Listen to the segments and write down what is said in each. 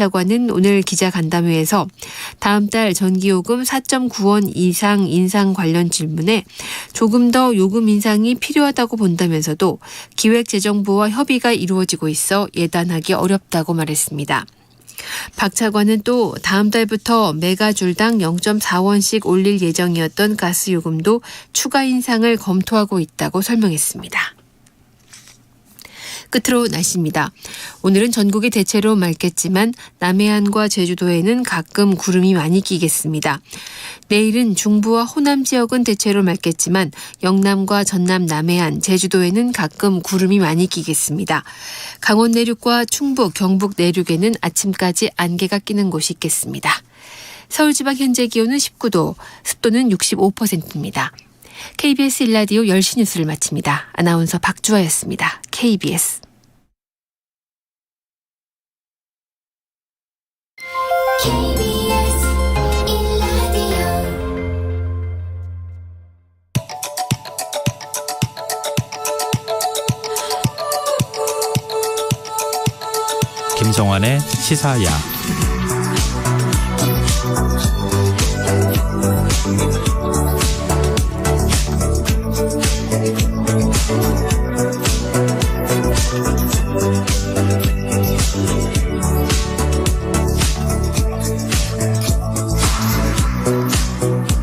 장관은 오늘 기자간담회에서 다음 달 전기요금 4.9원 이상 인상 관련 질문에 조금 더 요금 인상이 필요하다고 본다면서도 기획재정부와 협의가 이루어지고 있어 예단하기 어렵다고 말했습니다. 박 차관은 또 다음 달부터 메가줄당 0.4원씩 올릴 예정이었던 가스요금도 추가 인상을 검토하고 있다고 설명했습니다. 끝으로 날씨입니다. 오늘은 전국이 대체로 맑겠지만 남해안과 제주도에는 가끔 구름이 많이 끼겠습니다. 내일은 중부와 호남 지역은 대체로 맑겠지만 영남과 전남 남해안, 제주도에는 가끔 구름이 많이 끼겠습니다. 강원 내륙과 충북, 경북 내륙에는 아침까지 안개가 끼는 곳이 있겠습니다. 서울 지방 현재 기온은 19도, 습도는 65%입니다. KBS 1라디오 10시 뉴스를 마칩니다. 아나운서 박주아였습니다. KBS. 김성환의 시사야.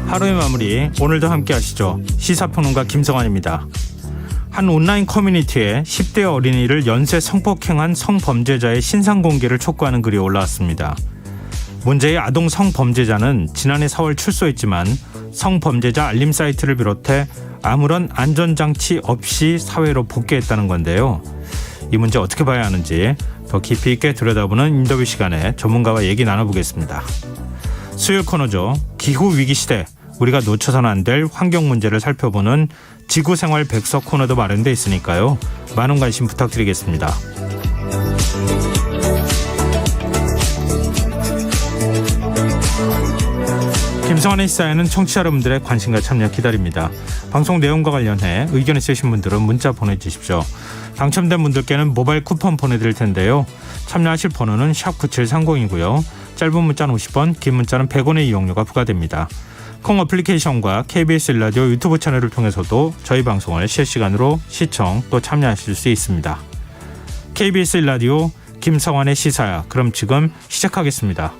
하루의 마무리, 오늘도 함께 하시죠. 시사평론가 김성환입니다. 한 온라인 커뮤니티에 10대 어린이를 연쇄 성폭행한 성범죄자의 신상 공개를 촉구하는 글이 올라왔습니다. 문제의 아동 성범죄자는 지난해 4월 출소했지만 성범죄자 알림 사이트를 비롯해 아무런 안전장치 없이 사회로 복귀했다는 건데요. 이 문제 어떻게 봐야 하는지 더 깊이 있게 들여다보는 인터뷰 시간에 전문가와 얘기 나눠보겠습니다. 수요일 코너죠. 기후위기 시대, 우리가 놓쳐서는 안 될 환경 문제를 살펴보는 지구생활 백서 코너도 마련돼 있으니까요. 많은 관심 부탁드리겠습니다. 김성환의 시사에는 청취자 여러분들의 관심과 참여 기다립니다. 방송 내용과 관련해 의견 있으신 분들은 문자 보내주십시오. 당첨된 분들께는 모바일 쿠폰 보내드릴 텐데요. 참여하실 번호는 샵9730이고요. 짧은 문자는 50원, 긴 문자는 100원의 이용료가 부과됩니다. 콩 어플리케이션과 KBS 1라디오 유튜브 채널을 통해서도 저희 방송을 실시간으로 시청 또 참여하실 수 있습니다. KBS 1라디오 김성환의 시사야. 그럼 지금 시작하겠습니다.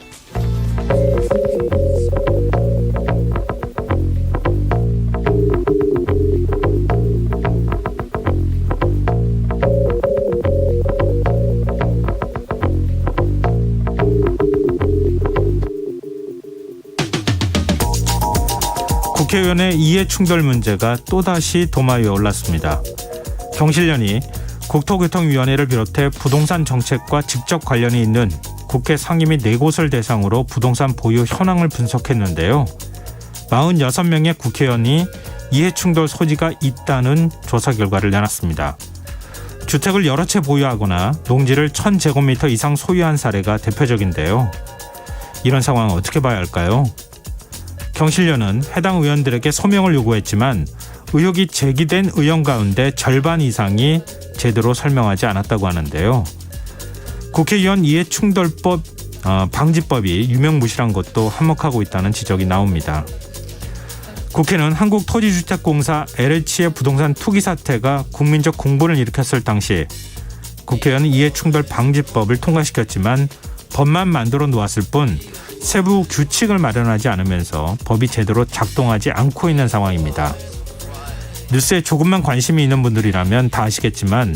국회의원의 이해충돌 문제가 또다시 도마 위에 올랐습니다. 경실련이 국토교통위원회를 비롯해 부동산 정책과 직접 관련이 있는 국회 상임위 4곳을 대상으로 부동산 보유 현황을 분석했는데요. 46명의 국회의원이 이해충돌 소지가 있다는 조사 결과를 내놨습니다. 주택을 여러 채 보유하거나 농지를 1000제곱미터 이상 소유한 사례가 대표적인데요. 이런 상황은 어떻게 봐야 할까요? 경실련은 해당 의원들에게 소명을 요구했지만 의혹이 제기된 의원 가운데 절반 이상이 제대로 설명하지 않았다고 하는데요. 국회의원 이해충돌법 방지법이 유명무실한 것도 한몫하고 있다는 지적이 나옵니다. 국회는 한국토지주택공사 LH의 부동산 투기 사태가 국민적 공분을 일으켰을 당시 국회의원 이해충돌 방지법을 통과시켰지만 법만 만들어 놓았을 뿐 세부 규칙을 마련하지 않으면서 법이 제대로 작동하지 않고 있는 상황입니다. 뉴스에 조금만 관심이 있는 분들이라면 다 아시겠지만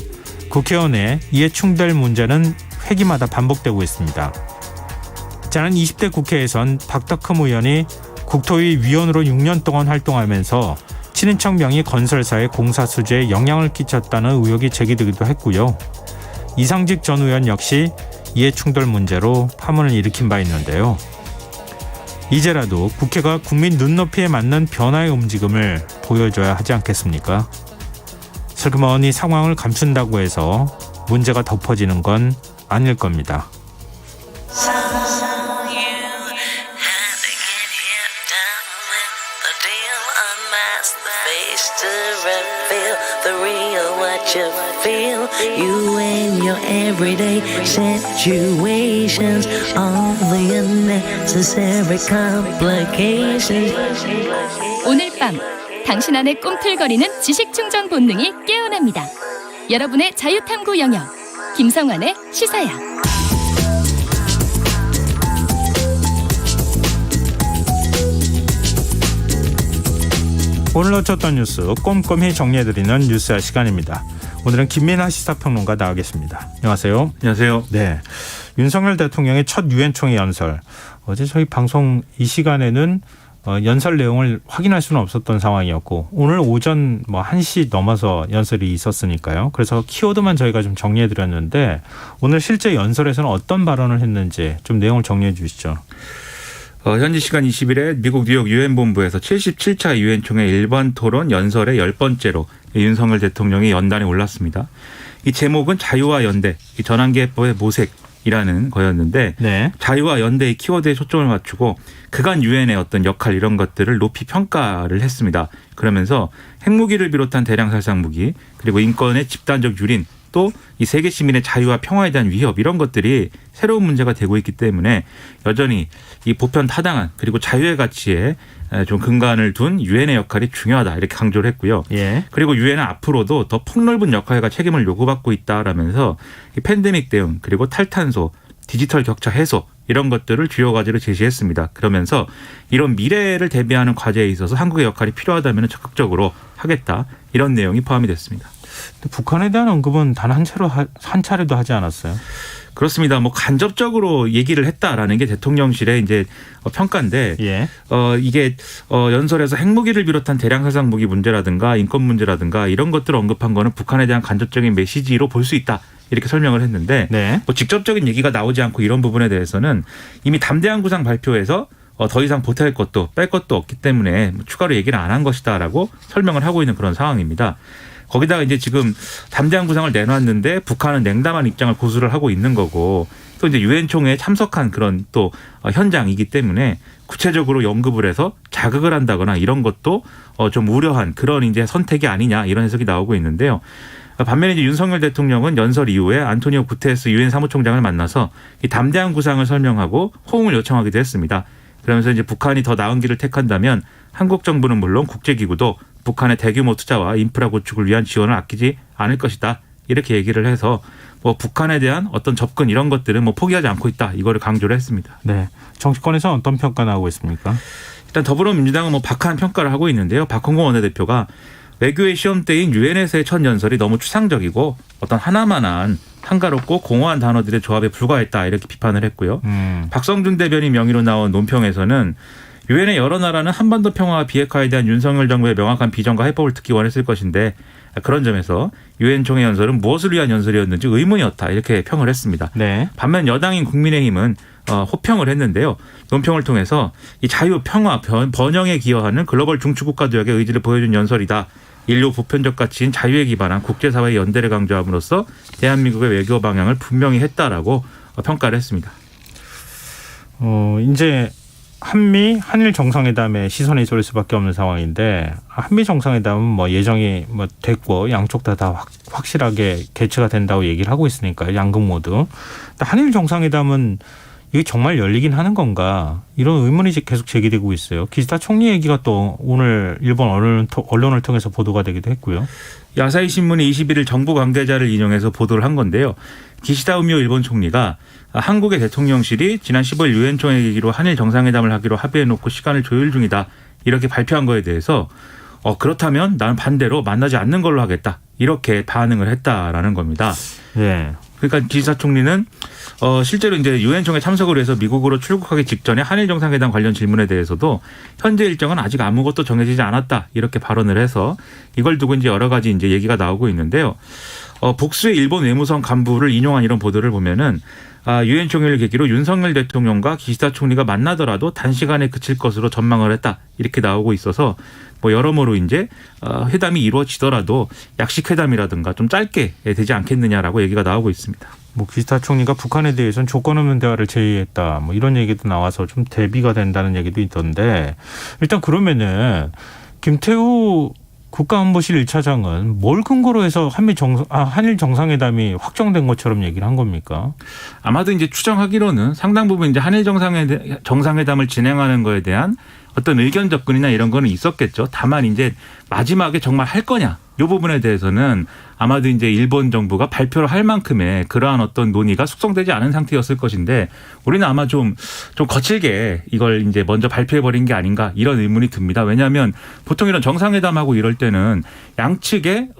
국회의원의 이해충돌 문제는 회기마다 반복되고 있습니다. 지난 20대 국회에선 박덕흠 의원이 국토위 위원으로 6년 동안 활동하면서 친인척 명의 건설사의 공사 수주에 영향을 끼쳤다는 의혹이 제기되기도 했고요. 이상직 전 의원 역시 이해충돌 문제로 파문을 일으킨 바 있는데요. 이제라도 국회가 국민 눈높이에 맞는 변화의 움직임을 보여줘야 하지 않겠습니까? 슬그머니 상황을 감춘다고 해서 문제가 덮어지는 건 아닐 겁니다. face to rep. feel the real what you feel. You and your everyday situations, all the unnecessary complications. 오늘 밤 당신 안에 꿈틀거리는 지식 충전 본능이 깨어납니다. 여러분의 자유탐구 영역 김성환의 시사야. 오늘 놓쳤던 뉴스 꼼꼼히 정리해드리는 뉴스야 시간입니다. 오늘은 김민하 시사평론가 나와계십니다. 안녕하세요. 안녕하세요. 네, 윤석열 대통령의 첫 유엔 총회 연설. 어제 저희 방송 이 시간에는 연설 내용을 확인할 수는 없었던 상황이었고 오늘 오전 1시 넘어서 연설이 있었으니까요. 그래서 키워드만 저희가 좀 정리해드렸는데 오늘 실제 연설에서는 어떤 발언을 했는지 좀 내용을 정리해 주시죠. 현지 시간 20일에 미국 뉴욕 유엔 본부에서 77차 유엔 총회 일반 토론 연설의 10번째로 윤석열 대통령이 연단에 올랐습니다. 이 제목은 자유와 연대, 전환기법의 모색이라는 거였는데 네. 자유와 연대의 키워드에 초점을 맞추고 그간 유엔의 어떤 역할 이런 것들을 높이 평가를 했습니다. 그러면서 핵무기를 비롯한 대량 살상 무기 그리고 인권의 집단적 유린 또 이 세계 시민의 자유와 평화에 대한 위협 이런 것들이 새로운 문제가 되고 있기 때문에 여전히 이 보편 타당한 그리고 자유의 가치에 좀 근간을 둔 유엔의 역할이 중요하다 이렇게 강조를 했고요. 예. 그리고 유엔은 앞으로도 더 폭넓은 역할과 책임을 요구받고 있다라면서 이 팬데믹 대응 그리고 탈탄소, 디지털 격차 해소 이런 것들을 주요 과제로 제시했습니다. 그러면서 이런 미래를 대비하는 과제에 있어서 한국의 역할이 필요하다면 적극적으로 하겠다 이런 내용이 포함이 됐습니다. 북한에 대한 언급은 단 한 차례도 하지 않았어요. 그렇습니다. 간접적으로 얘기를 했다라는 게 대통령실의 이제 평가인데, 예. 이게 연설에서 핵무기를 비롯한 대량 살상 무기 문제라든가 인권 문제라든가 이런 것들을 언급한 거는 북한에 대한 간접적인 메시지로 볼 수 있다. 이렇게 설명을 했는데, 네. 직접적인 얘기가 나오지 않고 이런 부분에 대해서는 이미 담대한 구상 발표에서 더 이상 보탤 것도 뺄 것도 없기 때문에 추가로 얘기를 안 한 것이다라고 설명을 하고 있는 그런 상황입니다. 거기다가 이제 지금 담대한 구상을 내놨는데 북한은 냉담한 입장을 고수를 하고 있는 거고 또 이제 유엔 총회에 참석한 그런 또 현장이기 때문에 구체적으로 언급을 해서 자극을 한다거나 이런 것도 좀 우려한 그런 이제 선택이 아니냐 이런 해석이 나오고 있는데요. 반면에 이제 윤석열 대통령은 연설 이후에 안토니오 구테레스 유엔 사무총장을 만나서 이 담대한 구상을 설명하고 호응을 요청하기도 했습니다. 그러면서 이제 북한이 더 나은 길을 택한다면 한국 정부는 물론 국제기구도 북한의 대규모 투자와 인프라 구축을 위한 지원을 아끼지 않을 것이다. 이렇게 얘기를 해서 북한에 대한 어떤 접근 이런 것들은 포기하지 않고 있다. 이거를 강조를 했습니다. 네. 정치권에서 어떤 평가 나오고 있습니까? 일단 더불어민주당은 박한 평가를 하고 있는데요. 박홍근 원내대표가 외교의 시험대인 유엔에서의 첫 연설이 너무 추상적이고 어떤 하나만한 한가롭고 공허한 단어들의 조합에 불과했다. 이렇게 비판을 했고요. 박성준 대변인 명의로 나온 논평에서는 유엔의 여러 나라는 한반도 평화와 비핵화에 대한 윤석열 정부의 명확한 비전과 해법을 듣기 원했을 것인데 그런 점에서 유엔 총회 연설은 무엇을 위한 연설이었는지 의문이었다. 이렇게 평을 했습니다. 네. 반면 여당인 국민의힘은 호평을 했는데요. 논평을 통해서 이 자유, 평화, 번영에 기여하는 글로벌 중추국가도약의 의지를 보여준 연설이다. 인류 보편적 가치인 자유에 기반한 국제사회의 연대를 강조함으로써 대한민국의 외교 방향을 분명히 했다라고 평가를 했습니다. 이제 한일 정상회담에 시선이 쏠릴 수밖에 없는 상황인데 한미 정상회담은 예정이 됐고 양쪽 다 확실하게 개최가 된다고 얘기를 하고 있으니까요. 양국 모두. 한일 정상회담은 이게 정말 열리긴 하는 건가 이런 의문이 계속 제기되고 있어요. 기시다 총리 얘기가 또 오늘 일본 언론을 통해서 보도가 되기도 했고요. 야사히 신문이 21일 정부 관계자를 인용해서 보도를 한 건데요. 기시다 우미오 일본 총리가 한국의 대통령실이 지난 15일 유엔 총회 계기로 한일 정상회담을 하기로 합의해놓고 시간을 조율 중이다. 이렇게 발표한 거에 대해서 그렇다면 나는 반대로 만나지 않는 걸로 하겠다. 이렇게 반응을 했다라는 겁니다. 네. 그러니까 기시다 총리는 실제로 이제 유엔 총회 참석을 해서 미국으로 출국하기 직전에 한일 정상회담 관련 질문에 대해서도 현재 일정은 아직 아무것도 정해지지 않았다 이렇게 발언을 해서 이걸 두고 이제 여러 가지 이제 얘기가 나오고 있는데요. 복수의 일본 외무성 간부를 인용한 이런 보도를 보면은 유엔 총회를 계기로 윤석열 대통령과 기시다 총리가 만나더라도 단시간에 그칠 것으로 전망을 했다 이렇게 나오고 있어서 여러모로 이제 회담이 이루어지더라도 약식 회담이라든가 좀 짧게 되지 않겠느냐라고 얘기가 나오고 있습니다. 기시다 총리가 북한에 대해서는 조건 없는 대화를 제의했다. 이런 얘기도 나와서 좀 대비가 된다는 얘기도 있던데 일단 그러면은 김태우 국가안보실 1차장은 뭘 근거로 해서 한일 정상회담이 확정된 것처럼 얘기를 한 겁니까? 아마도 이제 추정하기로는 상당 부분 이제 한일 정상회담을 진행하는 거에 대한 어떤 의견 접근이나 이런 거는 있었겠죠. 다만 이제 마지막에 정말 할 거냐 이 부분에 대해서는 아마도 이제 일본 정부가 발표를 할 만큼의 그러한 어떤 논의가 숙성되지 않은 상태였을 것인데 우리는 아마 좀 거칠게 이걸 이제 먼저 발표해 버린 게 아닌가 이런 의문이 듭니다. 왜냐하면 보통 이런 정상회담하고 이럴 때는 양측의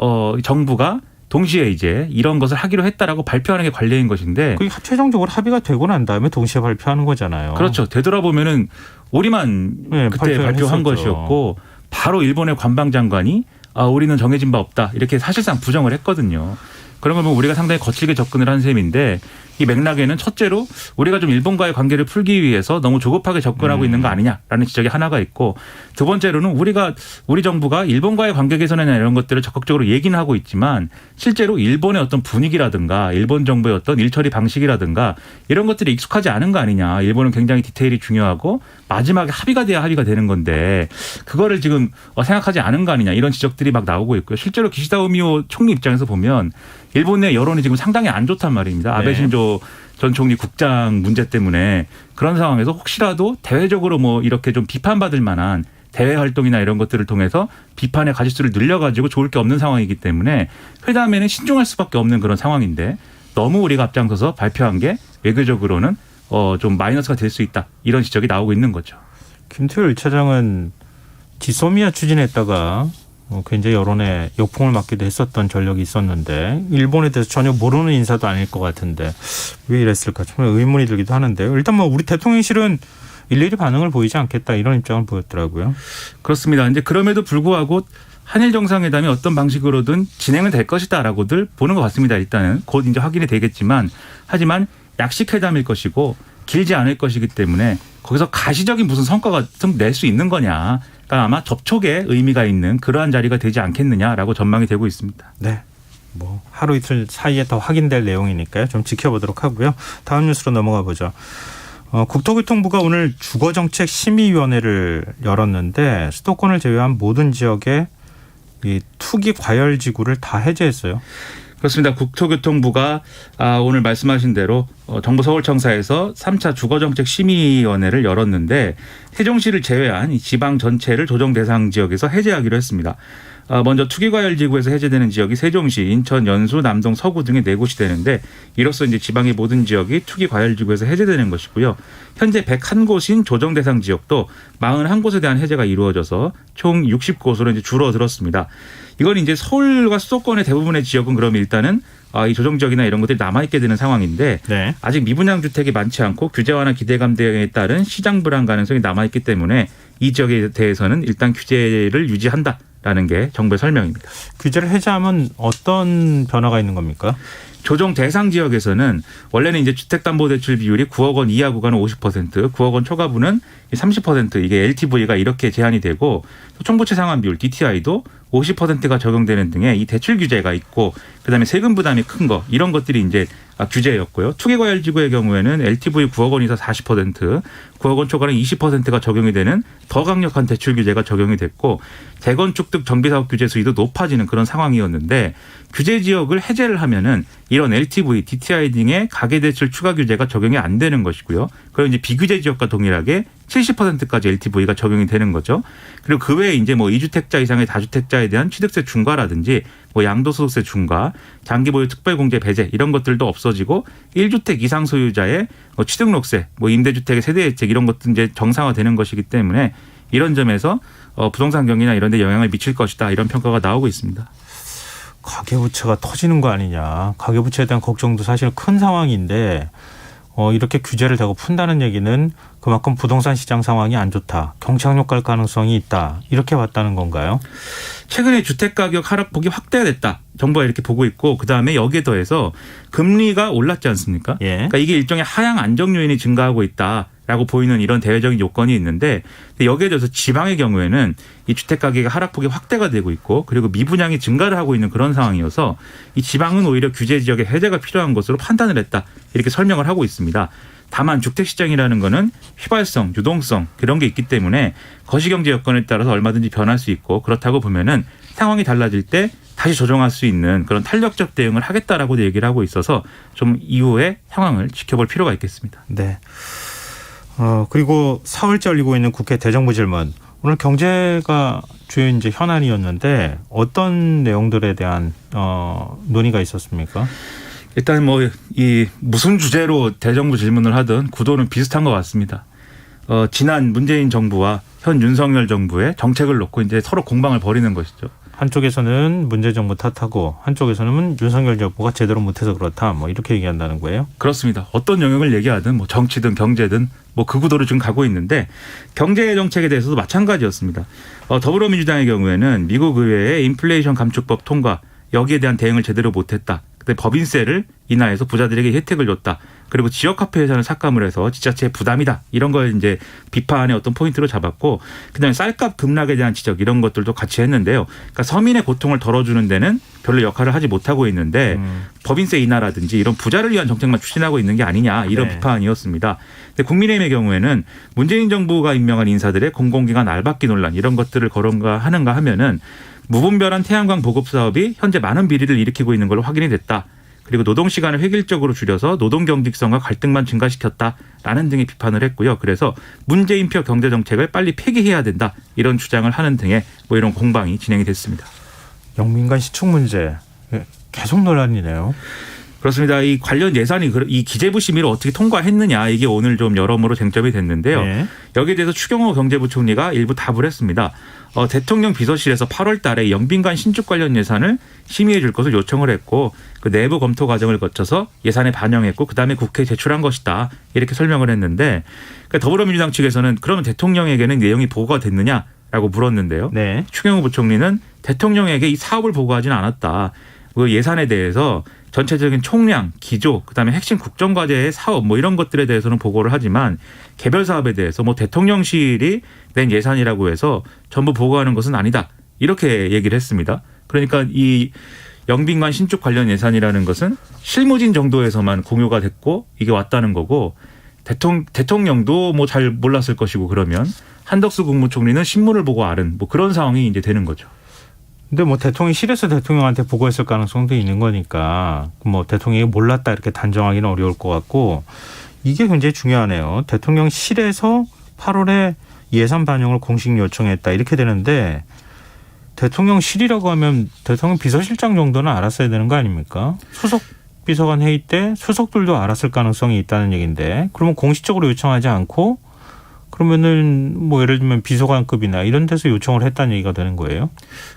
정부가 동시에 이제 이런 것을 하기로 했다라고 발표하는 게 관례인 것인데 그게 최종적으로 합의가 되고 난 다음에 동시에 발표하는 거잖아요. 그렇죠. 되돌아보면은 우리만 그때 발표한 것이었고 바로 일본의 관방장관이 우리는 정해진 바 없다 이렇게 사실상 부정을 했거든요. 그런 걸 보면 우리가 상당히 거칠게 접근을 한 셈인데 이 맥락에는 첫째로 우리가 좀 일본과의 관계를 풀기 위해서 너무 조급하게 접근하고 있는 거 아니냐라는 지적이 하나가 있고 두 번째로는 우리 정부가 일본과의 관계 개선이나 이런 것들을 적극적으로 얘기는 하고 있지만 실제로 일본의 어떤 분위기라든가 일본 정부의 어떤 일처리 방식이라든가 이런 것들이 익숙하지 않은 거 아니냐. 일본은 굉장히 디테일이 중요하고 마지막에 합의가 돼야 합의가 되는 건데 그거를 지금 생각하지 않은 거 아니냐 이런 지적들이 막 나오고 있고요. 실제로 기시다 우미오 총리 입장에서 보면 일본 내 여론이 지금 상당히 안 좋단 말입니다. 아베 신조 전 총리 국장 문제 때문에 그런 상황에서 혹시라도 대외적으로 뭐 이렇게 좀 비판받을 만한 대외 활동이나 이런 것들을 통해서 비판의 가짓수를 늘려가지고 좋을 게 없는 상황이기 때문에 회담에는 신중할 수밖에 없는 그런 상황인데 너무 우리가 앞장서서 발표한 게 외교적으로는 좀 마이너스가 될 수 있다. 이런 지적이 나오고 있는 거죠. 김태효 1차장은 지소미아 추진했다가 굉장히 여론에 역풍을 맞기도 했었던 전력이 있었는데 일본에 대해서 전혀 모르는 인사도 아닐 것 같은데 왜 이랬을까 좀 의문이 들기도 하는데요. 일단 뭐 우리 대통령실은 일일이 반응을 보이지 않겠다 이런 입장을 보였더라고요. 그렇습니다. 이제 그럼에도 불구하고 한일 정상회담이 어떤 방식으로든 진행은 될 것이다라고들 보는 것 같습니다. 일단은 곧 이제 확인이 되겠지만 하지만 약식 회담일 것이고 길지 않을 것이기 때문에 거기서 가시적인 무슨 성과가 좀 낼 수 있는 거냐. 그러니까 아마 접촉에 의미가 있는 그러한 자리가 되지 않겠느냐라고 전망이 되고 있습니다. 네. 뭐 하루 이틀 사이에 더 확인될 내용이니까요. 좀 지켜보도록 하고요. 다음 뉴스로 넘어가 보죠. 국토교통부가 오늘 주거정책심의위원회를 열었는데 수도권을 제외한 모든 지역에 이 투기 과열지구를 다 해제했어요. 그렇습니다. 국토교통부가 오늘 말씀하신 대로 정부 서울청사에서 3차 주거정책심의위원회를 열었는데 세종시를 제외한 이 지방 전체를 조정 대상 지역에서 해제하기로 했습니다. 먼저 투기과열지구에서 해제되는 지역이 세종시, 인천, 연수, 남동, 서구 등의 4곳이 되는데 이로써 이제 지방의 모든 지역이 투기과열지구에서 해제되는 것이고요. 현재 101곳인 조정 대상 지역도 41곳에 대한 해제가 이루어져서 총 60곳으로 이제 줄어들었습니다. 이건 이제 서울과 수도권의 대부분의 지역은 그럼 일단은 이 조정 지역이나 이런 것들이 남아있게 되는 상황인데 네. 아직 미분양 주택이 많지 않고 규제 완화 기대감 등에 따른 시장 불안 가능성이 남아있기 때문에 이 지역에 대해서는 일단 규제를 유지한다라는 게 정부의 설명입니다. 규제를 해제하면 어떤 변화가 있는 겁니까? 조정 대상 지역에서는 원래는 이제 주택담보대출 비율이 9억 원 이하 구간은 50%, 9억 원 초과분은 30% 이게 LTV가 이렇게 제한이 되고 총부채 상환 비율 DTI도 50%가 적용되는 등의 이 대출 규제가 있고 그다음에 세금 부담이 큰 거 이런 것들이 이제 규제였고요. 투기과열지구의 경우에는 LTV 9억 원 이상 40%, 9억 원 초과는 20%가 적용이 되는 더 강력한 대출 규제가 적용이 됐고 재건축 등 정비사업 규제 수위도 높아지는 그런 상황이었는데 규제 지역을 해제를 하면은 이런 LTV, DTI 등의 가계대출 추가 규제가 적용이 안 되는 것이고요. 그리고 이제 비규제 지역과 동일하게 70%까지 LTV가 적용이 되는 거죠. 그리고 그 외에 이제 뭐 2주택자 이상의 다주택자에 대한 취득세 중과라든지 뭐 양도소득세 중과, 장기보유 특별공제 배제 이런 것들도 없어지고 1주택 이상 소유자의 취득록세, 뭐 임대주택의 세대혜택 이런 것도 이제 정상화되는 것이기 때문에 이런 점에서 부동산 경기나 이런 데 영향을 미칠 것이다 이런 평가가 나오고 있습니다. 가계부채가 터지는 거 아니냐. 가계부채에 대한 걱정도 사실 큰 상황인데 이렇게 규제를 대고 푼다는 얘기는 그만큼 부동산 시장 상황이 안 좋다. 경착륙 갈 가능성이 있다. 이렇게 봤다는 건가요? 최근에 주택가격 하락폭이 확대됐다. 정부가 이렇게 보고 있고 그다음에 여기에 더해서 금리가 올랐지 않습니까? 예. 그러니까 이게 일종의 하향 안정 요인이 증가하고 있다라고 보이는 이런 대외적인 요건이 있는데 여기에 더해서 지방의 경우에는 이 주택가격의 하락폭이 확대가 되고 있고 그리고 미분양이 증가를 하고 있는 그런 상황이어서 이 지방은 오히려 규제 지역의 해제가 필요한 것으로 판단을 했다. 이렇게 설명을 하고 있습니다. 다만 주택시장이라는 거는 휘발성, 유동성 그런 게 있기 때문에 거시경제 여건에 따라서 얼마든지 변할 수 있고 그렇다고 보면은 상황이 달라질 때 다시 조정할 수 있는 그런 탄력적 대응을 하겠다라고도 얘기를 하고 있어서 좀 이후의 상황을 지켜볼 필요가 있겠습니다. 네. 그리고 4월째 열리고 있는 국회 대정부 질문. 오늘 경제가 주요 이제 현안이었는데 어떤 내용들에 대한 논의가 있었습니까? 일단 뭐 이 무슨 주제로 대정부 질문을 하든 구도는 비슷한 것 같습니다. 지난 문재인 정부와 현 윤석열 정부의 정책을 놓고 이제 서로 공방을 벌이는 것이죠. 한쪽에서는 문재인 정부 탓하고 한쪽에서는 윤석열 정부가 제대로 못해서 그렇다 뭐 이렇게 얘기한다는 거예요. 그렇습니다. 어떤 영역을 얘기하든 뭐 정치든 경제든 뭐 그 구도로 지금 가고 있는데 경제 정책에 대해서도 마찬가지였습니다. 더불어민주당의 경우에는 미국 의회의 인플레이션 감축법 통과 여기에 대한 대응을 제대로 못했다. 그때 법인세를 인하해서 부자들에게 혜택을 줬다. 그리고 지역화폐 예산을 삭감을 해서 지자체의 부담이다. 이런 걸 이제 비판의 어떤 포인트로 잡았고, 그다음에 쌀값 급락에 대한 지적 이런 것들도 같이 했는데요. 그러니까 서민의 고통을 덜어주는 데는 별로 역할을 하지 못하고 있는데 법인세 인하라든지 이런 부자를 위한 정책만 추진하고 있는 게 아니냐 이런 네. 비판이었습니다. 근데 국민의힘의 경우에는 문재인 정부가 임명한 인사들의 공공기관 알박기 논란 이런 것들을 거론하는가 하면은 무분별한 태양광 보급 사업이 현재 많은 비리를 일으키고 있는 걸로 확인이 됐다. 그리고 노동 시간을 획일적으로 줄여서 노동 경직성과 갈등만 증가시켰다라는 등의 비판을 했고요. 그래서 문재인표 경제 정책을 빨리 폐기해야 된다. 이런 주장을 하는 등의 뭐 이런 공방이 진행이 됐습니다. 영민관 시축 문제 계속 논란이네요. 그렇습니다. 이 관련 예산이 이 기재부 심의를 어떻게 통과했느냐 이게 오늘 좀 여러모로 쟁점이 됐는데요. 네. 여기에 대해서 추경호 경제부총리가 일부 답을 했습니다. 대통령 비서실에서 8월 달에 영빈관 신축 관련 예산을 심의해 줄 것을 요청을 했고 그 내부 검토 과정을 거쳐서 예산에 반영했고 그다음에 국회에 제출한 것이다. 이렇게 설명을 했는데 그러니까 더불어민주당 측에서는 그러면 대통령에게는 내용이 보고가 됐느냐라고 물었는데요. 네. 추경호 부총리는 대통령에게 이 사업을 보고하지는 않았다. 그 예산에 대해서 전체적인 총량, 기조, 그다음에 핵심 국정과제의 사업 뭐 이런 것들에 대해서는 보고를 하지만 개별 사업에 대해서 뭐 대통령실이 낸 예산이라고 해서 전부 보고하는 것은 아니다. 이렇게 얘기를 했습니다. 그러니까 이 영빈관 신축 관련 예산이라는 것은 실무진 정도에서만 공유가 됐고 이게 왔다는 거고 대통령도 뭐 잘 몰랐을 것이고 그러면 한덕수 국무총리는 신문을 보고 알은 뭐 그런 상황이 이제 되는 거죠. 근데 뭐 대통령실에서 대통령한테 보고했을 가능성도 있는 거니까 뭐 대통령이 몰랐다 이렇게 단정하기는 어려울 것 같고 이게 굉장히 중요하네요. 대통령실에서 8월에 예산 반영을 공식 요청했다 이렇게 되는데 대통령실이라고 하면 대통령 비서실장 정도는 알았어야 되는 거 아닙니까? 수석 비서관 회의 때 수석들도 알았을 가능성이 있다는 얘기인데 그러면 공식적으로 요청하지 않고 그러면은 뭐 예를 들면 비서관급이나 이런 데서 요청을 했다는 얘기가 되는 거예요?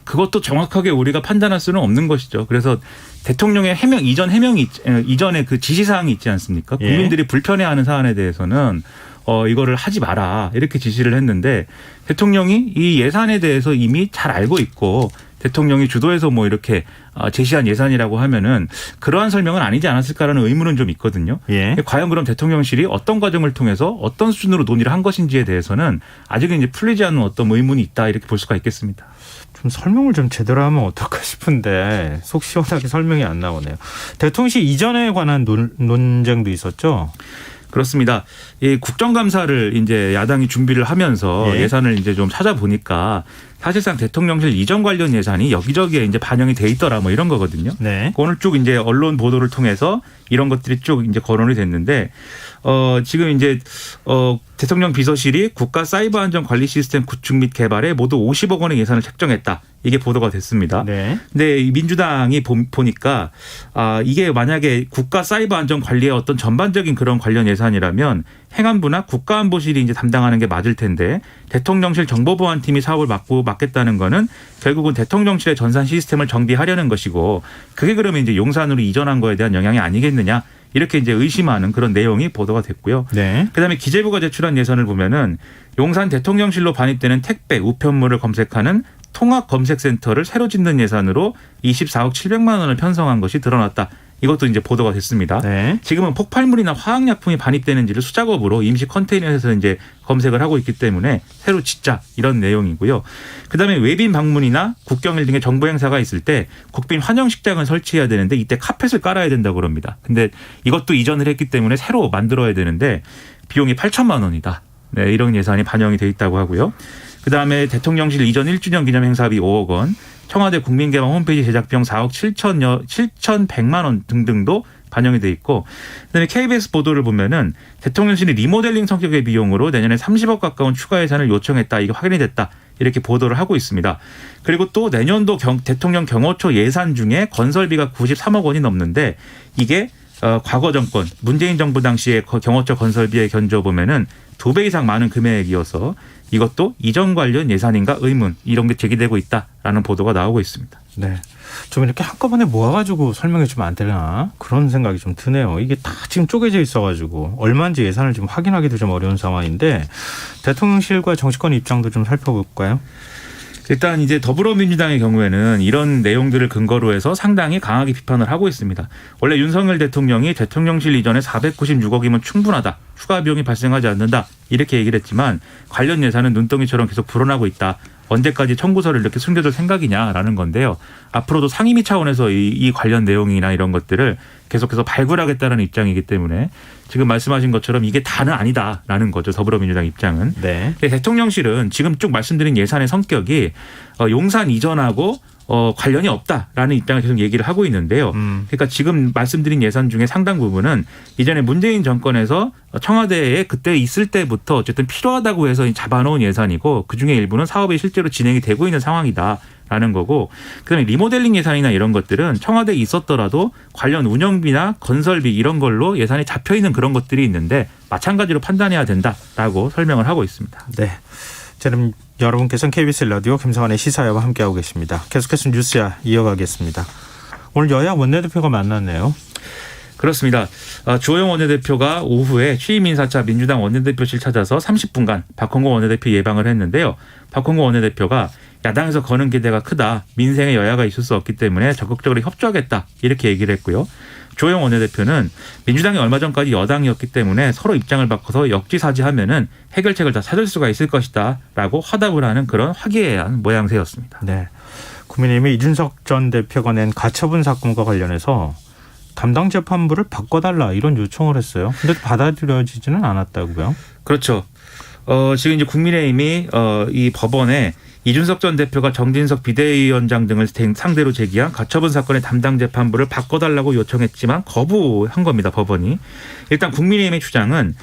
그것도 정확하게 우리가 판단할 수는 없는 것이죠. 그래서 대통령의 해명 이전에 그 지시사항이 있지 않습니까? 예. 국민들이 불편해하는 사안에 대해서는 이거를 하지 마라 이렇게 지시를 했는데 대통령이 이 예산에 대해서 이미 잘 알고 있고 대통령이 주도해서 뭐 이렇게 제시한 예산이라고 하면은 그러한 설명은 아니지 않았을까라는 의문은 좀 있거든요. 예. 과연 그럼 대통령실이 어떤 과정을 통해서 어떤 수준으로 논의를 한 것인지에 대해서는 아직은 이제 풀리지 않는 어떤 의문이 있다 이렇게 볼 수가 있겠습니다. 좀 설명을 좀 제대로 하면 어떨까 싶은데 속 시원하게 설명이 안 나오네요. 대통령실 이전에 관한 논쟁도 있었죠. 그렇습니다. 이 국정감사를 이제 야당이 준비를 하면서 예. 예산을 이제 좀 찾아보니까 사실상 대통령실 이전 관련 예산이 여기저기에 이제 반영이 돼 있더라 뭐 이런 거거든요. 네. 오늘 쭉 이제 언론 보도를 통해서 이런 것들이 쭉 이제 거론이 됐는데 지금 이제 대통령 비서실이 국가 사이버 안전 관리 시스템 구축 및 개발에 모두 50억 원의 예산을 책정했다. 이게 보도가 됐습니다. 네. 근데 이 민주당이 보니까 이게 만약에 국가 사이버 안전 관리의 어떤 전반적인 그런 관련 예산이라면 행안부나 국가안보실이 이제 담당하는 게 맞을 텐데 대통령실 정보보안팀이 사업을 맡겠다는 거는 결국은 대통령실의 전산 시스템을 정비하려는 것이고 그게 그러면 이제 용산으로 이전한 거에 대한 영향이 아니겠느냐 이렇게 이제 의심하는 그런 내용이 보도가 됐고요. 네. 그다음에 기재부가 제출한 예산을 보면은 용산 대통령실로 반입되는 택배 우편물을 검색하는 통합검색센터를 새로 짓는 예산으로 24억 700만 원을 편성한 것이 드러났다. 이것도 이제 보도가 됐습니다. 네. 지금은 폭발물이나 화학약품이 반입되는지를 수작업으로 임시 컨테이너에서 이제 검색을 하고 있기 때문에 새로 짓자 이런 내용이고요. 그다음에 외빈 방문이나 국경일 등의 정부 행사가 있을 때 국빈 환영식장을 설치해야 되는데 이때 카펫을 깔아야 된다고 합니다. 근데 이것도 이전을 했기 때문에 새로 만들어야 되는데 비용이 8천만 원이다. 네, 이런 예산이 반영이 돼 있다고 하고요. 그다음에 대통령실 이전 1주년 기념 행사비 5억 원, 청와대 국민개방 홈페이지 제작 비용 4억 7,100만 원 등등도 반영이 돼 있고, 그다음에 KBS 보도를 보면은 대통령실이 리모델링 성격의 비용으로 내년에 30억 가까운 추가 예산을 요청했다. 이게 확인이 됐다. 이렇게 보도를 하고 있습니다. 그리고 또 내년도 대통령 경호처 예산 중에 건설비가 93억 원이 넘는데 이게 과거 정권 문재인 정부 당시에 경호처 건설비에 견줘 보면은 2배 이상 많은 금액이어서 이것도 이전 관련 예산인가 의문 이런 게 제기되고 있다라는 보도가 나오고 있습니다. 네. 좀 이렇게 한꺼번에 모아가지고 설명해 주면 안 되나 그런 생각이 좀 드네요. 이게 다 지금 쪼개져 있어가지고 얼마인지 예산을 좀 확인하기도 좀 어려운 상황인데 대통령실과 정치권 입장도 좀 살펴볼까요? 일단 이제 더불어민주당의 경우에는 이런 내용들을 근거로 해서 상당히 강하게 비판을 하고 있습니다. 원래 윤석열 대통령이 대통령실 이전에 496억이면 충분하다. 추가 비용이 발생하지 않는다. 이렇게 얘기를 했지만 관련 예산은 눈덩이처럼 계속 불어나고 있다. 언제까지 청구서를 이렇게 숨겨둘 생각이냐라는 건데요. 앞으로도 상임위 차원에서 이 관련 내용이나 이런 것들을 계속해서 발굴하겠다는 입장이기 때문에 지금 말씀하신 것처럼 이게 다는 아니다라는 거죠. 더불어민주당 입장은. 네. 대통령실은 지금 쭉 말씀드린 예산의 성격이 용산 이전하고 관련이 없다라는 입장을 계속 얘기를 하고 있는데요. 그러니까 지금 말씀드린 예산 중에 상당 부분은 이전에 문재인 정권에서 청와대에 그때 있을 때부터 어쨌든 필요하다고 해서 잡아놓은 예산이고 그중에 일부는 사업이 실제로 진행이 되고 있는 상황이다라는 거고, 그다음에 리모델링 예산이나 이런 것들은 청와대에 있었더라도 관련 운영비나 건설비 이런 걸로 예산이 잡혀있는 그런 것들이 있는데 마찬가지로 판단해야 된다라고 설명을 하고 있습니다. 네. 자, 그럼 여러분께서는 KBS 라디오 김성환의 시사야와 함께하고 계십니다. 계속해서 뉴스야 이어가겠습니다. 오늘 여야 원내대표가 만났네요. 그렇습니다. 주호영 원내대표가 오후에 취임 인사차 민주당 원내대표실 찾아서 30분간 박홍근 원내대표 예방을 했는데요. 박홍근 원내대표가 야당에서 거는 기대가 크다. 민생에 여야가 있을 수 없기 때문에 적극적으로 협조하겠다. 이렇게 얘기를 했고요. 주호영 원내대표는 민주당이 얼마 전까지 여당이었기 때문에 서로 입장을 바꿔서 역지사지하면은 해결책을 다 찾을 수가 있을 것이다 라고 화답을 하는 그런 화기애애한 모양새였습니다. 네. 국민의힘의 이준석 전 대표가 낸 가처분 사건과 관련해서 담당 재판부를 바꿔달라 이런 요청을 했어요. 근데 받아들여지지는 않았다고요. 그렇죠. 지금 이제 국민의힘이 이 법원에 이준석 전 대표가 정진석 비대위원장 등을 상대로 제기한 가처분 사건의 담당 재판부를 바꿔달라고 요청했지만 거부한 겁니다. 법원이. 일단 국민의힘의 주장은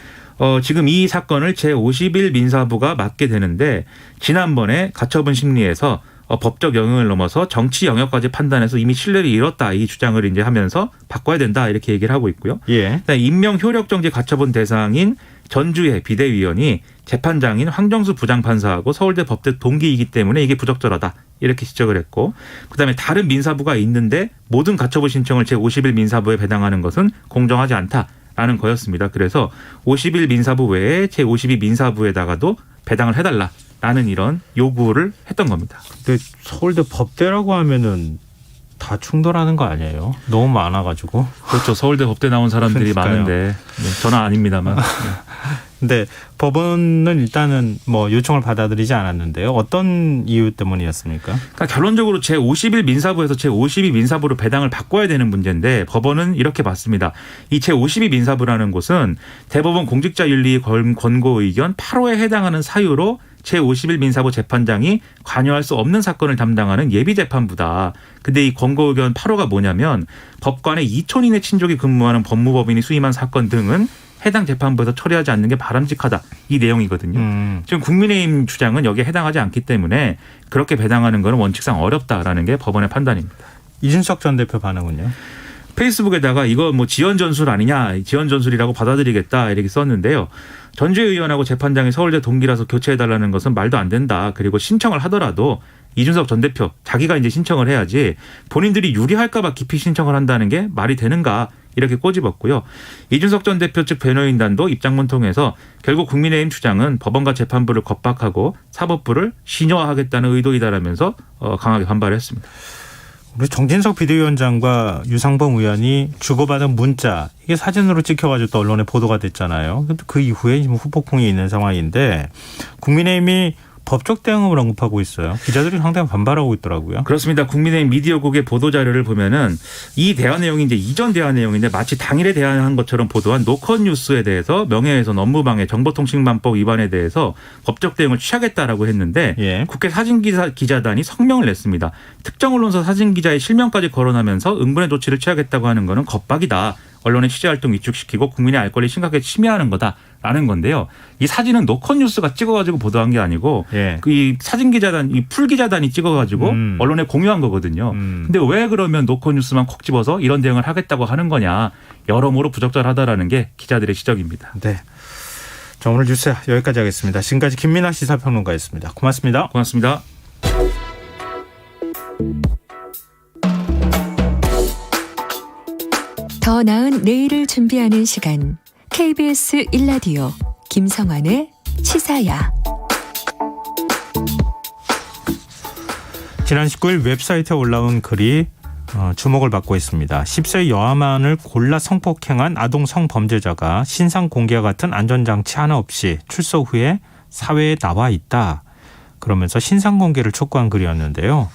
지금 이 사건을 제50일 민사부가 맡게 되는데 지난번에 가처분 심리에서 법적 영역을 넘어서 정치 영역까지 판단해서 이미 신뢰를 잃었다 이 주장을 이제 하면서 바꿔야 된다 이렇게 얘기를 하고 있고요. 예. 임명 효력 정지 가처분 대상인 전주의 비대위원이 재판장인 황정수 부장판사하고 서울대 법대 동기이기 때문에 이게 부적절하다 이렇게 지적을 했고, 그다음에 다른 민사부가 있는데 모든 가처분 신청을 제50일 민사부에 배당하는 것은 공정하지 않다라는 거였습니다. 그래서 50일 민사부 외에 제52 민사부에다가도 배당을 해달라라는 이런 요구를 했던 겁니다. 근데 서울대 법대라고 하면은 다 충돌하는 거 아니에요? 너무 많아가지고. 그렇죠. 서울대 법대 나온 사람들이 그러니까요. 많은데 저는 아닙니다만. 근데 법원은 일단은 뭐 요청을 받아들이지 않았는데요. 어떤 이유 때문이었습니까? 그러니까 결론적으로 제50일 민사부에서 제52 민사부로 배당을 바꿔야 되는 문제인데 법원은 이렇게 봤습니다. 이 제52 민사부라는 곳은 대법원 공직자윤리 권고 의견 8호에 해당하는 사유로 제50일 민사부 재판장이 관여할 수 없는 사건을 담당하는 예비재판부다. 근데 이 권고 의견 8호가 뭐냐면 법관의 2촌 이내 친족이 근무하는 법무법인이 수임한 사건 등은 해당 재판부에서 처리하지 않는 게 바람직하다. 이 내용이거든요. 지금 국민의힘 주장은 여기에 해당하지 않기 때문에 그렇게 배당하는 것은 원칙상 어렵다라는 게 법원의 판단입니다. 이준석 전 대표 반응은요? 페이스북에다가 이거 뭐 지연 전술 아니냐, 지연 전술이라고 받아들이겠다 이렇게 썼는데요. 전주의 의원하고 재판장이 서울대 동기라서 교체해달라는 것은 말도 안 된다. 그리고 신청을 하더라도 이준석 전 대표 자기가 이제 신청을 해야지 본인들이 유리할까 봐 기피 신청을 한다는 게 말이 되는가 이렇게 꼬집었고요. 이준석 전 대표 측 변호인단도 입장문 통해서 결국 국민의힘 주장은 법원과 재판부를 겁박하고 사법부를 신여하겠다는 의도이다라면서 강하게 반발했습니다. 우리 정진석 비대위원장과 유상범 의원이 주고받은 문자 이게 사진으로 찍혀가지고 또 언론에 보도가 됐잖아요. 근데 그 이후에 지금 후폭풍이 있는 상황인데 국민의힘이 법적 대응을 언급하고 있어요. 기자들이 상당히 반발하고 있더라고요. 그렇습니다. 국민의힘 미디어국의 보도자료를 보면은 이 대화 내용이 이제 이전 대화 내용인데 마치 당일에 대화한 것처럼 보도한 노컷 뉴스에 대해서 명예훼손, 업무방해, 정보통신망법 위반에 대해서 법적 대응을 취하겠다라고 했는데 예. 국회 사진기자단이 성명을 냈습니다. 특정 언론사 사진기자의 실명까지 거론하면서 응분의 조치를 취하겠다고 하는 것은 겁박이다. 언론의 취재활동 위축시키고 국민의 알 권리 심각하게 침해하는 거다라는 건데요. 이 사진은 노컷 뉴스가 찍어가지고 보도한 게 아니고 예. 이 사진기자단, 이 풀기자단이 찍어가지고 언론에 공유한 거거든요. 근데 왜 그러면 노컷 뉴스만 콕 집어서 이런 대응을 하겠다고 하는 거냐. 여러모로 부적절하다라는 게 기자들의 지적입니다. 네. 자, 오늘 뉴스 여기까지 하겠습니다. 지금까지 김민아 시사평론가였습니다. 고맙습니다. 고맙습니다. 더 나은 내일을 준비하는 시간 KBS 1라디오 김성환의 시사야. 지난 19일 웹사이트에 올라온 글이 주목을 받고 있습니다. 10세 여아만을 골라 성폭행한 아동 성범죄자가 신상 공개와 같은 안전장치 하나 없이 출소 후에 사회에 나와 있다. 그러면서 신상 공개를 촉구한 글이었는데요.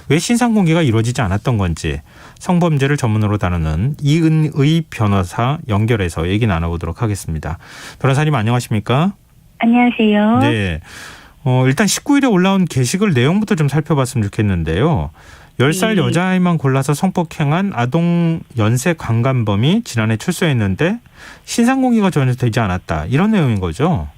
왜 신상 공개가 이루어지지 않았던 건지 성범죄를 전문으로 다루는 이은의 변호사 연결해서 얘기 나눠보도록 하겠습니다. 변호사님 안녕하십니까? 안녕하세요. 네. 일단 19일에 올라온 게시글 내용부터 좀 살펴봤으면 좋겠는데요. 10살 네. 여자아이만 골라서 성폭행한 아동 연쇄 강간범이 지난해 출소했는데 신상 공개가 전혀 되지 않았다. 이런 내용인 거죠?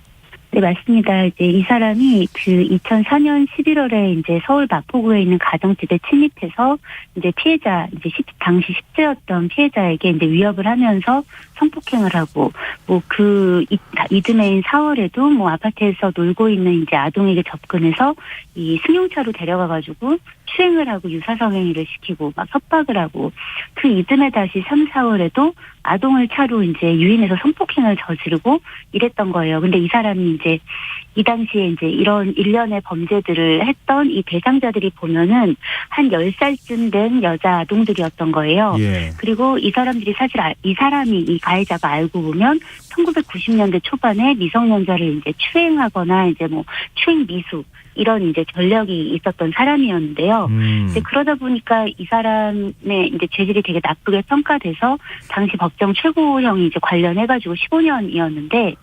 네, 맞습니다. 이제 이 사람이 그 2004년 11월에 이제 서울 마포구에 있는 가정집에 침입해서 이제 피해자, 이제 당시 10대였던 피해자에게 이제 위협을 하면서 성폭행을 하고, 이듬해인 4월에도 아파트에서 놀고 있는 이제 아동에게 접근해서 이 승용차로 데려가가지고 추행을 하고 유사성행위를 시키고 막 협박을 하고, 그 이듬해 다시 3, 4월에도 아동을 차로 이제 유인해서 성폭행을 저지르고 이랬던 거예요. 근데 이 사람이 이제 이 당시에 이제 이런 일련의 범죄들을 했던 이 대상자들이 보면은 한 10살쯤 된 여자 아동들이었던 거예요. 예. 그리고 이 사람들이 사실 이 사람이 이 가해자가 알고 보면 1990년대 초반에 미성년자를 이제 추행하거나 이제 추행 미수 이런 이제 전력이 있었던 사람이었는데요. 이제 그러다 보니까 이 사람의 이제 죄질이 되게 나쁘게 평가돼서 당시 법정 최고형이 이제 관련해가지고 15년이었는데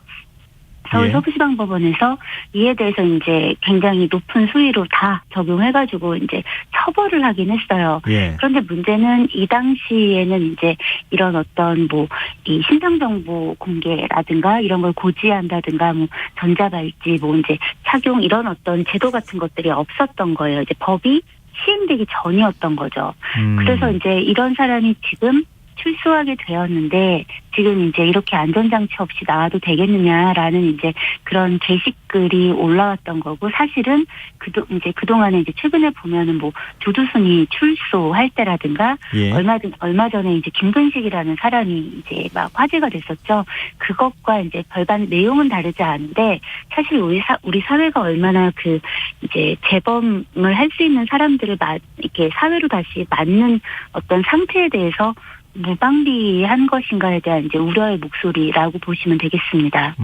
서울 서부지방법원에서 이에 대해서 이제 굉장히 높은 수위로 다 적용해가지고 이제 처벌을 하긴 했어요. 예. 그런데 문제는 이 당시에는 이제 이런 어떤 이 신상정보 공개라든가 이런 걸 고지한다든가 전자발찌 이제 착용 이런 어떤 제도 같은 것들이 없었던 거예요. 이제 법이 시행되기 전이었던 거죠. 그래서 이제 이런 사람이 지금 출소하게 되었는데 지금 이제 이렇게 안전장치 없이 나와도 되겠느냐라는 이제 그런 게시글이 올라왔던 거고, 사실은 그동안에 이제 최근에 보면은 조두순이 출소할 때라든가 예. 얼마 전에 이제 김근식이라는 사람이 이제 막 화제가 됐었죠. 그것과 이제 별반 내용은 다르지 않은데 사실 우리 사회가 얼마나 이제 재범을 할 수 있는 사람들을 이렇게 사회로 다시 맞는 어떤 상태에 대해서 무방비한 것인가에 대한 이제 우려의 목소리라고 보시면 되겠습니다.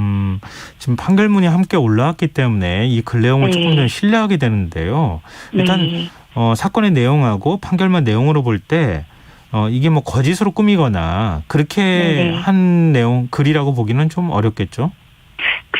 지금 판결문이 함께 올라왔기 때문에 이 글 내용을 네. 조금 더 신뢰하게 되는데요. 일단 네. 사건의 내용하고 판결문 내용으로 볼 때 이게 거짓으로 꾸미거나 그렇게 네. 한 내용 글이라고 보기는 좀 어렵겠죠?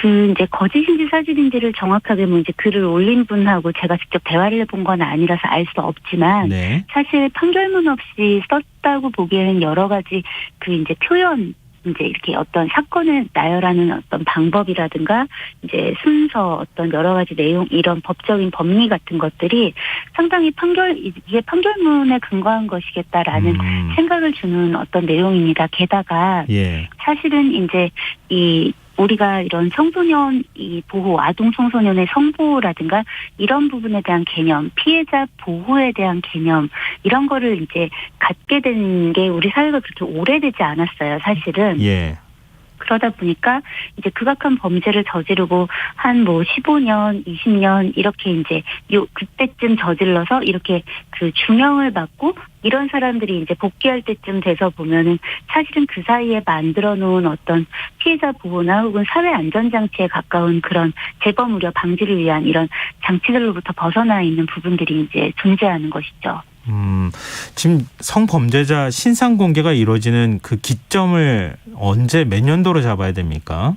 이제 거짓인지 사실인지를 정확하게 이제 글을 올린 분하고 제가 직접 대화를 해본 건 아니라서 알 수 없지만 네. 사실 판결문 없이 썼다고 보기에는 여러 가지 이제 표현 이제 이렇게 어떤 사건을 나열하는 어떤 방법이라든가 이제 순서 어떤 여러 가지 내용 이런 법적인 법리 같은 것들이 상당히 이게 판결문에 근거한 것이겠다라는 생각을 주는 어떤 내용입니다. 게다가 예. 사실은 이제 우리가 이런 청소년 보호, 아동 청소년의 성보호라든가 이런 부분에 대한 개념, 피해자 보호에 대한 개념 이런 거를 이제 갖게 된 게 우리 사회가 그렇게 오래되지 않았어요, 사실은. 예. 그러다 보니까 이제 극악한 범죄를 저지르고 한 뭐 15년, 20년 이렇게 이제 그때쯤 저질러서 이렇게 그 중형을 받고 이런 사람들이 이제 복귀할 때쯤 돼서 보면은 사실은 그 사이에 만들어 놓은 어떤 피해자 보호나 혹은 사회 안전장치에 가까운 그런 재범 우려 방지를 위한 이런 장치들로부터 벗어나 있는 부분들이 이제 존재하는 것이죠. 지금 성범죄자 신상 공개가 이루어지는 그 기점을 언제 몇 년도로 잡아야 됩니까?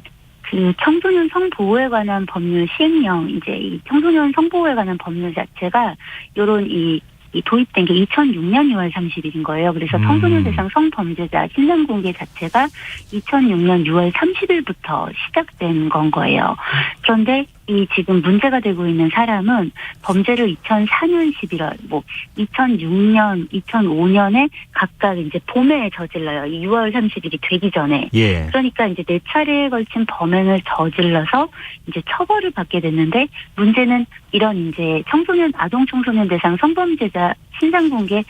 그 청소년 성보호에 관한 법률 시행령, 이제 이 청소년 성보호에 관한 법률 자체가 요런 이 도입된 게 2006년 6월 30일인 거예요. 그래서 청소년 대상 성범죄자 신상 공개 자체가 2006년 6월 30일부터 시작된 건 거예요. 그런데 이 지금 문제가 되고 있는 사람은 범죄를 2004년 11월, 2006년, 2005년에 각각 이제 봄에 저질러요. 이 6월 30일이 되기 전에. 예. 그러니까 이제 4차례에 걸친 범행을 저질러서 이제 처벌을 받게 됐는데 문제는 이런 이제 아동 청소년 대상 성범죄자 신상 공개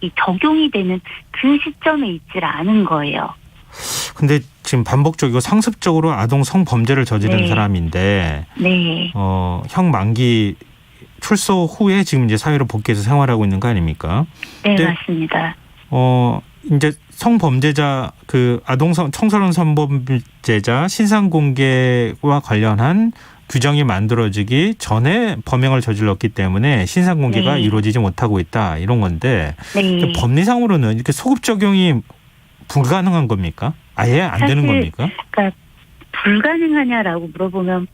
이 적용이 되는 그 시점에 있질 않은 거예요. 근데 지금 반복적이고 상습적으로 아동 성범죄를 저지른 네. 사람인데, 네. 형 만기 출소 후에 지금 이제 사회로 복귀해서 생활하고 있는 거 아닙니까? 네, 근데, 맞습니다. 이제 성범죄자 아동 청소년 성범죄자 신상 공개와 관련한 규정이 만들어지기 전에 범행을 저질렀기 때문에 신상 공개가 네. 이루어지지 못하고 있다 이런 건데 네. 법리상으로는 이렇게 소급 적용이 불가능한 겁니까? 아예 안 되는 겁니까? 그러니까 불가능하냐라고 물어보면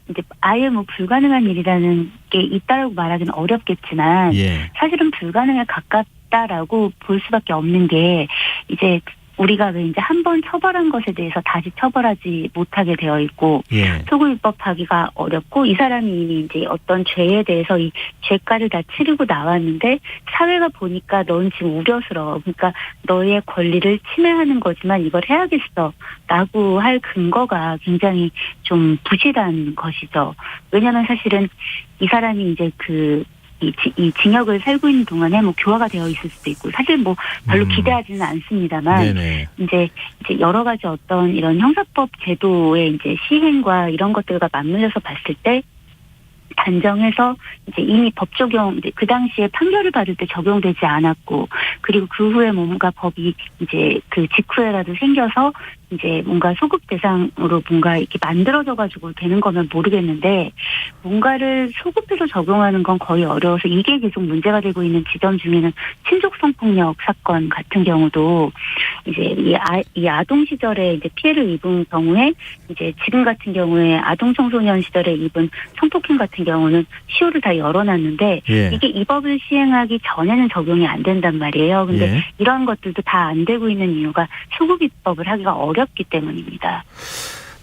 이제 아예 불가능한 일이라는 게 있다라고 말하기는 어렵겠지만 예. 사실은 불가능에 가깝다라고 볼 수밖에 없는 게 이제 우리가 왜 이제 한 번 처벌한 것에 대해서 다시 처벌하지 못하게 되어 있고 예. 소급입법하기가 어렵고 이 사람이 이미 이제 어떤 죄에 대해서 이 죄가를 다 치르고 나왔는데 사회가 보니까 넌 지금 우려스러워. 그러니까 너의 권리를 침해하는 거지만 이걸 해야겠어라고 할 근거가 굉장히 좀 부실한 것이죠. 왜냐하면 사실은 이 사람이 이제 이 징역을 살고 있는 동안에 교화가 되어 있을 수도 있고 사실 별로 기대하지는 않습니다만 네네. 이제 여러 가지 어떤 이런 형사법 제도의 이제 시행과 이런 것들과 맞물려서 봤을 때 단정해서 이제 이미 법 적용 이제 그 당시에 판결을 받을 때 적용되지 않았고 그리고 그 후에 뭔가 법이 이제 그 직후에라도 생겨서 이제 뭔가 소급 대상으로 뭔가 이렇게 만들어져 가지고 되는 거면 모르겠는데 뭔가를 소급해서 적용하는 건 거의 어려워서 이게 계속 문제가 되고 있는 지점 중에는 친족 성폭력 사건 같은 경우도 이제 이 아동 시절에 이제 피해를 입은 경우에 이제 지금 같은 경우에 아동 청소년 시절에 입은 성폭행 같은 경우는 시효를 다 열어놨는데 예. 이게 이 법을 시행하기 전에는 적용이 안 된단 말이에요. 근데 예. 이러한 것들도 다 안 되고 있는 이유가 소급 입법을 하기가 어렵기 때문입니다.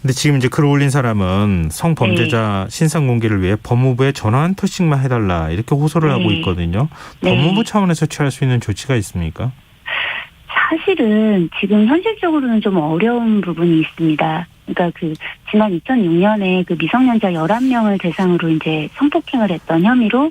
근데 지금 이제 글 올린 사람은 성범죄자 신상 공개를 위해 법무부에 전화 한 통씩만 해달라 이렇게 호소를 하고 있거든요. 네. 법무부 차원에서 취할 수 있는 조치가 있습니까? 사실은 지금 현실적으로는 좀 어려운 부분이 있습니다. 그러니까 지난 2006년에 미성년자 11명을 대상으로 이제 성폭행을 했던 혐의로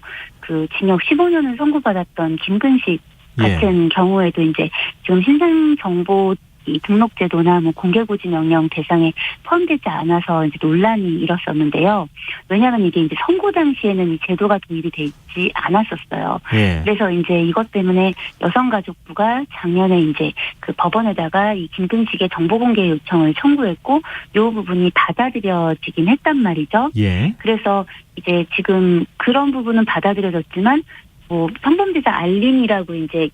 징역 15년을 선고받았던 김근식 같은 경우에도 이제 지금 신상 정보 이 등록제도나 공개고지 명령 대상에 포함되지 않아서 이제 논란이 일었었는데요. 왜냐하면 이게 이제 선고 당시에는 이 제도가 도입이 되지 않았었어요. 예. 그래서 이제 이것 때문에 여성가족부가 작년에 이제 법원에다가 이 김근식의 정보공개 요청을 청구했고 이 부분이 받아들여지긴 했단 말이죠. 예. 그래서 이제 지금 그런 부분은 받아들여졌지만 성범죄자 알림이라고 이제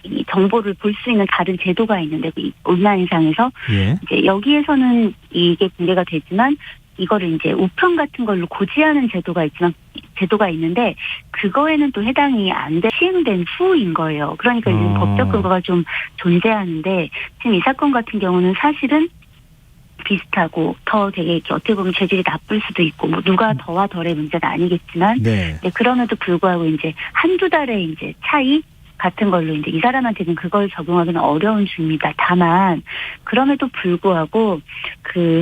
이 정보를 볼 수 있는 다른 제도가 있는데 온라인상에서 예. 이제 여기에서는 이게 공개가 되지만 이거를 이제 우편 같은 걸로 고지하는 제도가 있는데 그거에는 또 해당이 안 돼 시행된 후인 거예요. 그러니까 이제 법적 근거가 좀 존재하는데 지금 이 사건 같은 경우는 사실은 비슷하고 더 되게 이렇게 어떻게 보면 죄질이 나쁠 수도 있고 누가 더와 덜의 문제는 아니겠지만 네. 그럼에도 불구하고 이제 한두 달의 이제 차이 같은 걸로 이제 이 사람한테는 그걸 적용하기는 어려운 중입니다. 다만 그럼에도 불구하고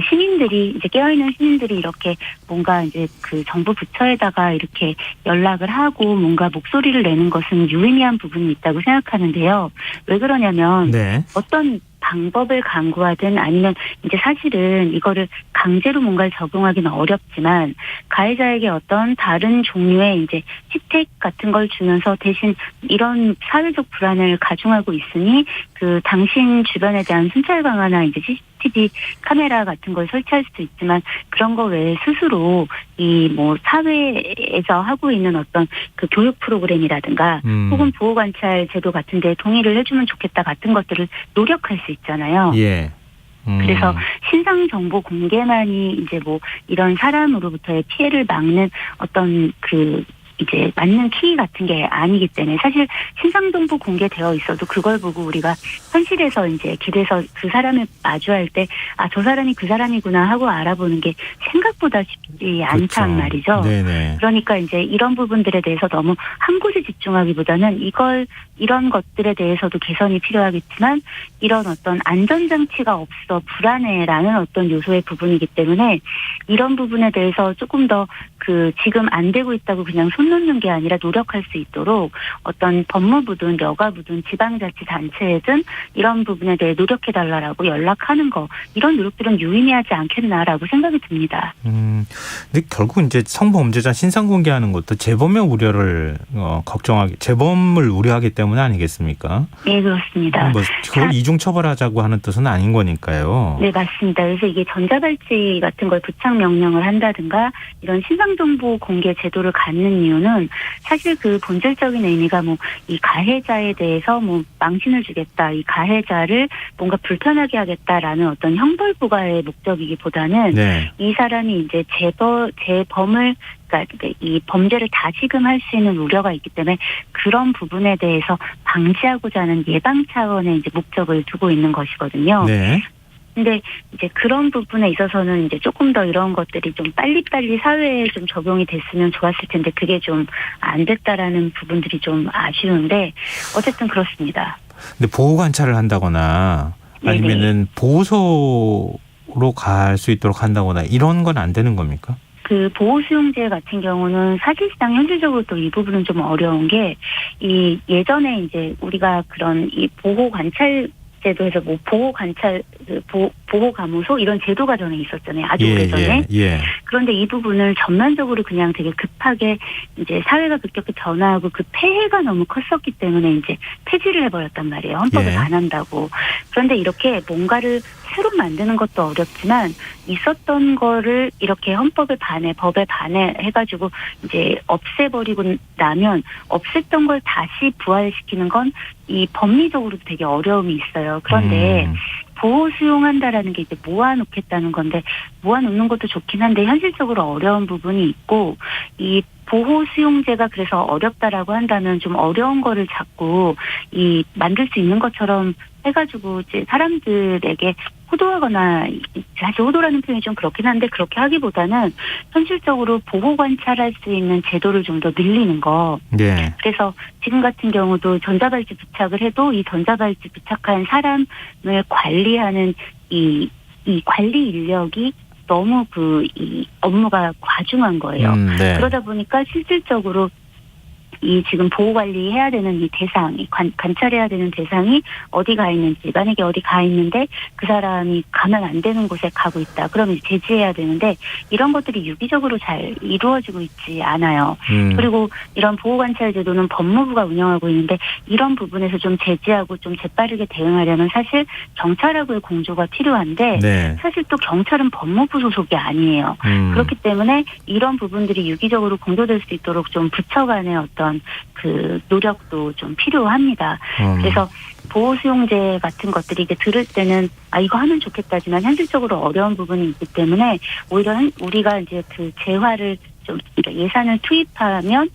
시민들이 이제 깨어있는 시민들이 이렇게 뭔가 이제 정부 부처에다가 이렇게 연락을 하고 뭔가 목소리를 내는 것은 유의미한 부분이 있다고 생각하는데요. 왜 그러냐면 네. 어떤 방법을 강구하든 아니면 이제 사실은 이거를 강제로 뭔가를 적용하기는 어렵지만 가해자에게 어떤 다른 종류의 이제 혜택 같은 걸 주면서 대신 이런 사회적 불안을 가중하고 있으니 그 당신 주변에 대한 순찰 강화나 이제 CCTV 카메라 같은 걸 설치할 수도 있지만 그런 거 외에 스스로 이 뭐 사회에서 하고 있는 어떤 그 교육 프로그램이라든가 혹은 보호관찰 제도 같은 데 동의를 해주면 좋겠다 같은 것들을 노력할 수 있잖아요. 예. 그래서 신상 정보 공개만이 이제 뭐 이런 사람으로부터의 피해를 막는 어떤 그 이제 맞는 키 같은 게 아니기 때문에 사실 신상 정보 공개되어 있어도 그걸 보고 우리가 현실에서 이제 길에서 그 사람을 마주할 때 아, 저 사람이 그 사람이구나 하고 알아보는 게 생각보다 쉽지 않단 말이죠. 네네. 그러니까 이제 이런 부분들에 대해서 너무 한 곳에 집중하기보다는 이런 것들에 대해서도 개선이 필요하겠지만 이런 어떤 안전장치가 없어 불안해라는 어떤 요소의 부분이기 때문에 이런 부분에 대해서 조금 더 그 지금 안 되고 있다고 그냥 손 놓는 게 아니라 노력할 수 있도록 어떤 법무부든 여가부든 지방자치단체든 이런 부분에 대해 노력해달라고 연락하는 거 이런 노력들은 유의미하지 않겠나라고 생각이 듭니다. 근데 결국 이제 성범죄자 신상 공개하는 것도 재범의 우려를 재범을 우려하기 때문에 아니겠습니까? 네, 그렇습니다. 뭐 그걸 이중 처벌하자고 하는 뜻은 아닌 거니까요. 네, 맞습니다. 그래서 이게 전자발찌 같은 걸 부착 명령을 한다든가 이런 신상정보 공개 제도를 갖는 이유는 사실 그 본질적인 의미가 뭐 이 가해자에 대해서 뭐 망신을 주겠다, 이 가해자를 뭔가 불편하게 하겠다라는 어떤 형벌 부과의 목적이기보다는 네. 이 사람이 이제 재범을 그러니까 이 범죄를 다시금 할 수 있는 우려가 있기 때문에 그런 부분에 대해서 방지하고자 하는 예방 차원의 이제 목적을 두고 있는 것이거든요. 네. 근데 이제 그런 부분에 있어서는 이제 조금 더 이런 것들이 좀 빨리빨리 사회에 좀 적용이 됐으면 좋았을 텐데 그게 좀 안 됐다라는 부분들이 좀 아쉬운데 어쨌든 그렇습니다. 근데 보호 관찰을 한다거나 아니면은 보호소로 갈 수 있도록 한다거나 이런 건 안 되는 겁니까? 그 보호수용제 같은 경우는 사실상 현실적으로 또 이 부분은 좀 어려운 게 이 예전에 이제 우리가 그런 이 보호 관찰 제도에서 뭐 보호감호소 이런 제도가 전에 있었잖아요. 아주 오래전에. 예. 그런데 이 부분을 전면적으로 그냥 되게 급하게 이제 사회가 급격히 변화하고 그 폐해가 너무 컸었기 때문에 이제 폐지를 해버렸단 말이에요. 헌법에 반한다고. 그런데 이렇게 뭔가를 새로 만드는 것도 어렵지만 있었던 거를 이렇게 헌법에 반해 법에 반해 해가지고 이제 없애버리고 나면 없앴던 걸 다시 부활시키는 건 이 법리적으로도 되게 어려움이 있어요. 그런데 보호 수용한다라는 게 이제 모아놓겠다는 건데 모아놓는 것도 좋긴 한데 현실적으로 어려운 부분이 있고 이 보호 수용제가 그래서 어렵다라고 한다면 좀 어려운 거를 자꾸 이 만들 수 있는 것처럼 해가지고 이제 사람들에게 호도하거나 사실 호도라는 표현이 좀 그렇긴 한데 그렇게 하기보다는 현실적으로 보호 관찰할 수 있는 제도를 좀 더 늘리는 거. 네. 그래서 지금 같은 경우도 전자발찌 부착을 해도 이 전자발찌 부착한 사람을 관리하는 이 관리 인력이 너무 이 업무가 과중한 거예요. 네. 그러다 보니까 실질적으로 이 지금 보호 관리해야 되는 이 대상이 관찰해야 되는 대상이 어디 가 있는지 만약에 어디 가 있는데 그 사람이 가면 안 되는 곳에 가고 있다. 그러면 제지해야 되는데 이런 것들이 유기적으로 잘 이루어지고 있지 않아요. 그리고 이런 보호 관찰 제도는 법무부가 운영하고 있는데 이런 부분에서 좀 제지하고 좀 재빠르게 대응하려면 사실 경찰하고의 공조가 필요한데 네. 사실 또 경찰은 법무부 소속이 아니에요. 그렇기 때문에 이런 부분들이 유기적으로 공조될 수 있도록 좀 부처 간의 어떤 그 노력도 좀 필요합니다. 그래서 보호 수용제 같은 것들이 이게 들을 때는 아 이거 하면 좋겠다지만 현실적으로 어려운 부분이 있기 때문에 오히려 우리가 이제 그 재화를 좀 예산을 투입하면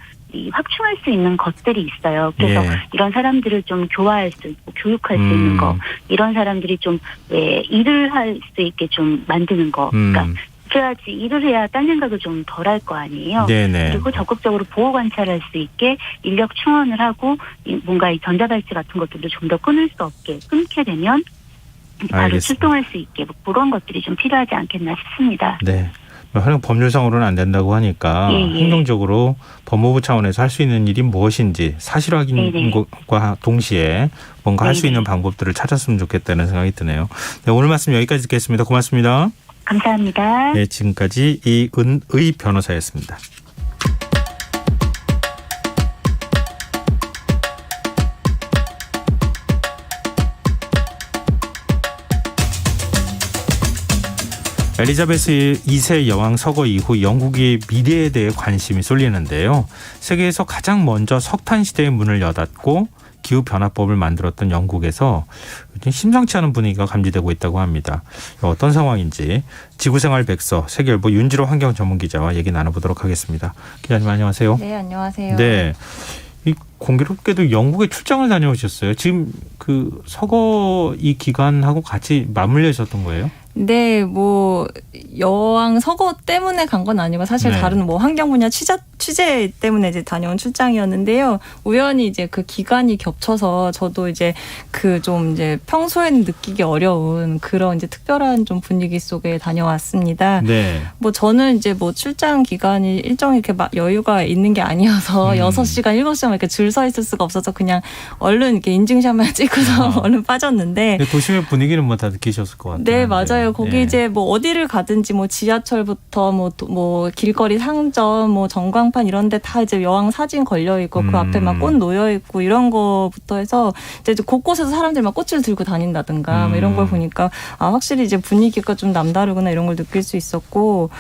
확충할 수 있는 것들이 있어요. 그래서 이런 사람들을 좀 교화할 수 있고 교육할 수 있는 거, 이런 사람들이 좀 일을 할 수 있게 좀 만드는 거. 그러니까 그래야지 일을 해야 딴 생각을 좀 덜 할 거 아니에요. 네네. 그리고 적극적으로 보호 관찰할 수 있게 인력 충원을 하고 뭔가 이 전자발찌 같은 것들도 좀 더 끊을 수 없게 끊게 되면 바로 알겠습니다. 출동할 수 있게 뭐 그런 것들이 좀 필요하지 않겠나 싶습니다. 네. 법률상으로는 안 된다고 하니까 행정적으로 법무부 차원에서 할 수 있는 일이 무엇인지 사실 확인과 동시에 뭔가 할 수 있는 방법들을 찾았으면 좋겠다는 생각이 드네요. 네, 오늘 말씀 여기까지 듣겠습니다. 고맙습니다. 감사합니다. 네, 지금까지 이은의 변호사였습니다. 엘리자베스 2세 여왕 서거 이후 영국의 미래에 대해 관심이 쏠리는데요. 세계에서 가장 먼저 석탄 시대의 문을 여닫고 기후변화법을 만들었던 영국에서 요즘 심상치 않은 분위기가 감지되고 있다고 합니다. 어떤 상황인지 지구생활 백서 세계일보 윤지로 환경 전문기자와 얘기 나눠보도록 하겠습니다. 기자님 안녕하세요. 네, 안녕하세요. 네. 이 공교롭게도 영국에 출장을 다녀오셨어요. 지금 그 서거 이 기간하고 같이 맞물려 있었던 거예요? 네, 뭐 여왕 서거 때문에 간 건 아니고 사실 네. 다른 뭐 환경 분야 취재 때문에 이제 다녀온 출장이었는데요. 우연히 이제 그 기간이 겹쳐서 저도 이제 그 좀 이제 평소에는 느끼기 어려운 그런 이제 특별한 좀 분위기 속에 다녀왔습니다. 네. 뭐 저는 이제 뭐 출장 기간이 일정이 이렇게 막 여유가 있는 게 아니어서 6시간, 7시간 이렇게 줄 서 있을 수가 없어서 그냥 얼른 이렇게 인증샷만 찍고서 얼른 빠졌는데. 근데 도심의 분위기는 뭐 다 느끼셨을 것 같아요. 네, 맞아요. 거기 네. 이제 뭐 어디를 가든지 뭐 지하철부터 뭐 길거리 상점, 뭐 전광판 이런 데 다 이제 여왕 사진 걸려 있고 그 앞에 막 꽃 놓여 있고 이런 거부터 해서 이제 곳곳에서 사람들이 막 꽃을 들고 다닌다든가 뭐 이런 걸 보니까 아, 확실히 이제 분위기가 좀 남다르구나 이런 걸 느낄 수 있었고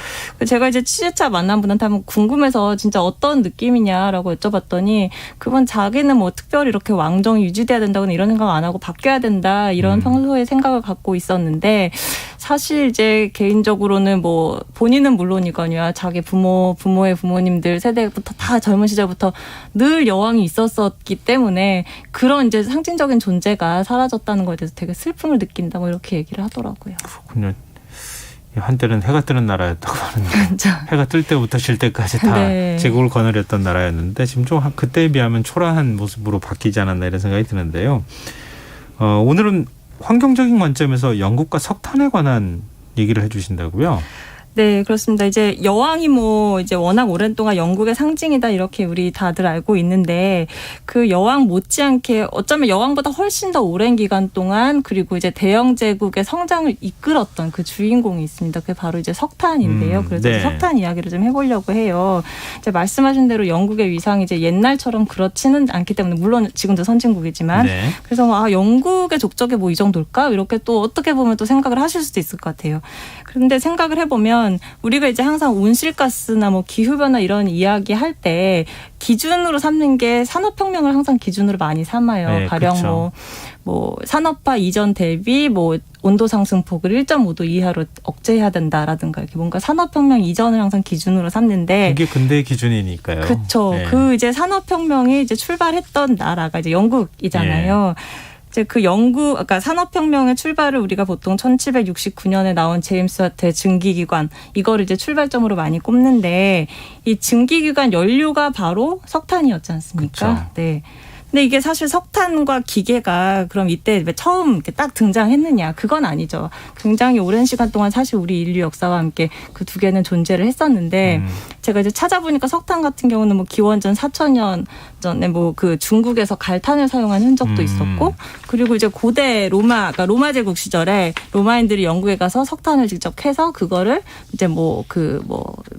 제가 이제 취재차 만난 분한테 한번 궁금해서 진짜 어떤 느낌이냐라고 여쭤봤더니 그건 자기는 뭐 특별히 이렇게 왕정이 유지돼야 된다거나 이런 생각 안 하고 바뀌어야 된다 이런 평소에 생각을 갖고 있었는데 사실 이제 개인적으로는 뭐 본인은 물론이거니와 자기 부모의 부모님들 세대부터 다 젊은 시절부터 늘 여왕이 있었었기 때문에 그런 이제 상징적인 존재가 사라졌다는 거에 대해서 되게 슬픔을 느낀다 뭐 이렇게 얘기를 하더라고요. 그렇군요. 한때는 해가 뜨는 나라였다고 하는데 그렇죠. 해가 뜰 때부터 질 때까지 다 네. 제국을 거느렸던 나라였는데 지금 좀 그때에 비하면 초라한 모습으로 바뀌지 않았나 이런 생각이 드는데요. 오늘은 환경적인 관점에서 영국과 석탄에 관한 얘기를 해주신다고요? 네, 그렇습니다. 이제 여왕이 뭐 이제 워낙 오랜 동안 영국의 상징이다 이렇게 우리 다들 알고 있는데 그 여왕 못지않게 어쩌면 여왕보다 훨씬 더 오랜 기간 동안 그리고 이제 대영 제국의 성장을 이끌었던 그 주인공이 있습니다. 그게 바로 이제 석탄인데요. 그래서 네. 석탄 이야기를 좀 해보려고 해요. 이제 말씀하신 대로 영국의 위상이 이제 옛날처럼 그렇지는 않기 때문에 물론 지금도 선진국이지만 네. 그래서 아 영국의 족적이 뭐 이 정도일까 이렇게 또 어떻게 보면 또 생각을 하실 수도 있을 것 같아요. 그런데 생각을 해보면 우리가 이제 항상 온실가스나 뭐 기후변화 이런 이야기 할 때 기준으로 삼는 게 산업혁명을 항상 기준으로 많이 삼아요. 네, 가령 그렇죠. 뭐 산업화 이전 대비 뭐 온도 상승폭을 1.5도 이하로 억제해야 된다라든가 이렇게 뭔가 산업혁명 이전을 항상 기준으로 삼는데 그게 근대의 기준이니까요. 그렇죠. 네. 그 이제 산업혁명이 이제 출발했던 나라가 이제 영국이잖아요. 이제 그 그러니까 산업혁명의 출발을 우리가 보통 1769년에 나온 제임스 와트의 증기기관 이거를 이제 출발점으로 많이 꼽는데 이 증기기관 연료가 바로 석탄이었지 않습니까? 그쵸. 네. 근데 이게 사실 석탄과 기계가 그럼 이때 왜 처음 이렇게 딱 등장했느냐? 그건 아니죠. 굉장히 오랜 시간 동안 사실 우리 인류 역사와 함께 그 두 개는 존재를 했었는데 제가 이제 찾아보니까 석탄 같은 경우는 뭐 기원전 4,000년 전에 뭐 그 중국에서 갈탄을 사용한 흔적도 있었고 그리고 이제 고대 그러니까 로마 제국 시절에 로마인들이 영국에 가서 석탄을 직접 캐서 그거를 이제 뭐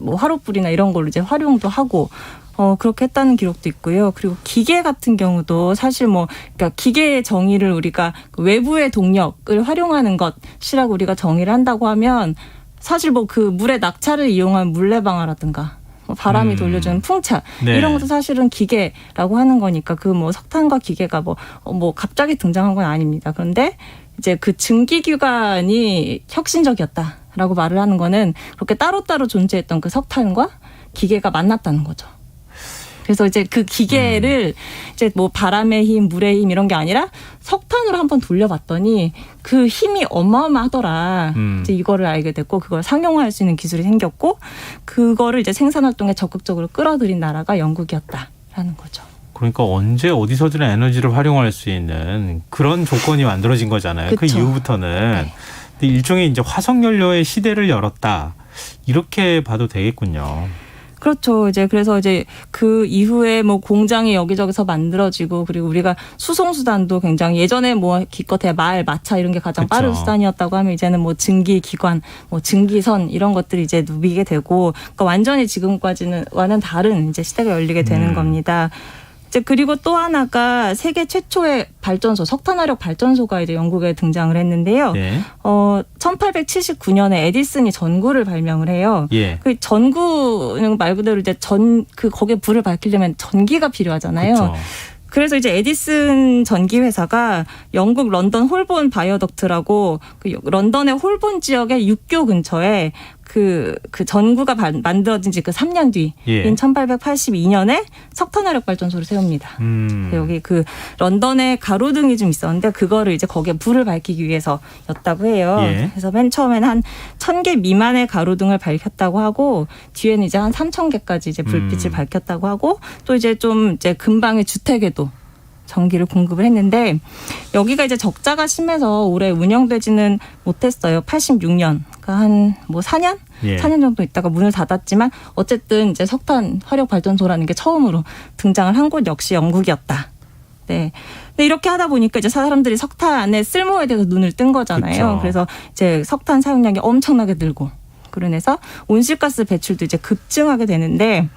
화롯불이나 이런 걸로 이제 활용도 하고 그렇게 했다는 기록도 있고요. 그리고 기계 같은 경우도 사실 그러니까 기계의 정의를 우리가 외부의 동력을 활용하는 것이라고 우리가 정의를 한다고 하면 사실 그 물의 낙차를 이용한 물레방아라든가 바람이 돌려주는 풍차 네. 이런 것도 사실은 기계라고 하는 거니까 그 석탄과 기계가 갑자기 등장한 건 아닙니다. 그런데 이제 그 증기기관이 혁신적이었다라고 말을 하는 거는 그렇게 따로따로 존재했던 그 석탄과 기계가 만났다는 거죠. 그래서 이제 그 기계를 이제 바람의 힘, 물의 힘 이런 게 아니라 석탄으로 한번 돌려봤더니 그 힘이 어마어마하더라. 이제 이거를 알게 됐고 그걸 상용화할 수 있는 기술이 생겼고 그거를 이제 생산 활동에 적극적으로 끌어들인 나라가 영국이었다라는 거죠. 그러니까 언제 어디서든 에너지를 활용할 수 있는 그런 조건이 만들어진 거잖아요. 그쵸. 그 이후부터는 네. 일종의 이제 화석 연료의 시대를 열었다. 이렇게 봐도 되겠군요. 그렇죠. 이제 그래서 이제 그 이후에 뭐 공장이 여기저기서 만들어지고 그리고 우리가 수송 수단도 굉장히 예전에 뭐 기껏해야 말, 마차 이런 게 가장 그쵸. 빠른 수단이었다고 하면 이제는 뭐 증기기관, 뭐 증기선 이런 것들이 이제 누비게 되고 그러니까 완전히 지금까지는와는 다른 이제 시대가 열리게 되는 겁니다. 이제 그리고 또 하나가 세계 최초의 발전소, 석탄화력 발전소가 이제 영국에 등장을 했는데요. 네. 1879년에 에디슨이 전구를 발명을 해요. 예. 그 전구는 말 그대로 이제 거기에 불을 밝히려면 전기가 필요하잖아요. 그렇죠. 그래서 이제 에디슨 전기 회사가 영국 런던 홀본 바이오덕트라고 그 런던의 홀본 지역의 육교 근처에 그 전구가 만들어진 지 그 3년 뒤인 예. 1882년에 석탄화력 발전소를 세웁니다. 여기 그 런던에 가로등이 좀 있었는데 그거를 이제 거기에 불을 밝히기 위해서였다고 해요. 예. 그래서 맨 처음에는 한 1,000개 미만의 가로등을 밝혔다고 하고 뒤에는 이제 한 3,000개까지 이제 불빛을 밝혔다고 하고 또 이제 좀 이제 근방의 주택에도 전기를 공급을 했는데 여기가 이제 적자가 심해서 오래 운영되지는 못했어요. 86년. 그러니까 한 뭐 4년? 예. 4년 정도 있다가 문을 닫았지만 어쨌든 이제 석탄 화력 발전소라는 게 처음으로 등장을 한 곳 역시 영국이었다. 네. 근데 이렇게 하다 보니까 이제 사람들이 석탄의 쓸모에 대해서 눈을 뜬 거잖아요. 그쵸. 그래서 이제 석탄 사용량이 엄청나게 늘고 그러면서 온실가스 배출도 이제 급증하게 되는데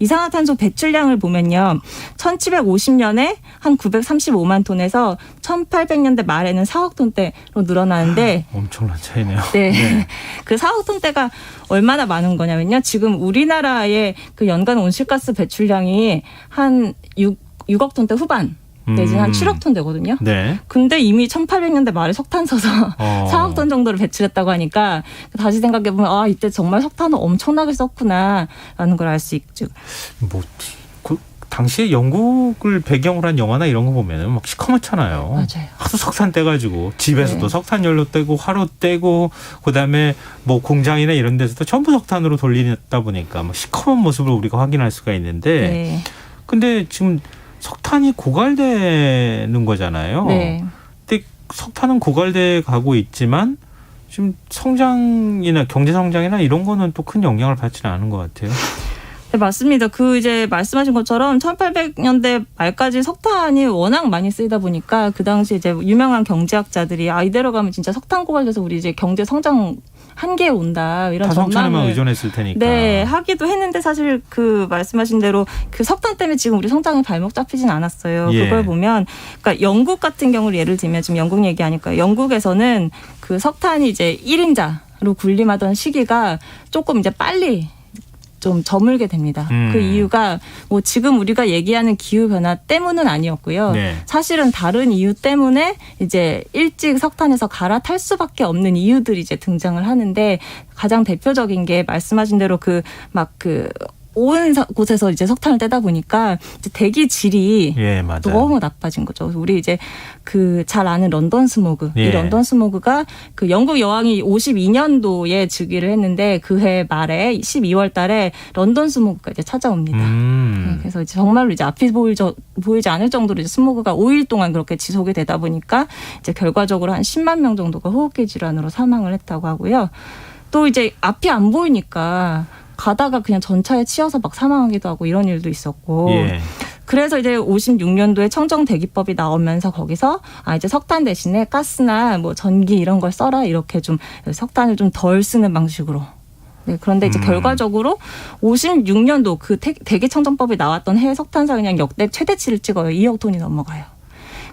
이산화탄소 배출량을 보면요. 1750년에 한 935만 톤에서 1800년대 말에는 4억 톤대로 늘어나는데 엄청난 차이네요. 네. 그 4억 톤대가 얼마나 많은 거냐면요. 지금 우리나라의 그 연간 온실가스 배출량이 한 6억 톤대 후반 내지는 한 7억 톤 되거든요. 네. 근데 이미 1800년대 말에 석탄 써서 4억 톤 정도를 배출했다고 하니까 다시 생각해보면 이때 정말 석탄을 엄청나게 썼구나라는 걸 알 수 있죠. 뭐 당시에 영국을 배경으로 한 영화나 이런 거 보면은 막 시커멓잖아요. 맞아요. 하도 석탄 떼가지고 집에서도 네. 석탄연료 떼고 화로 떼고 그다음에 뭐 공장이나 이런 데서도 전부 석탄으로 돌리다 보니까 뭐 시커먼 모습을 우리가 확인할 수가 있는데 네. 근데 지금 석탄이 고갈되는 거잖아요. 네. 근데 석탄은 고갈돼 가고 있지만 지금 성장이나 경제 성장이나 이런 거는 또 큰 영향을 받지는 않은 것 같아요. 네, 맞습니다. 이제 말씀하신 것처럼 1800년대 말까지 석탄이 워낙 많이 쓰이다 보니까 그 당시 이제 유명한 경제학자들이 이대로 가면 진짜 석탄 고갈돼서 우리 이제 경제 성장 한계에 온다 이런 다 석탄에만 전망을 의존했을 테니까. 네, 하기도 했는데 사실 그 말씀하신 대로 그 석탄 때문에 지금 우리 성장이 발목 잡히진 않았어요. 예. 그걸 보면 그러니까 영국 같은 경우를 예를 들면 지금 영국 얘기하니까 영국에서는 그 석탄이 이제 1인자로 군림하던 시기가 조금 이제 빨리 좀 저물게 됩니다. 그 이유가 뭐 지금 우리가 얘기하는 기후 변화 때문은 아니었고요. 네. 사실은 다른 이유 때문에 이제 일찍 석탄에서 갈아탈 수밖에 없는 이유들이 이제 등장을 하는데 가장 대표적인 게 말씀하신 대로 온 곳에서 이제 석탄을 떼다 보니까 이제 대기 질이 예, 맞아요. 너무 나빠진 거죠. 우리 이제 그 잘 아는 런던 스모그. 예. 이 런던 스모그가 그 영국 여왕이 52년도에 즉위를 했는데 그 해 말에 12월 달에 런던 스모그가 이제 찾아옵니다. 네, 그래서 이제 정말로 이제 앞이 보이지 않을 정도로 이제 스모그가 5일 동안 그렇게 지속이 되다 보니까 이제 결과적으로 한 10만 명 정도가 호흡기 질환으로 사망을 했다고 하고요. 또 이제 앞이 안 보이니까 가다가 그냥 전차에 치여서 막 사망하기도 하고 이런 일도 있었고. 예. 그래서 이제 56년도에 청정대기법이 나오면서 거기서 이제 석탄 대신에 가스나 뭐 전기 이런 걸 써라 이렇게 좀 석탄을 좀 덜 쓰는 방식으로. 네, 그런데 이제 결과적으로 56년도 그 대기청정법이 나왔던 해외 석탄 사용량 역대 최대치를 찍어요. 2억 톤이 넘어가요.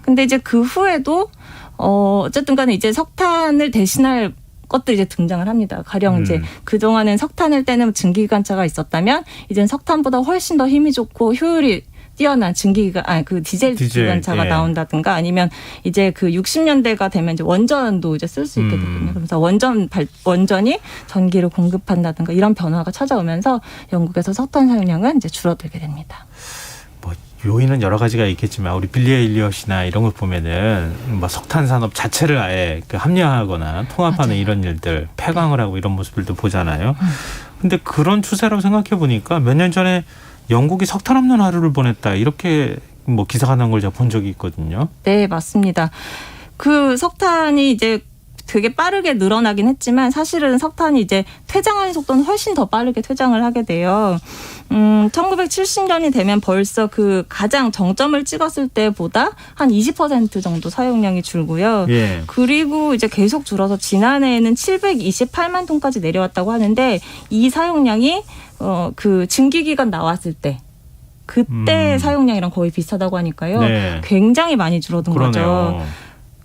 근데 이제 그 후에도 어쨌든 간에 이제 석탄을 대신할 것들이 이제 등장을 합니다. 가령 이제 그동안은 석탄을 떼는 증기기관차가 있었다면 이제는 석탄보다 훨씬 더 힘이 좋고 효율이 뛰어난 디젤 기관차가 예. 나온다든가 아니면 이제 그 60년대가 되면 이제 원전도 이제 쓸 수 있게 되거든요. 그래서 원전이 전기를 공급한다든가 이런 변화가 찾아오면서 영국에서 석탄 사용량은 이제 줄어들게 됩니다. 뭐 요인은 여러 가지가 있겠지만 우리 빌리 엘리엇이나 이런 걸 보면은 뭐 석탄 산업 자체를 아예 합리화하거나 통합하는 맞아요. 이런 일들, 폐광을 하고 이런 모습들도 보잖아요. 근데 그런 추세라고 생각해 보니까 몇 년 전에 영국이 석탄 없는 하루를 보냈다 이렇게 뭐 기사가 난 걸 제가 본 적이 있거든요. 네, 맞습니다. 그 석탄이 이제 되게 빠르게 늘어나긴 했지만 사실은 석탄이 이제 퇴장하는 속도는 훨씬 더 빠르게 퇴장을 하게 돼요. 1970년이 되면 벌써 그 가장 정점을 찍었을 때보다 한 20% 정도 사용량이 줄고요. 예. 그리고 이제 계속 줄어서 지난해에는 728만 톤까지 내려왔다고 하는데 이 사용량이 그 증기기관 나왔을 때 그때 사용량이랑 거의 비슷하다고 하니까요. 네. 굉장히 많이 줄어든 거죠. 그러네요.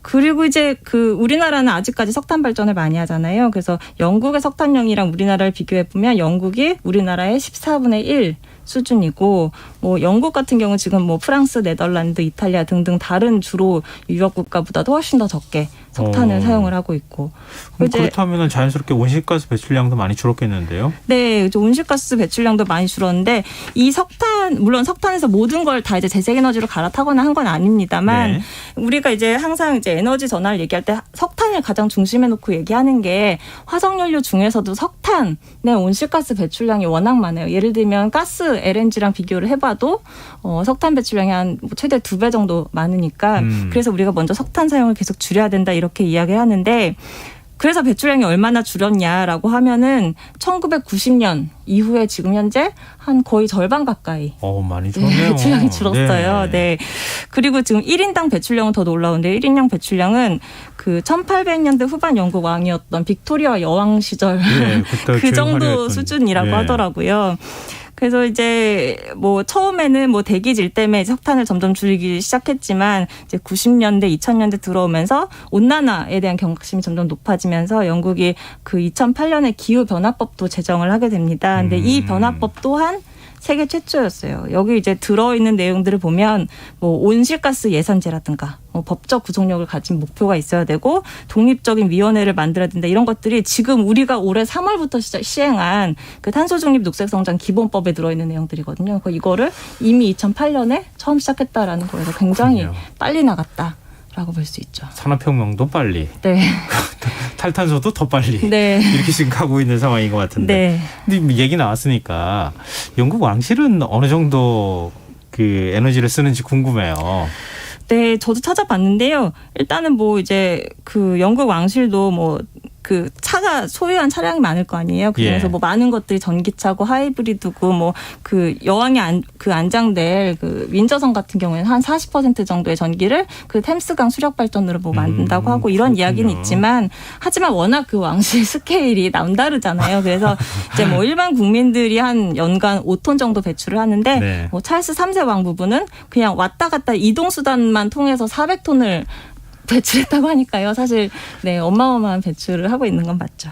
그리고 이제 그 우리나라는 아직까지 석탄 발전을 많이 하잖아요. 그래서 영국의 석탄량이랑 우리나라를 비교해 보면 영국이 우리나라의 14분의 1 수준이고 뭐 영국 같은 경우 지금 뭐 프랑스, 네덜란드, 이탈리아 등등 다른 주로 유럽 국가보다도 훨씬 더 적게 석탄을 사용을 하고 있고. 그럼 그렇다면 자연스럽게 온실가스 배출량도 많이 줄었겠는데요? 네, 온실가스 배출량도 많이 줄었는데 이 석탄 물론 석탄에서 모든 걸 다 이제 재생에너지로 갈아타거나 한 건 아닙니다만 네. 우리가 이제 항상 이제 에너지 전환을 얘기할 때 석탄을 가장 중심에 놓고 얘기하는 게 화석연료 중에서도 석탄의 온실가스 배출량이 워낙 많아요. 예를 들면 가스 LNG랑 비교를 해봐도 석탄 배출량이 한 최대 2배 정도 많으니까 그래서 우리가 먼저 석탄 사용을 계속 줄여야 된다 이렇게 이야기를 하는데 그래서 배출량이 얼마나 줄었냐라고 하면은 1990년 이후에 지금 현재 한 거의 절반 가까이 많이 줄었네요. 배출량이 줄었어요. 네. 그리고 지금 1인당 배출량은 더 놀라운데 1인당 배출량은 그 1800년대 후반 영국 왕이었던 빅토리아 여왕 시절 그 정도 수준이라고 하더라고요. 그래서 이제 뭐 처음에는 뭐 대기질 때문에 석탄을 점점 줄이기 시작했지만 이제 90년대, 2000년대 들어오면서 온난화에 대한 경각심이 점점 높아지면서 영국이 그 2008년에 기후변화법도 제정을 하게 됩니다. 근데 이 변화법 또한 세계 최초였어요. 여기 이제 들어있는 내용들을 보면 뭐 온실가스 예산제라든가 뭐 법적 구속력을 가진 목표가 있어야 되고 독립적인 위원회를 만들어야 된다. 이런 것들이 지금 우리가 올해 3월부터 시행한 그 탄소중립 녹색성장 기본법에 들어있는 내용들이거든요. 이거를 이미 2008년에 처음 시작했다라는 거에서 굉장히 그렇군요. 빨리 나갔다. 라고 볼 수 있죠. 산업혁명도 빨리. 네. 탈탄소도 더 빨리. 네. 이렇게 지금 가고 있는 상황인 것 같은데. 네. 근데 얘기 나왔으니까 영국 왕실은 어느 정도 그 에너지를 쓰는지 궁금해요. 네, 저도 찾아봤는데요. 일단은 뭐 이제 그 영국 왕실도 뭐 그 차가 소유한 차량이 많을 거 아니에요. 그중에서 뭐 많은 것들이 전기차고 하이브리드고 뭐 그 여왕이 안장될 그 윈저성 같은 경우에는 한 40% 정도의 전기를 그 템스강 수력 발전으로 뭐 만든다고 하고 이런 이야기는 있지만 하지만 워낙 그 왕실 스케일이 남다르잖아요. 그래서 이제 뭐 일반 국민들이 한 연간 5톤 정도 배출을 하는데 네. 뭐 찰스 3세 왕 부부는 그냥 왔다 갔다 이동 수단만 통해서 400톤을 배출했다고 하니까요. 사실 네 어마어마한 배출을 하고 있는 건 맞죠.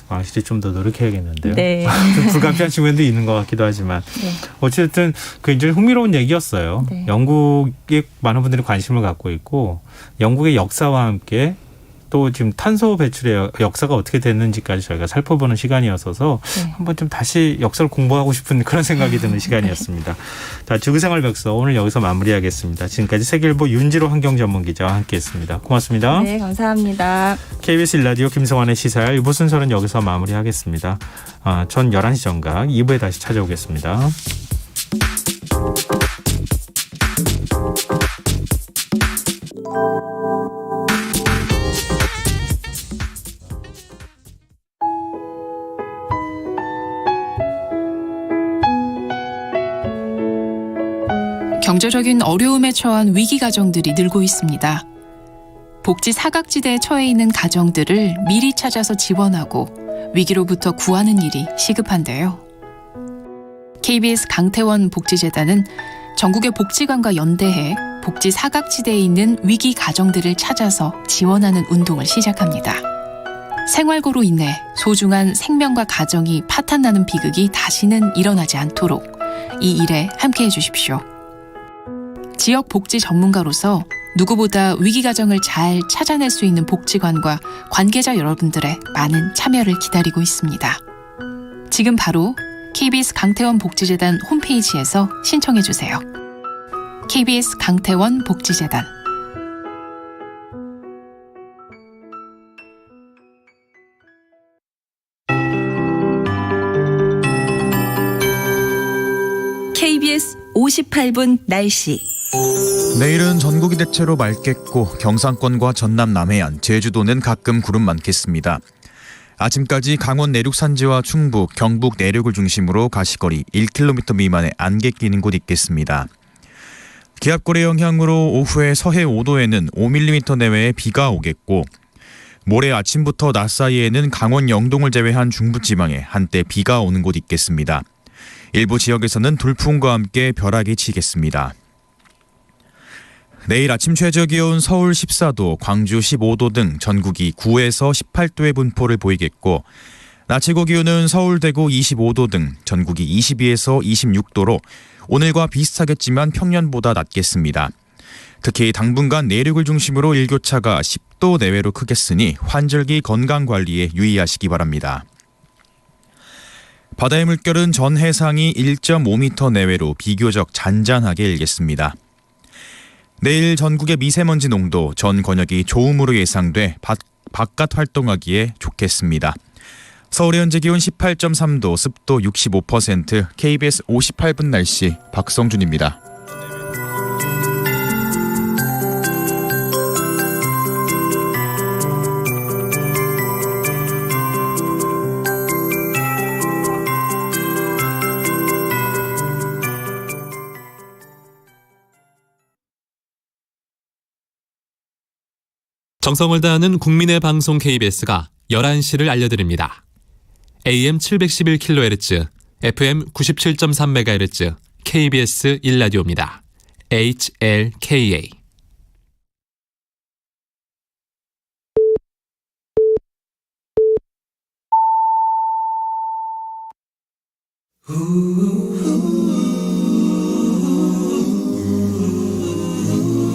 왕실이 좀 더 노력해야겠는데요. 네. 좀 불가피한 측면도 있는 것 같기도 하지만 네. 어쨌든 굉장히 흥미로운 얘기였어요. 네. 영국에 많은 분들이 관심을 갖고 있고 영국의 역사와 함께 또 지금 탄소 배출의 역사가 어떻게 됐는지까지 저희가 살펴보는 시간이었어서 네. 한번 좀 다시 역사를 공부하고 싶은 그런 생각이 드는 시간이었습니다. 자, 지구생활 백서 오늘 여기서 마무리하겠습니다. 지금까지 세계일보 윤지로 환경전문기자와 함께했습니다. 고맙습니다. 네, 감사합니다. KBS 1라디오 김성환의 시사야 1부 순서는 여기서 마무리하겠습니다. 전 11시 정각 2부에 다시 찾아오겠습니다. 경제적인 어려움에 처한 위기 가정들이 늘고 있습니다. 복지 사각지대에 처해 있는 가정들을 미리 찾아서 지원하고 위기로부터 구하는 일이 시급한데요. KBS 강태원 복지재단은 전국의 복지관과 연대해 복지 사각지대에 있는 위기 가정들을 찾아서 지원하는 운동을 시작합니다. 생활고로 인해 소중한 생명과 가정이 파탄나는 비극이 다시는 일어나지 않도록 이 일에 함께해 주십시오. 지역 복지 전문가로서 누구보다 위기 가정을 잘 찾아낼 수 있는 복지관과 관계자 여러분들의 많은 참여를 기다리고 있습니다. 지금 바로 KBS 강태원 복지재단 홈페이지에서 신청해 주세요. KBS 강태원 복지재단. KBS 58분 날씨. 내일은 전국이 대체로 맑겠고 경상권과 전남 남해안, 제주도는 가끔 구름 많겠습니다. 아침까지 강원 내륙 산지와 충북, 경북 내륙을 중심으로 가시거리 1km 미만의 안개 끼는 곳 있겠습니다. 기압골의 영향으로 오후에 서해 5도에는 5mm 내외의 비가 오겠고 모레 아침부터 낮 사이에는 강원 영동을 제외한 중부지방에 한때 비가 오는 곳 있겠습니다. 일부 지역에서는 돌풍과 함께 벼락이 치겠습니다. 내일 아침 최저 기온 서울 14도, 광주 15도 등 전국이 9에서 18도의 분포를 보이겠고 낮 최고 기온은 서울, 대구 25도 등 전국이 22에서 26도로 오늘과 비슷하겠지만 평년보다 낮겠습니다. 특히 당분간 내륙을 중심으로 일교차가 10도 내외로 크겠으니 환절기 건강관리에 유의하시기 바랍니다. 바다의 물결은 전 해상이 1.5m 내외로 비교적 잔잔하게 일겠습니다. 내일 전국의 미세먼지 농도 전 권역이 좋음으로 예상돼 바깥 활동하기에 좋겠습니다. 서울의 현재 기온 18.3도, 습도 65%, KBS 58분 날씨 박성준입니다. 정성을 다하는 국민의 방송 KBS가 11시를 알려드립니다. AM 711kHz, FM 97.3MHz, KBS 1라디오입니다. HLKA.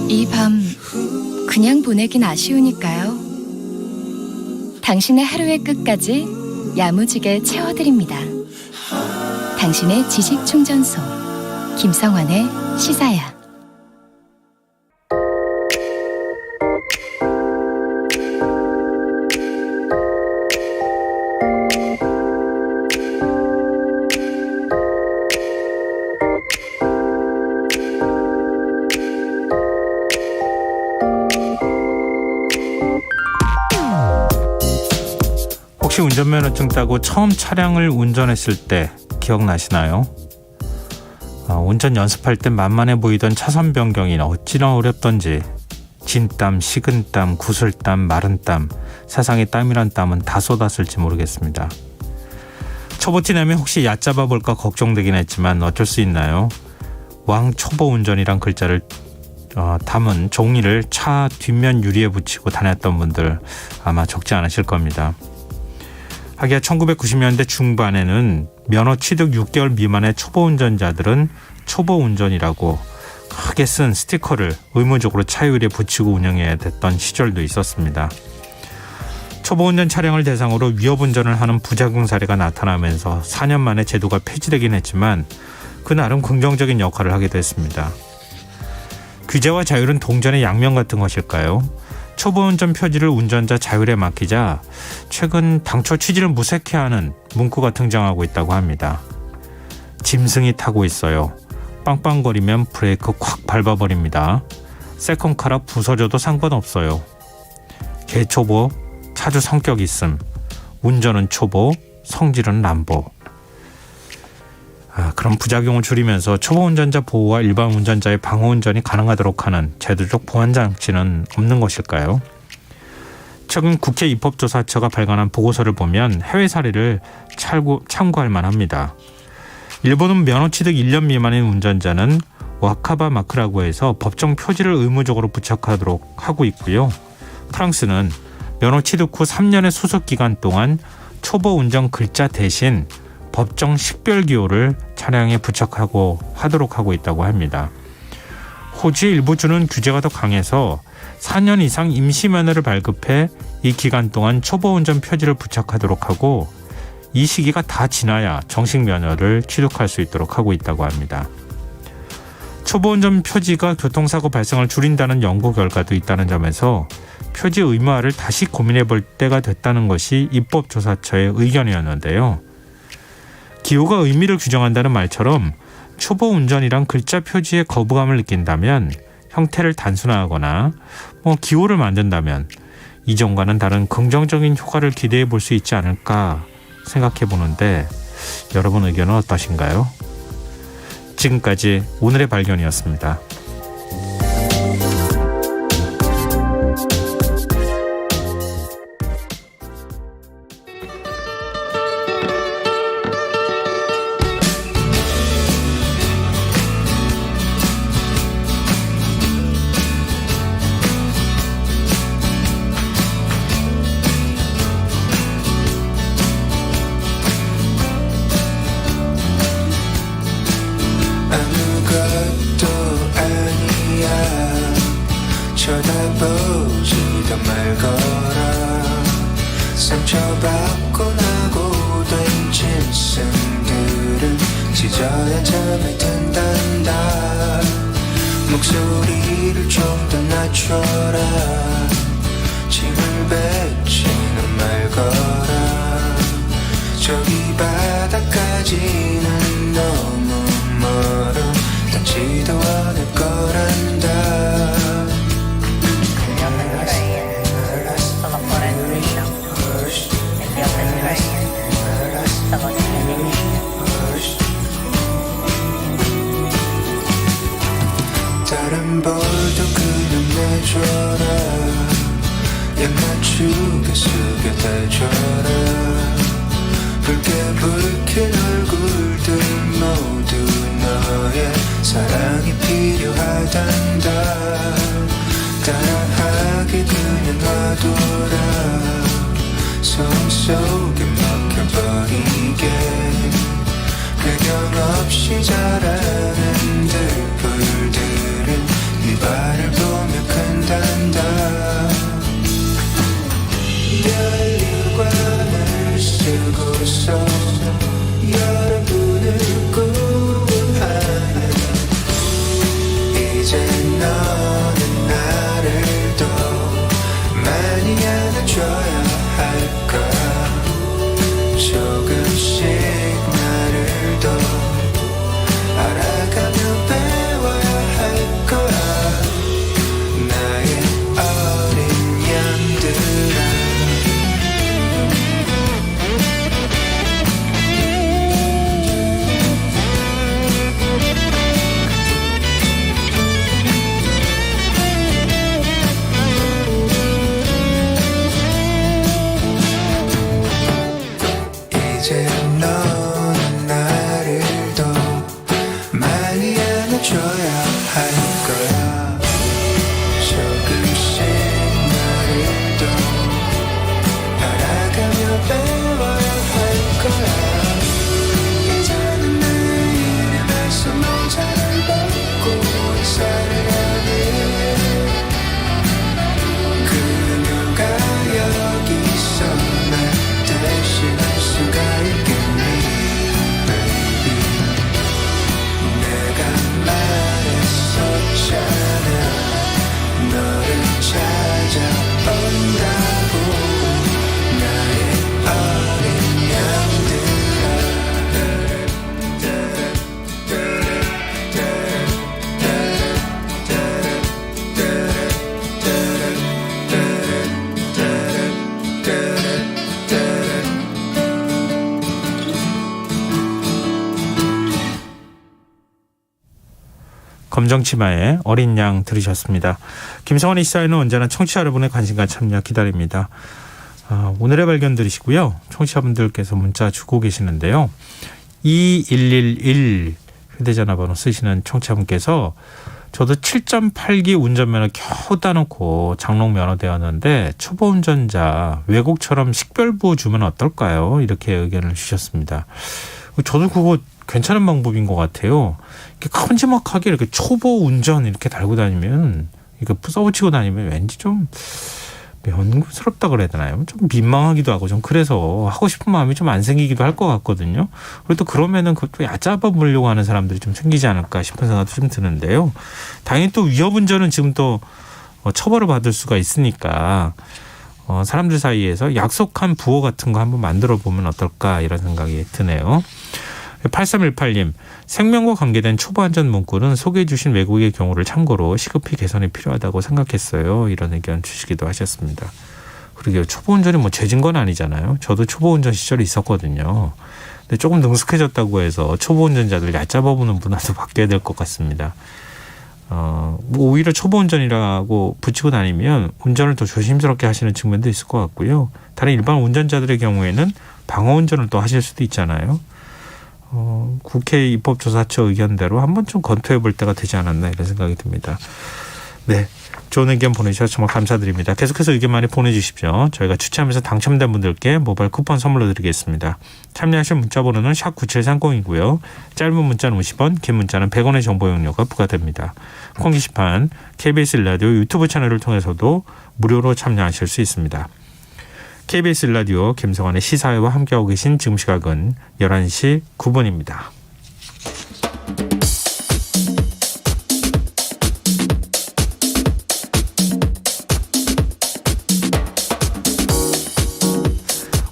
이 밤 그냥 보내긴 아쉬우니까요. 당신의 하루의 끝까지 야무지게 채워드립니다. 당신의 지식 충전소 김성환의 시사야. 혹시 운전면허증 따고 처음 차량을 운전했을 때 기억나시나요? 운전 연습할 때 만만해 보이던 차선 변경이 어찌나 어렵던지 진땀, 식은땀, 구슬땀, 마른땀, 세상에 땀이란 땀은 다 쏟았을지 모르겠습니다. 초보티 내면 혹시 얕잡아 볼까 걱정되긴 했지만 어쩔 수 있나요? 왕초보 운전이란 글자를 담은 종이를 차 뒷면 유리에 붙이고 다녔던 분들 아마 적지 않으실 겁니다. 하기야 1990년대 중반에는 면허 취득 6개월 미만의 초보 운전자들은 초보 운전이라고 크게 쓴 스티커를 의무적으로 차 유리에 붙이고 운영해야 됐던 시절도 있었습니다. 초보 운전 차량을 대상으로 위협 운전을 하는 부작용 사례가 나타나면서 4년 만에 제도가 폐지되긴 했지만 그 나름 긍정적인 역할을 하기도 했습니다. 규제와 자율은 동전의 양면 같은 것일까요? 초보 운전 표지를 운전자 자율에 맡기자 최근 당초 취지를 무색해하는 문구가 등장하고 있다고 합니다. 짐승이 타고 있어요. 빵빵거리면 브레이크 콱 밟아버립니다. 세컨카라 부서져도 상관없어요. 개초보, 차주 성격 있음. 운전은 초보, 성질은 람보. 그런 부작용을 줄이면서 초보 운전자 보호와 일반 운전자의 방호 운전이 가능하도록 하는 제도적 보완 장치는 없는 것일까요? 최근 국회 입법조사처가 발간한 보고서를 보면 해외 사례를 참고할 만합니다. 일본은 면허 취득 1년 미만인 운전자는 와카바 마크라고 해서 법정 표지를 의무적으로 부착하도록 하고 있고요. 프랑스는 면허 취득 후 3년의 소속 기간 동안 초보 운전 글자 대신 법정 식별기호를 차량에 하도록 하고 있다고 합니다. 호주의 일부 주는 규제가 더 강해서 4년 이상 임시면허를 발급해 이 기간 동안 초보운전 표지를 부착하도록 하고 이 시기가 다 지나야 정식 면허를 취득할 수 있도록 하고 있다고 합니다. 초보운전 표지가 교통사고 발생을 줄인다는 연구 결과도 있다는 점에서 표지 의무화를 다시 고민해 볼 때가 됐다는 것이 입법조사처의 의견이었는데요. 기호가 의미를 규정한다는 말처럼 초보 운전이란 글자 표지에 거부감을 느낀다면, 형태를 단순화하거나 기호를 만든다면 이전과는 다른 긍정적인 효과를 기대해 볼 수 있지 않을까 생각해 보는데, 여러분 의견은 어떠신가요? 지금까지 오늘의 발견이었습니다. 쳐다보지도 말거라. 상처받고 나고 된 짐승들은 짖어야 잠이 든단다. 목소리를 좀 더 낮춰라. 짐을 뱉지는 말거라. 저기 바다까지는 너무 멀어 닿지도 않을 거란다. 다른 볼도 그냥 내줘라. 약 맞추게 숙여대줘라. 붉게 붉힌 얼굴들 모두 너의 사랑이 필요하단다. 따라하게 그냥 놔둬라. 손 속에 먹혀버리게. 배경 없이 자라는 들풀들은 네 발을 보며 큰단다. 연료관을 쓰고서 여러분을 구하네. 이제 너는 나를 더 많이 안아줘야 할 거야. 조금씩 나를 더 알아가며 배워야 할 거야. 나의 어린 양들아. 이제 너는 나를 더 많이 안아줘야 할 거야. 조금씩 나를 더 알아가며 배워야 할 거야. 이제는 내 입에서 모자를 벗고 인사를 하네. 그녀가 여기서 날 대신할 수가 있겠니, baby. 내가 말했었잖아. 너를 찾아온다고. 나의 어린 양들아. 검정치마의 어린 양 들으셨습니다. 김성환의 시사회는 언제나 청취자 여러분의 관심과 참여 기다립니다. 오늘의 발견 들으시고요. 청취자분들께서 문자 주고 계시는데요. 2111 휴대전화 번호 쓰시는 청취자분께서 저도 7.8기 운전면허 겨우 따놓고 장롱 면허 되었는데 초보 운전자 외국처럼 식별부 주면 어떨까요? 이렇게 의견을 주셨습니다. 저도 그거 괜찮은 방법인 것 같아요. 이렇게 큼지막하게 이렇게 초보 운전 이렇게 달고 다니면, 이거 써붙이고 다니면 왠지 좀 면구스럽다 그래야 되나요? 좀 민망하기도 하고 좀 그래서 하고 싶은 마음이 좀 안 생기기도 할 것 같거든요. 그리고 또 그러면은 그것도 얕잡아 보려고 하는 사람들이 좀 생기지 않을까 싶은 생각도 좀 드는데요. 당연히 또 위협운전은 지금 또 처벌을 받을 수가 있으니까 사람들 사이에서 약속한 부호 같은 거 한번 만들어 보면 어떨까 이런 생각이 드네요. 8318님, 생명과 관계된 초보 안전 문구는 소개해 주신 외국의 경우를 참고로 시급히 개선이 필요하다고 생각했어요. 이런 의견 주시기도 하셨습니다. 그러게요. 초보 운전이 뭐 죄진 건 아니잖아요. 저도 초보 운전 시절이 있었거든요. 근데 조금 능숙해졌다고 해서 초보 운전자들 얕잡아보는 문화도 바뀌어야 될 것 같습니다. 뭐 오히려 초보 운전이라고 붙이고 다니면 운전을 더 조심스럽게 하시는 측면도 있을 것 같고요. 다른 일반 운전자들의 경우에는 방어 운전을 또 하실 수도 있잖아요. 국회 입법조사처 의견대로 한번 좀 검토해 볼 때가 되지 않았나 이런 생각이 듭니다. 네, 좋은 의견 보내주셔서 정말 감사드립니다. 계속해서 의견 많이 보내주십시오. 저희가 추첨해서 당첨된 분들께 모바일 쿠폰 선물로 드리겠습니다. 참여하실 문자번호는 샵9730이고요. 짧은 문자는 50원, 긴 문자는 100원의 정보 용료가 부과됩니다. 콩 게시판, KBS 라디오 유튜브 채널을 통해서도 무료로 참여하실 수 있습니다. KBS 라디오 김성환의 시사회와 함께하고 계신 지금 시각은 11시 9분입니다.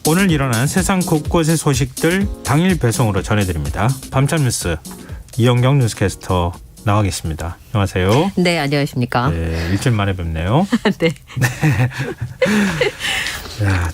오늘 일어난 세상 곳곳의 소식들 당일 배송으로 전해드립니다. 밤참 뉴스 이영경 뉴스캐스터 나와 계십니다. 안녕하세요. 네, 안녕하십니까. 네, 일주일 만에 뵙네요. 네.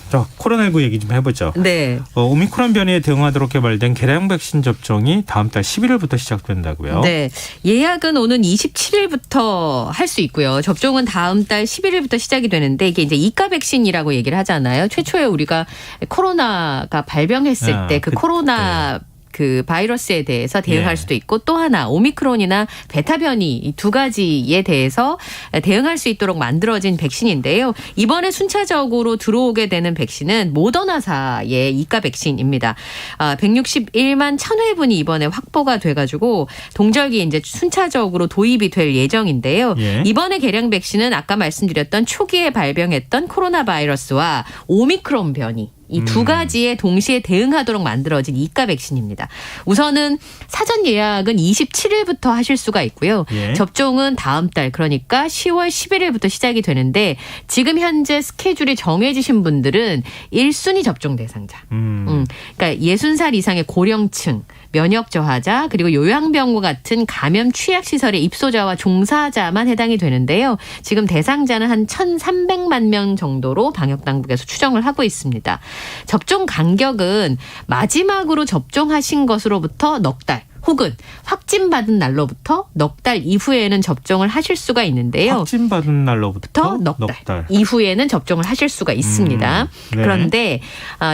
자, 코로나19 얘기 좀 해보죠. 네. 오미크론 변이에 대응하도록 개발된 개량 백신 접종이 다음 달 11일부터 시작된다고요? 네. 예약은 오는 27일부터 할 수 있고요. 접종은 다음 달 11일부터 시작이 되는데 이게 이제 이가 백신이라고 얘기를 하잖아요. 최초에 우리가 코로나가 발병했을 때 그 코로나 그 바이러스에 대해서 대응할 수도 있고 또 하나 오미크론이나 베타 변이 이 두 가지에 대해서 대응할 수 있도록 만들어진 백신인데요. 이번에 순차적으로 들어오게 되는 백신은 모더나사의 이가 백신입니다. 161만 1,000회분이 이번에 확보가 돼가지고 동절기에 이제 순차적으로 도입이 될 예정인데요. 이번에 개량 백신은 아까 말씀드렸던 초기에 발병했던 코로나 바이러스와 오미크론 변이 이 두 가지에 동시에 대응하도록 만들어진 이가 백신입니다. 우선은 사전 예약은 27일부터 하실 수가 있고요. 접종은 다음 달 그러니까 10월 11일부터 시작이 되는데 지금 현재 스케줄이 정해지신 분들은 1순위 접종 대상자. 그러니까 60살 이상의 고령층, 면역 저하자 그리고 요양병과 같은 감염 취약시설의 입소자와 종사자만 해당이 되는데요. 지금 대상자는 한 1,300만 명 정도로 방역당국에서 추정을 하고 있습니다. 접종 간격은 마지막으로 접종하신 것으로부터 넉 달 혹은 확진받은 날로부터 넉 달 이후에는 접종을 하실 수가 있는데요. 확진받은 날로부터 넉 달 이후에는 접종을 하실 수가 있습니다. 네. 그런데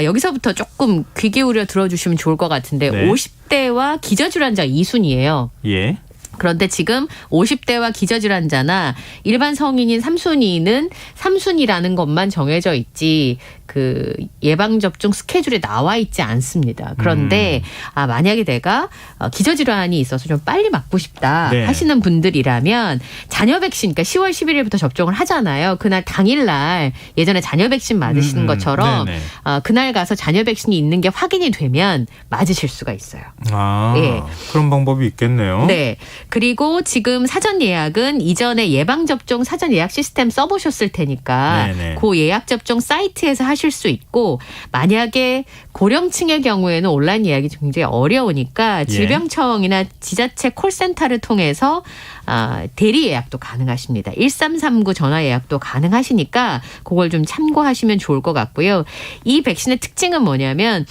여기서부터 조금 귀 기울여 들어주시면 좋을 것 같은데 50대와 기저질환자 2순위예요. 예. 그런데 지금 50대와 기저질환자나 일반 성인인 3순위는 3순위라는 것만 정해져 있지 그 예방접종 스케줄에 나와 있지 않습니다. 그런데 만약에 내가 기저질환이 있어서 좀 빨리 맞고 싶다 하시는 분들이라면 자녀 백신 그러니까 10월 11일부터 접종을 하잖아요. 그날 당일날 예전에 자녀 백신 맞으시는 것처럼 그날 가서 자녀 백신이 있는 게 확인이 되면 맞으실 수가 있어요. 그런 방법이 있겠네요. 네. 그리고 지금 사전 예약은 이전에 예방접종 사전 예약 시스템 써보셨을 테니까 그 예약접종 사이트에서 하실 수 있고 만약에 고령층의 경우에는 온라인 예약이 굉장히 어려우니까 질병청이나 지자체 콜센터를 통해서 대리 예약도 가능하십니다. 1339 전화 예약도 가능하시니까 그걸 좀 참고하시면 좋을 것 같고요. 이 백신의 특징은 뭐냐면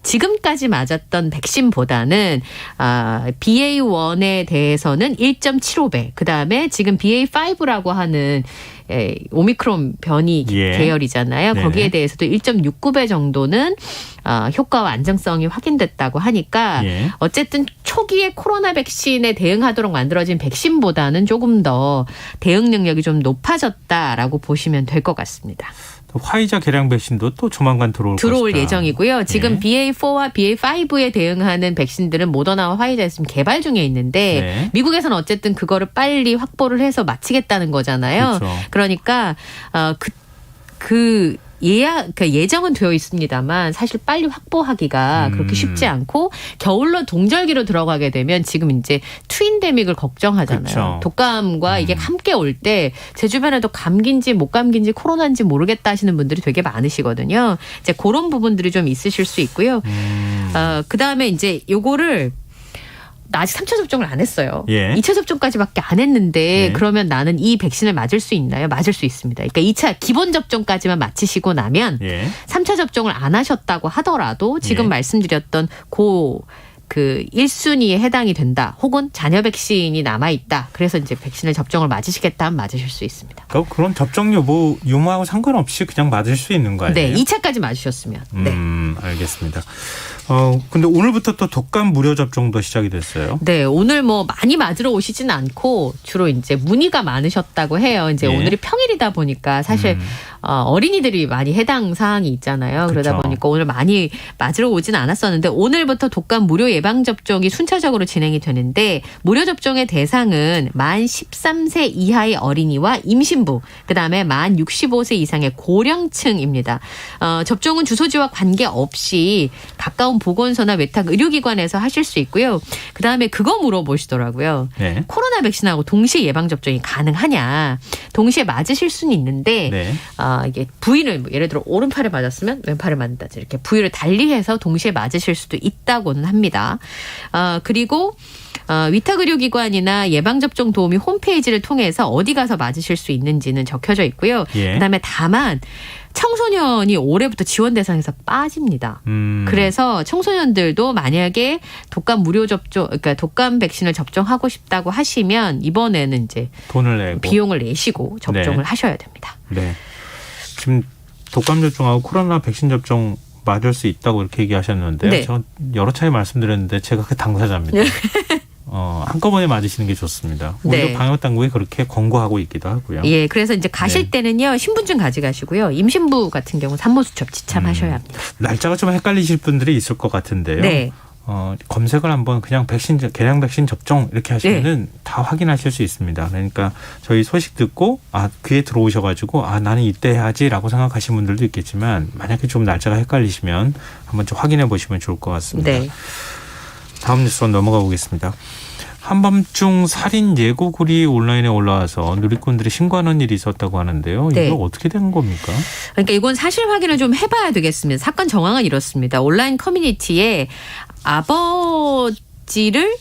지금까지 맞았던 백신보다는 BA1에 대해서는 1.75배 그다음에 지금 BA5라고 하는 오미크론 변이 계열이잖아요. 거기에 대해서도 1.69배 정도는 효과와 안정성이 확인됐다고 하니까 어쨌든 초기에 코로나 백신에 대응하도록 만들어진 백신보다는 조금 더 대응 능력이 좀 높아졌다라고 보시면 될 것 같습니다. 화이자 개량 백신도 또 조만간 들어올 예정이고요. 지금 BA4와 BA5에 대응하는 백신들은 모더나와 화이자에서 지금 개발 중에 있는데 미국에서는 어쨌든 그거를 빨리 확보를 해서 마치겠다는 거잖아요. 그러니까 그러니까 예정은 되어 있습니다만 사실 빨리 확보하기가 그렇게 쉽지 않고 겨울로 동절기로 들어가게 되면 지금 이제 트윈데믹을 걱정하잖아요. 독감과 이게 함께 올 때 제 주변에도 감기인지 못 감기인지 코로나인지 모르겠다 하시는 분들이 되게 많으시거든요. 이제 그런 부분들이 좀 있으실 수 있고요. 그다음에 이제 요거를 나 아직 3차 접종을 안 했어요. 예. 2차 접종까지밖에 안 했는데 예. 그러면 나는 이 백신을 맞을 수 있나요? 맞을 수 있습니다. 그러니까 2차 기본 접종까지만 마치시고 나면 예. 3차 접종을 안 하셨다고 하더라도 지금 예. 말씀드렸던 그 1순위에 해당이 된다. 혹은 잔여 백신이 남아있다. 그래서 이제 백신을 접종을 맞으시겠다 하면 맞으실 수 있습니다. 그런 접종 유무하고 상관없이 그냥 맞을 수 있는 거 아니에요? 네. 2차까지 맞으셨으면. 네. 알겠습니다. 근데 오늘부터 또 독감 무료 접종도 시작이 됐어요. 네, 오늘 뭐 많이 맞으러 오시진 않고 주로 이제 문의가 많으셨다고 해요. 이제 예. 오늘이 평일이다 보니까 사실 어린이들이 많이 해당 사항이 있잖아요. 그러다 그쵸. 보니까 오늘 많이 맞으러 오진 않았었는데 오늘부터 독감 무료 예방 접종이 순차적으로 진행이 되는데 무료 접종의 대상은 만 13세 이하의 어린이와 임신부, 그다음에 만 65세 이상의 고령층입니다. 접종은 주소지와 관계없이 가까운 보건소나 외탁 의료기관에서 하실 수 있고요. 그다음에 그거 물어보시더라고요. 네. 코로나 백신하고 동시에 예방 접종이 가능하냐? 동시에 맞으실 수는 있는데 네. 이게 부위를 예를 들어 오른팔에 맞았으면 왼팔에 맞는다. 이렇게 부위를 달리해서 동시에 맞으실 수도 있다고는 합니다. 그리고 위탁의료기관이나 예방접종 도우미 홈페이지를 통해서 어디 가서 맞으실 수 있는지는 적혀져 있고요. 예. 그다음에 다만 청소년이 올해부터 지원 대상에서 빠집니다. 그래서 청소년들도 만약에 독감 무료 접종, 그러니까 독감 백신을 접종하고 싶다고 하시면 이번에는 이제 돈을 내고 비용을 내시고 접종을 네. 하셔야 됩니다. 네. 지금 독감 접종하고 코로나 백신 접종 맞을 수 있다고 이렇게 얘기하셨는데요. 네. 제가 여러 차례 말씀드렸는데 제가 그 당사자입니다. 한꺼번에 맞으시는 게 좋습니다. 우리도 네. 방역 당국이 그렇게 권고하고 있기도 하고요. 예, 그래서 이제 가실 네. 때는요 신분증 가져가시고요. 임신부 같은 경우 산모수첩 지참하셔야 합니다. 날짜가 좀 헷갈리실 분들이 있을 것 같은데요. 네. 검색을 한번 그냥 계량 백신 접종 이렇게 하시면은 다 확인하실 수 있습니다. 그러니까 저희 소식 듣고 귀에 들어오셔가지고 나는 이때 해야지라고 생각하시는 분들도 있겠지만 만약에 좀 날짜가 헷갈리시면 한번 좀 확인해 보시면 좋을 것 같습니다. 네. 다음 뉴스로 넘어가 보겠습니다. 한밤중 살인 예고글이 온라인에 올라와서 누리꾼들이 신고하는 일이 있었다고 하는데요. 네. 이거 어떻게 된 겁니까? 그러니까 이건 사실 확인을 좀 해봐야 되겠습니다. 사건 정황은 이렇습니다. 온라인 커뮤니티에 아버지를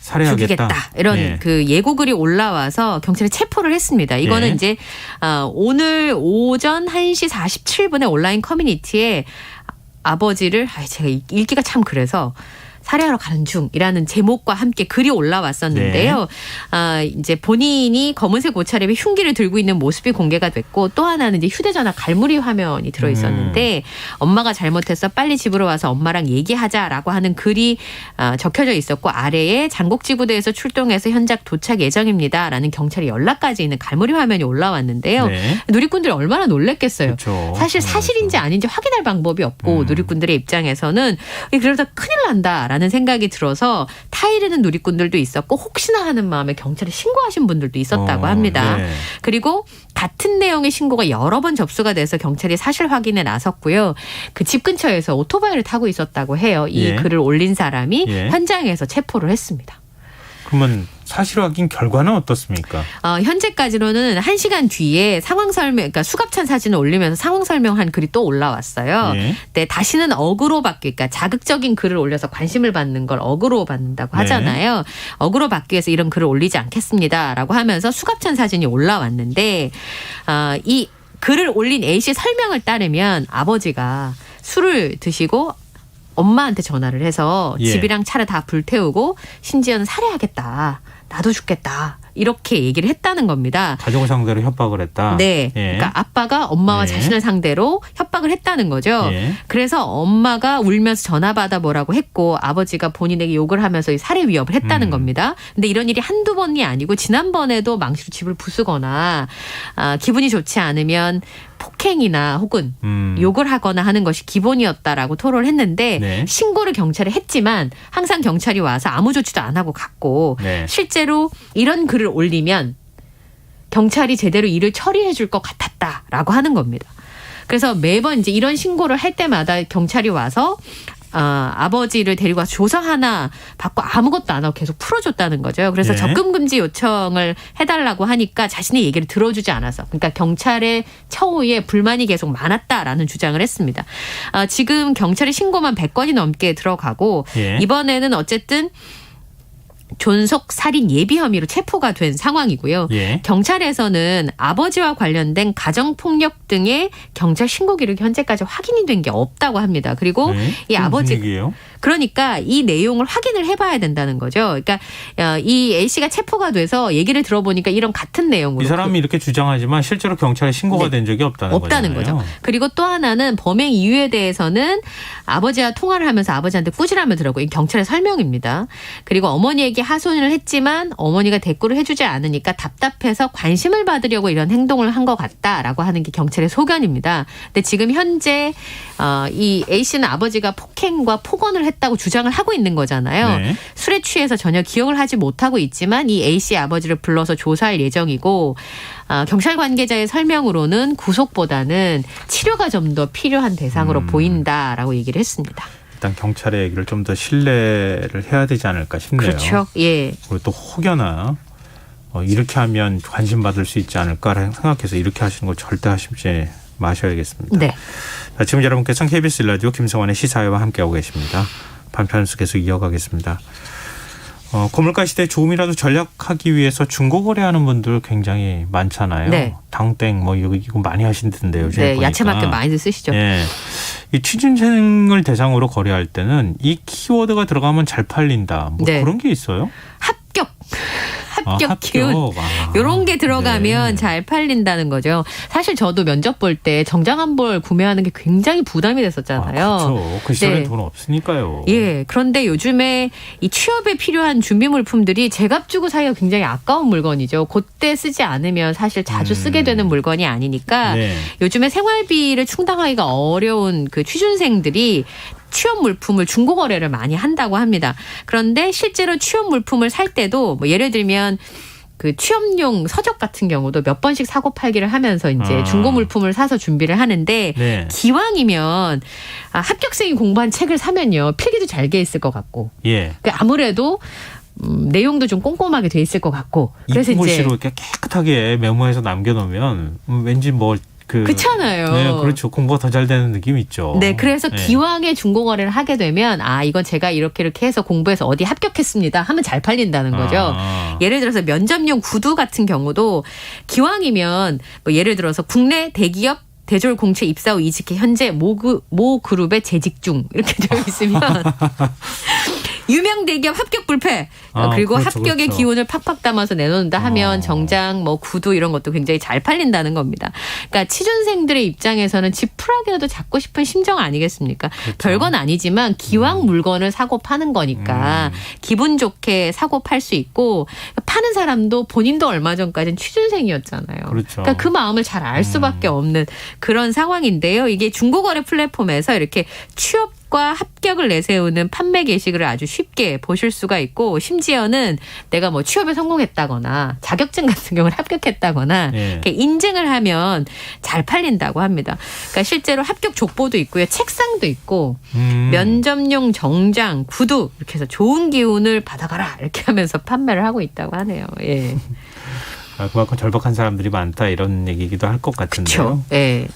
살해하겠다. 죽이겠다 이런 네. 그 예고글이 올라와서 경찰이 체포를 했습니다. 이거는 네. 이제 오늘 오전 1시 47분에 온라인 커뮤니티에 아버지를 제가 읽기가 참 그래서 살해하러 가는 중이라는 제목과 함께 글이 올라왔었는데요. 이제 본인이 검은색 옷차림에 흉기를 들고 있는 모습이 공개가 됐고 또 하나는 이제 휴대전화 갈무리 화면이 들어 있었는데 엄마가 잘못했어 빨리 집으로 와서 엄마랑 얘기하자라고 하는 글이 적혀져 있었고 아래에 장곡지구대에서 출동해서 현장 도착 예정입니다라는 경찰의 연락까지 있는 갈무리 화면이 올라왔는데요. 네. 누리꾼들이 얼마나 놀랬겠어요. 그렇죠. 사실 사실인지 아닌지 확인할 방법이 없고 누리꾼들의 입장에서는 그러다 큰일 난다라는 생각이 들어서 타이르는 누리꾼들도 있었고 혹시나 하는 마음에 경찰에 신고하신 분들도 있었다고 합니다. 네. 그리고 같은 내용의 신고가 여러 번 접수가 돼서 경찰이 사실 확인에 나섰고요. 그 집 근처에서 오토바이를 타고 있었다고 해요. 이 예. 글을 올린 사람이 예. 현장에서 체포를 했습니다. 그러면 사실 확인 결과는 어떻습니까? 현재까지로는 1시간 뒤에 상황 설명, 그러니까 수갑찬 사진을 올리면서 상황 설명한 글이 또 올라왔어요. 예. 네, 다시는 어그로 받기, 그러니까 자극적인 글을 올려서 관심을 받는 걸 어그로 받는다고 하잖아요. 어그로 받기 위해서 이런 글을 올리지 않겠습니다라고 하면서 수갑찬 사진이 올라왔는데 이 글을 올린 A씨 설명을 따르면 아버지가 술을 드시고 엄마한테 전화를 해서 예. 집이랑 차를 다 불태우고 심지어는 살해하겠다. 나도 죽겠다. 이렇게 얘기를 했다는 겁니다. 가족을 상대로 협박을 했다. 네. 예. 그러니까 아빠가 엄마와 예. 자신을 상대로 협박을 했다는 거죠. 예. 그래서 엄마가 울면서 전화 받아 뭐라고 했고 아버지가 본인에게 욕을 하면서 살해 위협을 했다는 겁니다. 근데 이런 일이 한두 번이 아니고 지난번에도 망치로 집을 부수거나 기분이 좋지 않으면 폭행이나 혹은 욕을 하거나 하는 것이 기본이었다라고 토로를 했는데 네. 신고를 경찰에 했지만 항상 경찰이 와서 아무 조치도 안 하고 갔고 네. 실제로 이런 글을 올리면 경찰이 제대로 일을 처리해 줄 것 같았다라고 하는 겁니다. 그래서 매번 이제 이런 신고를 할 때마다 경찰이 와서 아버지를 데리고 와서 조서 하나 받고 아무것도 안 하고 계속 풀어줬다는 거죠. 그래서 예. 접근 금지 요청을 해달라고 하니까 자신의 얘기를 들어주지 않아서, 그러니까 경찰의 처우에 불만이 계속 많았다라는 주장을 했습니다. 지금 경찰의 신고만 100건이 넘게 들어가고 예. 이번에는 어쨌든 존속 살인 예비 혐의로 체포가 된 상황이고요. 예. 경찰에서는 아버지와 관련된 가정폭력 등의 경찰 신고 기록이 현재까지 확인이 된 게 없다고 합니다. 그리고 네. 이 아버지, 무슨 얘기예요? 그러니까 이 내용을 확인을 해봐야 된다는 거죠. 그러니까 이 A 씨가 체포가 돼서 얘기를 들어보니까 이런 같은 내용으로 이 사람이 이렇게 주장하지만 실제로 경찰에 신고가 네. 된 적이 없다는 거죠. 거잖아요. 그리고 또 하나는 범행 이유에 대해서는 아버지와 통화를 하면서 아버지한테 꾸지람을 이 경찰의 설명입니다. 그리고 어머니에게 하소연을 했지만 어머니가 대꾸를 해주지 않으니까 답답해서 관심을 받으려고 이런 행동을 한 것 같다라고 하는 게 경찰의 소견입니다. 근데 지금 현재 이 A 씨는 아버지가 폭행과 폭언을 했다고 주장을 하고 있는 거잖아요. 네. 술에 취해서 전혀 기억을 하지 못하고 있지만 이 A 씨 아버지를 불러서 조사할 예정이고, 경찰 관계자의 설명으로는 구속보다는 치료가 좀 더 필요한 대상으로 보인다라고 얘기를 했습니다. 일단 경찰의 얘기를 좀 더 신뢰를 해야 되지 않을까 싶네요. 그렇죠. 예. 그리고 또 혹여나 이렇게 하면 관심 받을 수 있지 않을까 생각해서 이렇게 하시는 거 절대 하시지 마셔야겠습니다. 네. 자, 지금 여러분께서는 KBS 라디오 김성환의 시사회와 함께하고 계십니다. 반편수 계속 이어가겠습니다. 고물가 시대에 조금이라도 절약하기 위해서 중고 거래하는 분들 굉장히 많잖아요. 네. 당땡 이거 많이 하시던데요. 네, 야채 마켓 많이들 쓰시죠. 예. 이 취준생을 대상으로 거래할 때는 이 키워드가 들어가면 잘 팔린다. 네. 그런 게 있어요? 합격 기운 이런 게 들어가면 네. 잘 팔린다는 거죠. 사실 저도 면접 볼 때 정장 한 벌 구매하는 게 굉장히 부담이 됐었잖아요. 그렇죠. 그 시절에 네. 돈 없으니까요. 예. 그런데 요즘에 이 취업에 필요한 준비 물품들이 제값 주고 사기가 굉장히 아까운 물건이죠. 그때 쓰지 않으면 사실 자주 쓰게 되는 물건이 아니니까 네. 요즘에 생활비를 충당하기가 어려운 그 취준생들이 취업 물품을 중고 거래를 많이 한다고 합니다. 그런데 실제로 취업 물품을 살 때도 예를 들면 그 취업용 서적 같은 경우도 몇 번씩 사고 팔기를 하면서 이제 중고 물품을 사서 준비를 하는데 네. 기왕이면 합격생이 공부한 책을 사면요 필기도 잘 돼 있을 것 같고 예. 아무래도 내용도 좀 꼼꼼하게 돼 있을 것 같고 그래서 이쁜 이제 글씨로 이렇게 깨끗하게 메모해서 남겨놓으면 왠지 그렇잖아요. 네, 그렇죠. 공부가 더 잘 되는 느낌이 있죠. 네, 그래서 네. 기왕에 중고 거래를 하게 되면 이건 제가 이렇게 해서 공부해서 어디 합격했습니다 하면 잘 팔린다는 거죠. 예를 들어서 면접용 구두 같은 경우도 기왕이면 예를 들어서 국내 대기업 대졸 공채 입사 후 이직해 현재 모 그룹에 재직 중 이렇게 되어 있으면 유명 대기업 합격 불패 그리고 그렇죠, 합격의 그렇죠. 기운을 팍팍 담아서 내놓는다 하면 정장 구두 이런 것도 굉장히 잘 팔린다는 겁니다. 그러니까 취준생들의 입장에서는 지푸라기라도 잡고 싶은 심정 아니겠습니까? 그렇죠. 별건 아니지만 기왕 물건을 사고 파는 거니까 기분 좋게 사고 팔 수 있고 파는 사람도 본인도 얼마 전까지는 취준생이었잖아요. 그렇죠. 그러니까 그 마음을 잘 알 수밖에 없는 그런 상황인데요. 이게 중고거래 플랫폼에서 이렇게 취업과 합격을 내세우는 판매 게시글을 아주 쉽게 보실 수가 있고 심지어는 내가 취업에 성공했다거나 자격증 같은 경우는 합격했다거나 예. 이렇게 인증을 하면 잘 팔린다고 합니다. 그러니까 실제로 합격 족보도 있고요. 책상도 있고 면접용 정장, 구두 이렇게 해서 좋은 기운을 받아가라 이렇게 하면서 판매를 하고 있다고 하네요. 예. 그만큼 절박한 사람들이 많다 이런 얘기기도 할 것 같은데요. 그렇죠. 예.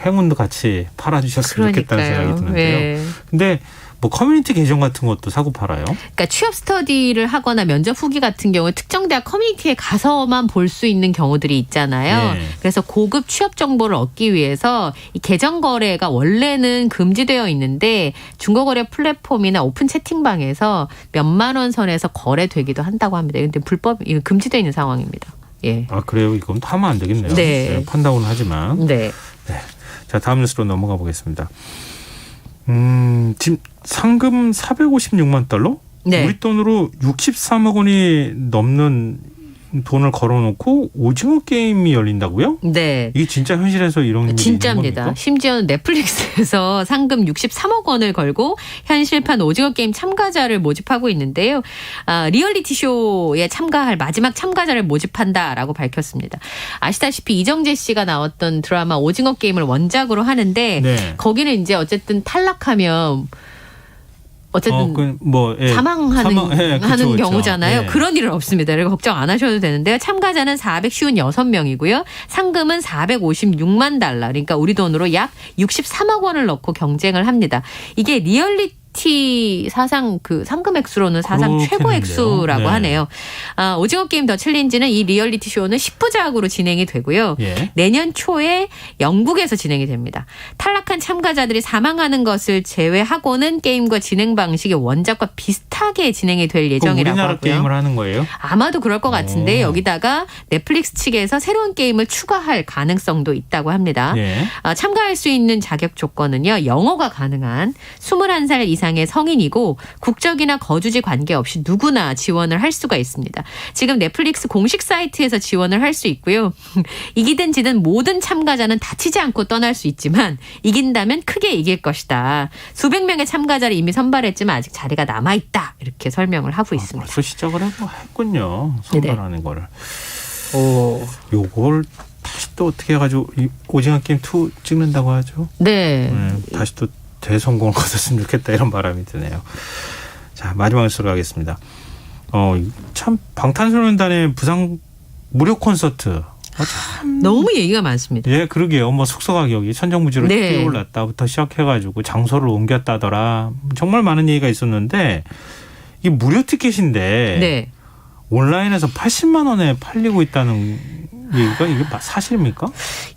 행운도 같이 팔아주셨으면 좋겠다는 생각이 드는데요. 예. 근데 커뮤니티 계정 같은 것도 사고 팔아요? 그러니까 취업 스터디를 하거나 면접 후기 같은 경우에 특정 대학 커뮤니티에 가서만 볼 수 있는 경우들이 있잖아요. 네. 그래서 고급 취업 정보를 얻기 위해서 이 계정 거래가 원래는 금지되어 있는데 중고거래 플랫폼이나 오픈 채팅방에서 몇만 원 선에서 거래되기도 한다고 합니다. 근데 이거 금지되어 있는 상황입니다. 예. 그래요? 이건 하면 안 되겠네요. 네. 판다고는 하지만. 네. 자, 다음 뉴스로 넘어가 보겠습니다. 지금 상금 456만 달러? 네. 우리 돈으로 63억 원이 넘는 돈을 걸어놓고 오징어 게임이 열린다고요? 네. 이게 진짜 현실에서 이런 일이 있는 진짜입니다. 겁니까? 심지어는 넷플릭스에서 상금 63억 원을 걸고 현실판 오징어 게임 참가자를 모집하고 있는데요. 리얼리티 쇼에 참가할 마지막 참가자를 모집한다라고 밝혔습니다. 아시다시피 이정재 씨가 나왔던 드라마 오징어 게임을 원작으로 하는데 네. 거기는 이제 어쨌든 탈락하면 어쨌든 예. 사망하는 그쵸. 경우잖아요. 예. 그런 일은 없습니다. 그리고 걱정 안 하셔도 되는데요. 참가자는 456명이고요. 상금은 456만 달러. 그러니까 우리 돈으로 약 63억 원을 넣고 경쟁을 합니다. 이게 리얼리티 사상 그 상금 액수로는 사상 최고 액수라고 네. 하네요. 오징어 게임 더 챌린지는 이 리얼리티 쇼는 10부작으로 진행이 되고요. 예. 내년 초에 영국에서 진행이 됩니다. 탈락한 참가자들이 사망하는 것을 제외하고는 게임과 진행 방식이 원작과 비슷하게 진행이 될 예정이라고 우리나라 하고요. 게임을 하는 거예요? 아마도 그럴 것 같은데 여기다가 넷플릭스 측에서 새로운 게임을 추가할 가능성도 있다고 합니다. 예. 참가할 수 있는 자격 조건은요. 영어가 가능한 21살 이상의 성인이고 국적이나 거주지 관계없이 누구나 지원을 할 수가 있습니다. 지금 넷플릭스 공식 사이트에서 지원을 할 수 있고요. 이기든 지든 모든 참가자는 다치지 않고 떠날 수 있지만 이긴다면 크게 이길 것이다. 수백 명의 참가자를 이미 선발했지만 아직 자리가 남아있다. 이렇게 설명을 하고 있습니다. 벌써 시작을 했군요. 선발하는 거를. 요걸 다시 또 어떻게 해가지고 이 오징어 게임 2 찍는다고 하죠? 네. 다시 또 대성공을 거뒀으면 좋겠다 이런 바람이 드네요. 자, 마지막 수로 가겠습니다. 참 방탄소년단의 부상 무료 콘서트. 참 너무 얘기가 많습니다. 예, 그러게요. 뭐 숙소 가격이 천정부지로 네. 뛰어올랐다부터 시작해가지고 장소를 옮겼다더라. 정말 많은 얘기가 있었는데 이게 무료 티켓인데 네. 온라인에서 80만 원에 팔리고 있다는 얘기가 이게 사실입니까?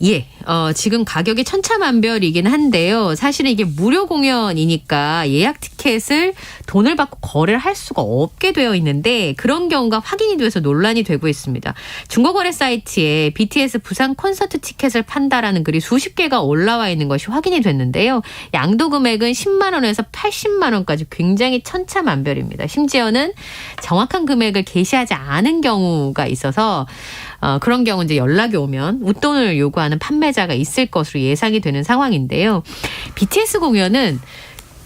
예, 지금 가격이 천차만별이긴 한데요. 사실은 이게 무료 공연이니까 예약 티켓을 돈을 받고 거래를 할 수가 없게 되어 있는데 그런 경우가 확인이 돼서 논란이 되고 있습니다. 중고거래 사이트에 BTS 부산 콘서트 티켓을 판다라는 글이 수십 개가 올라와 있는 것이 확인이 됐는데요. 양도 금액은 10만 원에서 80만 원까지 굉장히 천차만별입니다. 심지어는 정확한 금액을 게시하지 않은 경우가 있어서 그런 경우 이제 연락이 오면 웃돈을 요구하는 판매자가 있을 것으로 예상이 되는 상황인데요. BTS 공연은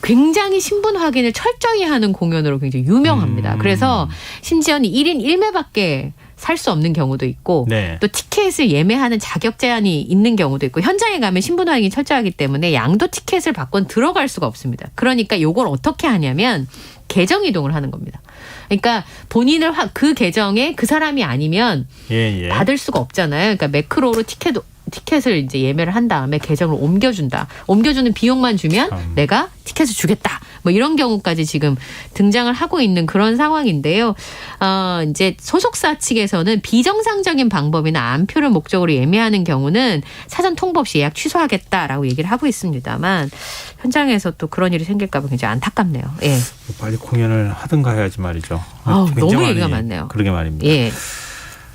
굉장히 신분 확인을 철저히 하는 공연으로 굉장히 유명합니다. 그래서 심지어는 1인 1매밖에 살 수 없는 경우도 있고 네. 또 티켓을 예매하는 자격 제한이 있는 경우도 있고 현장에 가면 신분 확인이 철저하기 때문에 양도 티켓을 받고는 들어갈 수가 없습니다. 그러니까 이걸 어떻게 하냐면 계정 이동을 하는 겁니다. 그러니까 본인을 그 계정에 그 사람이 아니면 예. 받을 수가 없잖아요. 그러니까 매크로로 티켓을 이제 예매를 한 다음에 계정을 옮겨준다. 옮겨주는 비용만 주면 내가 티켓을 주겠다. 뭐 이런 경우까지 지금 등장을 하고 있는 그런 상황인데요. 이제 소속사 측에서는 비정상적인 방법이나 안표를 목적으로 예매하는 경우는 사전 통보 없이 예약 취소하겠다라고 얘기를 하고 있습니다만 현장에서 또 그런 일이 생길까 봐 굉장히 안타깝네요. 예. 빨리 공연을 하든가 해야지 말이죠. 너무 얘기가 많네요. 그러게 말입니다. 예.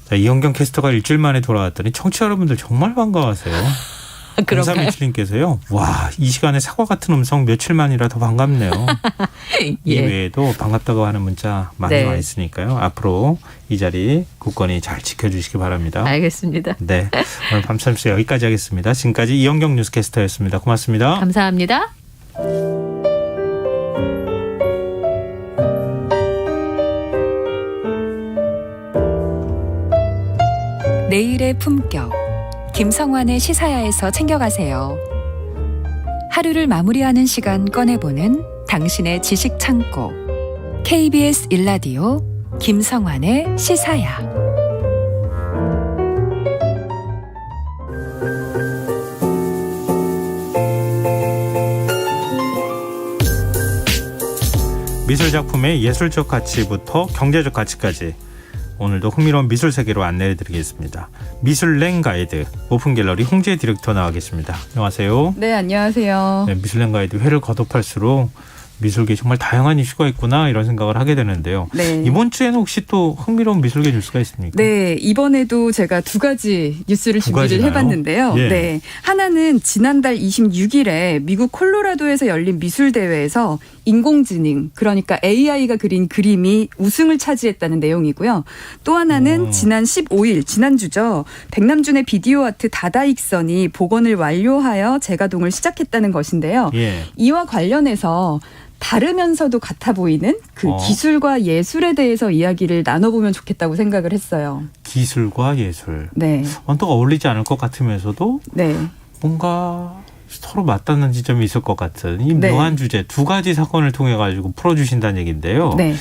자, 이현경 캐스터가 일주일 만에 돌아왔더니 청취자 여러분들 정말 반가워하세요. 그런가요? 공사미칠님께서요. 와, 이 시간에 사과 같은 음성 며칠 만이라 더 반갑네요. 예. 이 외에도 반갑다고 하는 문자 많이 네. 와 있으니까요. 앞으로 이 자리 굳건히 잘 지켜주시기 바랍니다. 알겠습니다. 네, 오늘 밤참수 여기까지 하겠습니다. 지금까지 이현경 뉴스캐스터였습니다. 고맙습니다. 감사합니다. 내일의 품격. 김성환의 시사야에서 챙겨가세요. 하루를 마무리하는 시간 꺼내보는 당신의 지식 창고. KBS 일라디오 김성환의 시사야. 미술 작품의 예술적 가치부터 경제적 가치까지 오늘도 흥미로운 미술 세계로 안내해드리겠습니다. 미술랭 가이드 오픈 갤러리 홍재 디렉터 나와 계십니다. 안녕하세요. 네, 안녕하세요. 네, 미술랭 가이드 회를 거듭할수록 미술계 정말 다양한 이슈가 있구나 이런 생각을 하게 되는데요. 네. 이번 주에는 혹시 또 흥미로운 미술계 뉴스가 있습니까? 네, 이번에도 제가 두 가지 뉴스를 준비를 가지나요? 해봤는데요. 예. 네, 하나는 지난달 26일에 미국 콜로라도에서 열린 미술대회에서 인공지능, 그러니까 AI가 그린 그림이 우승을 차지했다는 내용이고요. 또 하나는 지난 15일, 지난주죠. 백남준의 비디오 아트 다다익선이 복원을 완료하여 재가동을 시작했다는 것인데요. 예. 이와 관련해서 다르면서도 같아 보이는 그 기술과 예술에 대해서 이야기를 나눠보면 좋겠다고 생각을 했어요. 기술과 예술. 네. 또 어울리지 않을 것 같으면서도 네. 뭔가 서로 맞닿는 지점이 있을 것 같은 이 네. 묘한 주제 두 가지 사건을 통해 가지고 풀어주신다는 얘기인데요. 네.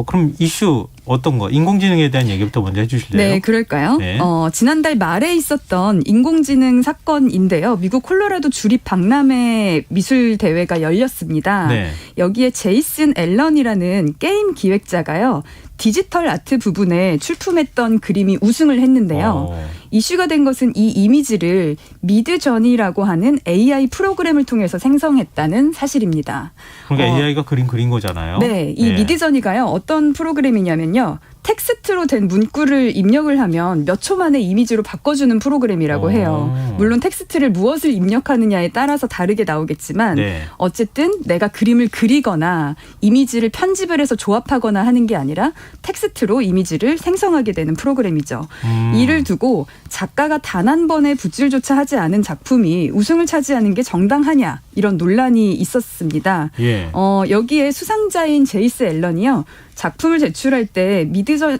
그럼 이슈 어떤 거? 인공지능에 대한 얘기부터 먼저 해주실래요? 네, 그럴까요? 네. 지난달 말에 있었던 인공지능 사건인데요. 미국 콜로라도 주립 박람회 미술 대회가 열렸습니다. 네. 여기에 제이슨 앨런이라는 게임 기획자가요. 디지털 아트 부분에 출품했던 그림이 우승을 했는데요. 이슈가 된 것은 이 이미지를 미드저니라고 하는 AI 프로그램을 통해서 생성했다는 사실입니다. 그러니까 AI가 그린 거잖아요. 네, 이 미드저니가요. 어떤 프로그램이냐면요. 텍스트로 된 문구를 입력을 하면 몇 초 만에 이미지로 바꿔주는 프로그램이라고 해요. 물론 텍스트를 무엇을 입력하느냐에 따라서 다르게 나오겠지만 네. 어쨌든 내가 그림을 그리거나 이미지를 편집을 해서 조합하거나 하는 게 아니라 텍스트로 이미지를 생성하게 되는 프로그램이죠. 이를 두고 작가가 단 한 번의 붓질조차 하지 않은 작품이 우승을 차지하는 게 정당하냐 이런 논란이 있었습니다. 예. 여기에 수상자인 제이스 앨런이요. 작품을 제출할 때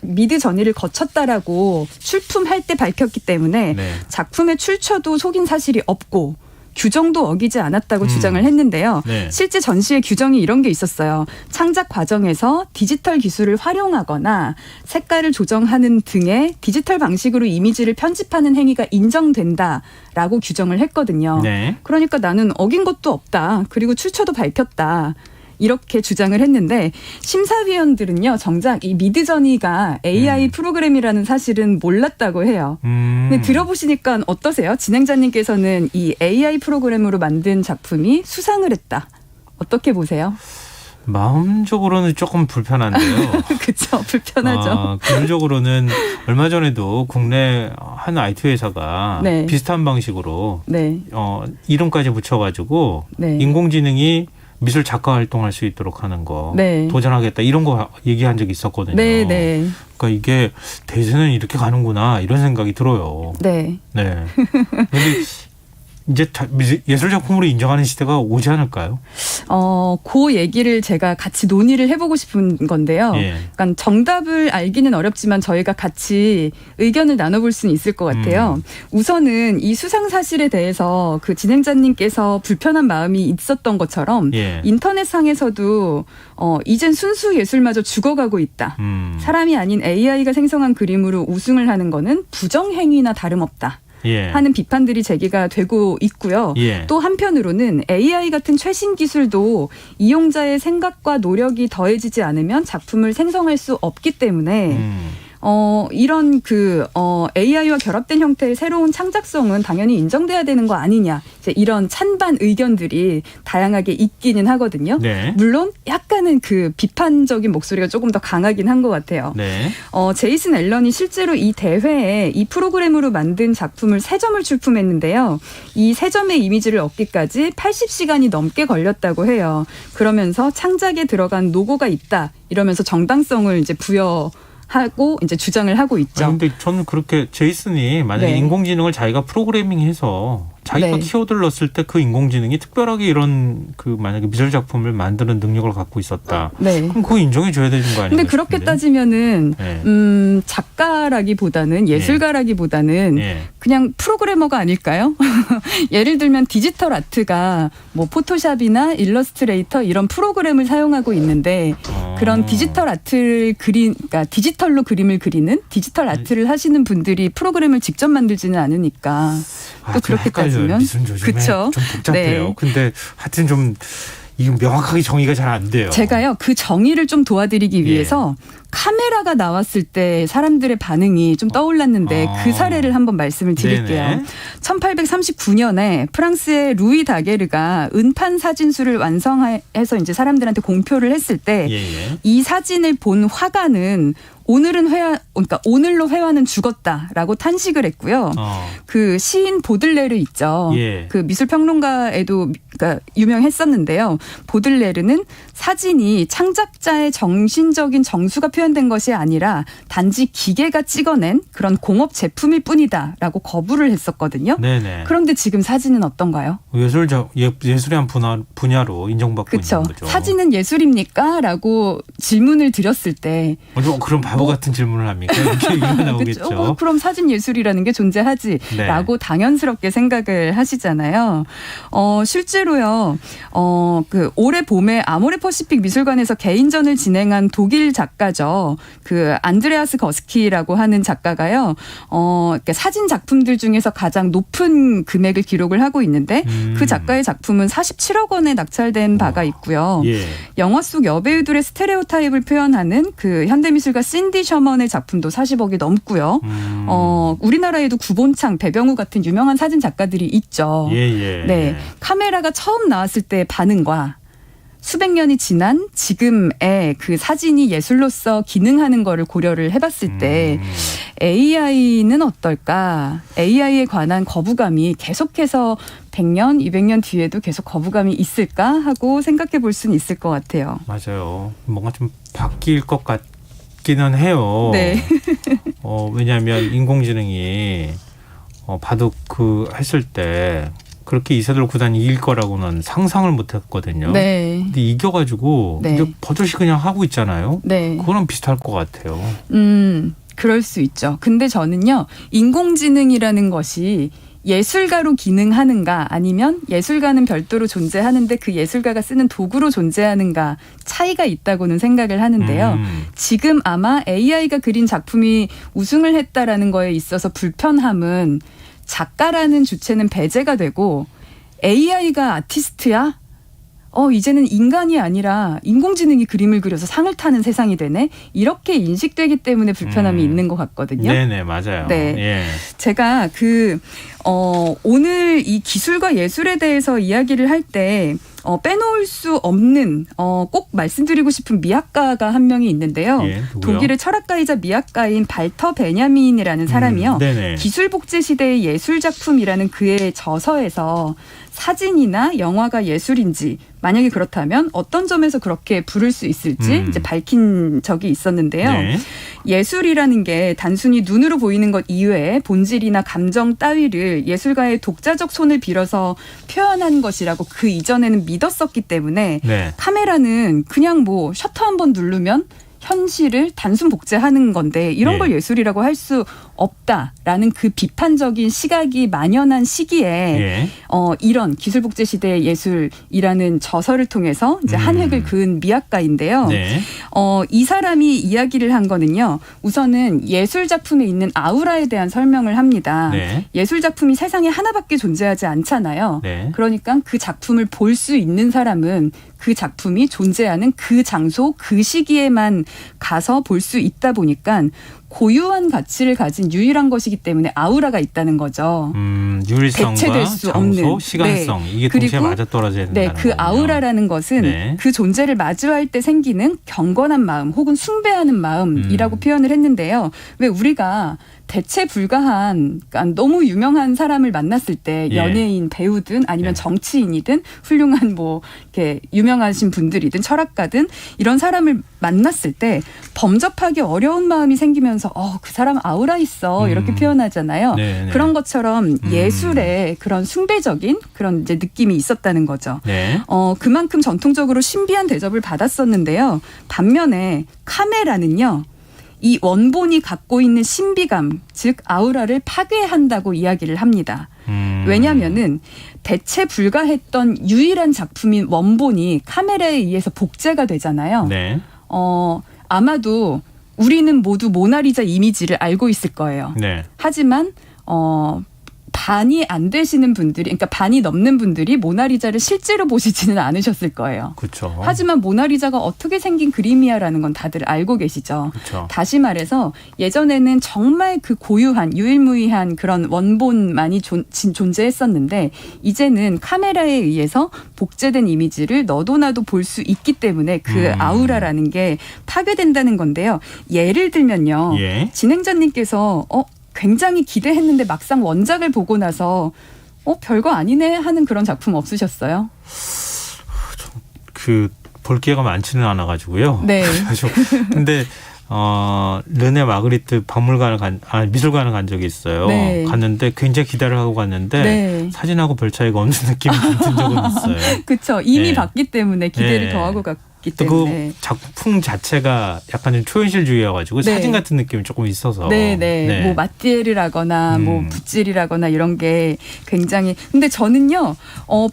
미드저니를 거쳤다라고 출품할 때 밝혔기 때문에 네. 작품의 출처도 속인 사실이 없고 규정도 어기지 않았다고 주장을 했는데요. 네. 실제 전시의 규정이 이런 게 있었어요. 창작 과정에서 디지털 기술을 활용하거나 색깔을 조정하는 등의 디지털 방식으로 이미지를 편집하는 행위가 인정된다라고 규정을 했거든요. 네. 그러니까 나는 어긴 것도 없다. 그리고 출처도 밝혔다. 이렇게 주장을 했는데 심사위원들은요. 정작 이 미드저니가 AI 프로그램이라는 사실은 몰랐다고 해요. 근데 들어보시니까 어떠세요? 진행자님께서는 이 AI 프로그램으로 만든 작품이 수상을 했다. 어떻게 보세요? 마음적으로는 조금 불편한데요. 그렇죠. 불편하죠. 기본적으로는 얼마 전에도 국내 한 IT 회사가 네. 비슷한 방식으로 네. 이름까지 붙여가지고 네. 인공지능이 미술 작가 활동할 수 있도록 하는 거 네. 도전하겠다 이런 거 얘기한 적이 있었거든요. 네, 네. 그러니까 이게 대세는 이렇게 가는구나 이런 생각이 들어요. 네. 네. 근데 이제 예술 작품으로 인정하는 시대가 오지 않을까요? 그 얘기를 제가 같이 논의를 해보고 싶은 건데요. 예. 그러니까 정답을 알기는 어렵지만 저희가 같이 의견을 나눠볼 수는 있을 것 같아요. 우선은 이 수상 사실에 대해서 그 진행자님께서 불편한 마음이 있었던 것처럼 예. 인터넷상에서도 이젠 순수 예술마저 죽어가고 있다. 사람이 아닌 AI가 생성한 그림으로 우승을 하는 거는 부정행위나 다름없다. 예. 하는 비판들이 제기가 되고 있고요. 예. 또 한편으로는 AI 같은 최신 기술도 이용자의 생각과 노력이 더해지지 않으면 작품을 생성할 수 없기 때문에 이런 AI와 결합된 형태의 새로운 창작성은 당연히 인정돼야 되는 거 아니냐. 이제 이런 찬반 의견들이 다양하게 있기는 하거든요. 네. 물론 약간은 그 비판적인 목소리가 조금 더 강하긴 한 것 같아요. 네. 제이슨 앨런이 실제로 이 대회에 이 프로그램으로 만든 작품을 3점을 출품했는데요. 이 3점의 이미지를 얻기까지 80시간이 넘게 걸렸다고 해요. 그러면서 창작에 들어간 노고가 있다. 이러면서 정당성을 이제 하고 이제 주장을 하고 있죠. 근데 저는 그렇게 제이슨이 만약에 네. 인공지능을 자기가 프로그래밍해서 자기가 네. 키워드를 넣었을 때 그 인공지능이 특별하게 이런 만약에 미술 작품을 만드는 능력을 갖고 있었다. 네. 그럼 그거 인정해줘야 되는 거 아닌가? 근데 그렇게 싶은데. 따지면은 네. 작가라기보다는 예술가라기보다는 예. 그냥 프로그래머가 아닐까요? 예를 들면 디지털 아트가 뭐 포토샵이나 일러스트레이터 이런 프로그램을 사용하고 있는데 그런 디지털 아트를 그러니까 디지털로 그림을 그리는 디지털 아트를 하시는 분들이 프로그램을 직접 만들지는 않으니까 또 그렇게 따지면 미술 요즘에 그쵸? 좀 복잡해요. 네. 근데 하여튼 좀 이거 명확하게 정의가 잘 안 돼요. 제가요 그 정의를 좀 도와드리기 예. 위해서 카메라가 나왔을 때 사람들의 반응이 좀 떠올랐는데 그 사례를 한번 말씀을 드릴게요. 네네. 1839년에 프랑스의 루이 다게르가 은판 사진수를 완성해서 이제 사람들한테 공표를 했을 때 이 사진을 본 화가는 그러니까 오늘로 회화는 죽었다라고 탄식을 했고요. 그 시인 보들레르 있죠. 예. 그 미술 평론가에도 그러니까 유명했었는데요. 보들레르는 사진이 창작자의 정신적인 정수가 표현 표현된 것이 아니라 단지 기계가 찍어낸 그런 공업 제품일 뿐이다라고 거부를 했었거든요. 네네. 그런데 지금 사진은 어떤가요? 예술의 한 분야로 인정받고 그렇죠. 있는 거죠. 사진은 예술입니까? 라고 질문을 드렸을 때 그런 바보 같은 질문을 합니까? 이렇게 얘기가 나오겠죠. 그럼 사진 예술이라는 게 존재하지 네. 라고 당연스럽게 생각을 하시잖아요. 실제로요. 그 올해 봄에 아모레 퍼시픽 미술관에서 개인전을 진행한 독일 작가죠. 그 안드레아스 거스키라고 하는 작가가요. 그러니까 사진 작품들 중에서 가장 높은 금액을 기록을 하고 있는데 그 작가의 작품은 47억 원에 낙찰된 바가 있고요. 예. 영화 속 여배우들의 스테레오타입을 표현하는 그 현대미술가 신디 셔먼의 작품도 40억이 넘고요. 우리나라에도 구본창, 배병우 같은 유명한 사진 작가들이 있죠. 예. 네, 카메라가 처음 나왔을 때의 반응과 수백 년이 지난 지금의 그 사진이 예술로서 기능하는 거를 고려를 해봤을 때 AI는 어떨까? AI에 관한 거부감이 계속해서 100년, 200년 뒤에도 계속 거부감이 있을까 하고 생각해 볼 수는 있을 것 같아요. 맞아요. 뭔가 좀 바뀔 것 같기는 해요. 네. 왜냐하면 인공지능이 바둑 했을 때 그렇게 이세돌 구단이 이길 거라고는 상상을 못했거든요. 네. 근데 이겨가지고 네. 이제 버젓이 그냥 하고 있잖아요. 네. 그거랑 비슷할 것 같아요. 그럴 수 있죠. 근데 저는요, 인공지능이라는 것이 예술가로 기능하는가 아니면 예술가는 별도로 존재하는데 그 예술가가 쓰는 도구로 존재하는가 차이가 있다고는 생각을 하는데요. 지금 아마 AI가 그린 작품이 우승을 했다라는 거에 있어서 불편함은 작가라는 주체는 배제가 되고 AI가 아티스트야? 이제는 인간이 아니라 인공지능이 그림을 그려서 상을 타는 세상이 되네? 이렇게 인식되기 때문에 불편함이 있는 것 같거든요. 네네, 맞아요. 네. 예. 제가 오늘 이 기술과 예술에 대해서 이야기를 할 때 빼놓을 수 없는 꼭 말씀드리고 싶은 미학가가 한 명이 있는데요. 예, 누구요? 독일의 철학가이자 미학가인 발터 베냐민이라는 사람이요. 네네. 기술복제 시대의 예술작품이라는 그의 저서에서 사진이나 영화가 예술인지 만약에 그렇다면 어떤 점에서 그렇게 부를 수 있을지 이제 밝힌 적이 있었는데요. 네. 예술이라는 게 단순히 눈으로 보이는 것 이외에 본질이나 감정 따위를 예술가의 독자적 손을 빌어서 표현한 것이라고 그 이전에는 믿었었기 때문에 네. 카메라는 그냥 뭐 셔터 한 번 누르면 현실을 단순 복제하는 건데 이런 걸 예술이라고 할 수 없다라는 그 비판적인 시각이 만연한 시기에 이런 기술복제 시대의 예술이라는 저서를 통해서 이제 한 획을 그은 미학가인데요. 네. 이 사람이 이야기를 한 거는요. 우선은 예술 작품에 있는 아우라에 대한 설명을 합니다. 네. 예술 작품이 세상에 하나밖에 존재하지 않잖아요. 네. 그러니까 그 작품을 볼 수 있는 사람은 그 작품이 존재하는 그 장소, 그 시기에만 가서 볼 수 있다 보니까 고유한 가치를 가진 유일한 것이기 때문에 아우라가 있다는 거죠. 유일성과 대체될 수 장소, 없는. 시간성 네. 이게 동시에 맞아떨어져야 된다는 네, 그 거군요. 아우라라는 것은 네. 그 존재를 마주할 때 생기는 경건한 마음 혹은 숭배하는 마음이라고 표현을 했는데요. 왜 우리가 대체 불가한 그러니까 너무 유명한 사람을 만났을 때 연예인, 배우든 아니면 정치인이든 훌륭한 뭐 이렇게 유명하신 분들이든 철학가든 이런 사람을 만났을 때 범접하기 어려운 마음이 생기면서 그 사람 아우라 있어 이렇게 표현하잖아요. 네네. 그런 것처럼 예술에 그런 숭배적인 그런 이제 느낌이 있었다는 거죠. 네. 그만큼 전통적으로 신비한 대접을 받았었는데요. 반면에 카메라는요. 이 원본이 갖고 있는 신비감, 즉 아우라를 파괴한다고 이야기를 합니다. 왜냐하면은 대체 불가했던 유일한 작품인 원본이 카메라에 의해서 복제가 되잖아요. 네. 아마도 우리는 모두 모나리자 이미지를 알고 있을 거예요. 네. 하지만 반이 안 되시는 분들이, 그러니까 반이 넘는 분들이 모나리자를 실제로 보시지는 않으셨을 거예요. 그렇죠. 하지만 모나리자가 어떻게 생긴 그림이야라는 건 다들 알고 계시죠. 그렇죠. 다시 말해서 예전에는 정말 그 고유한 유일무이한 그런 원본만이 존재했었는데 이제는 카메라에 의해서 복제된 이미지를 너도 나도 볼 수 있기 때문에 그 아우라라는 게 파괴된다는 건데요. 예를 들면요. 진행자님께서 굉장히 기대했는데 막상 원작을 보고 나서 별거 아니네 하는 그런 작품 없으셨어요? 볼 기회가 많지는 않아가지고요. 네. 근데 르네 마그리트 미술관을 간 적이 있어요. 네. 갔는데 굉장히 기대를 하고 갔는데 네. 사진하고 별 차이가 없는 느낌이 든 적은 있어요. 그렇죠. 이미 네. 봤기 때문에 기대를 네. 더하고 갔기 또 때문에. 그 작품 자체가 약간 좀 초현실주의여가지고 네. 사진 같은 느낌이 조금 있어서. 네. 뭐 마띠엘이라거나 뭐 붓질이라거나 이런 게 굉장히. 근데 저는요,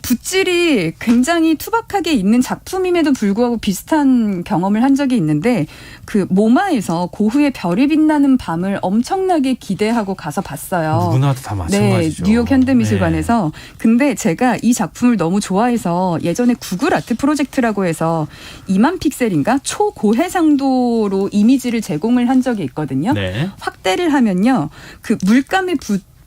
붓질이 굉장히 투박하게 있는 작품임에도 불구하고 비슷한 경험을 한 적이 있는데 그 모마에서 고흐의 별이 빛나는 밤을 엄청나게 기대하고 가서 봤어요. 누구나도 다 마찬가지죠. 네, 뉴욕 현대미술관에서. 근데 제가 이 작품을 너무 좋아해서 예전에 구글 아트 프로젝트라고 해서 2만 픽셀인가 초고해상도로 이미지를 제공을 한 적이 있거든요. 네. 확대를 하면요, 그 물감에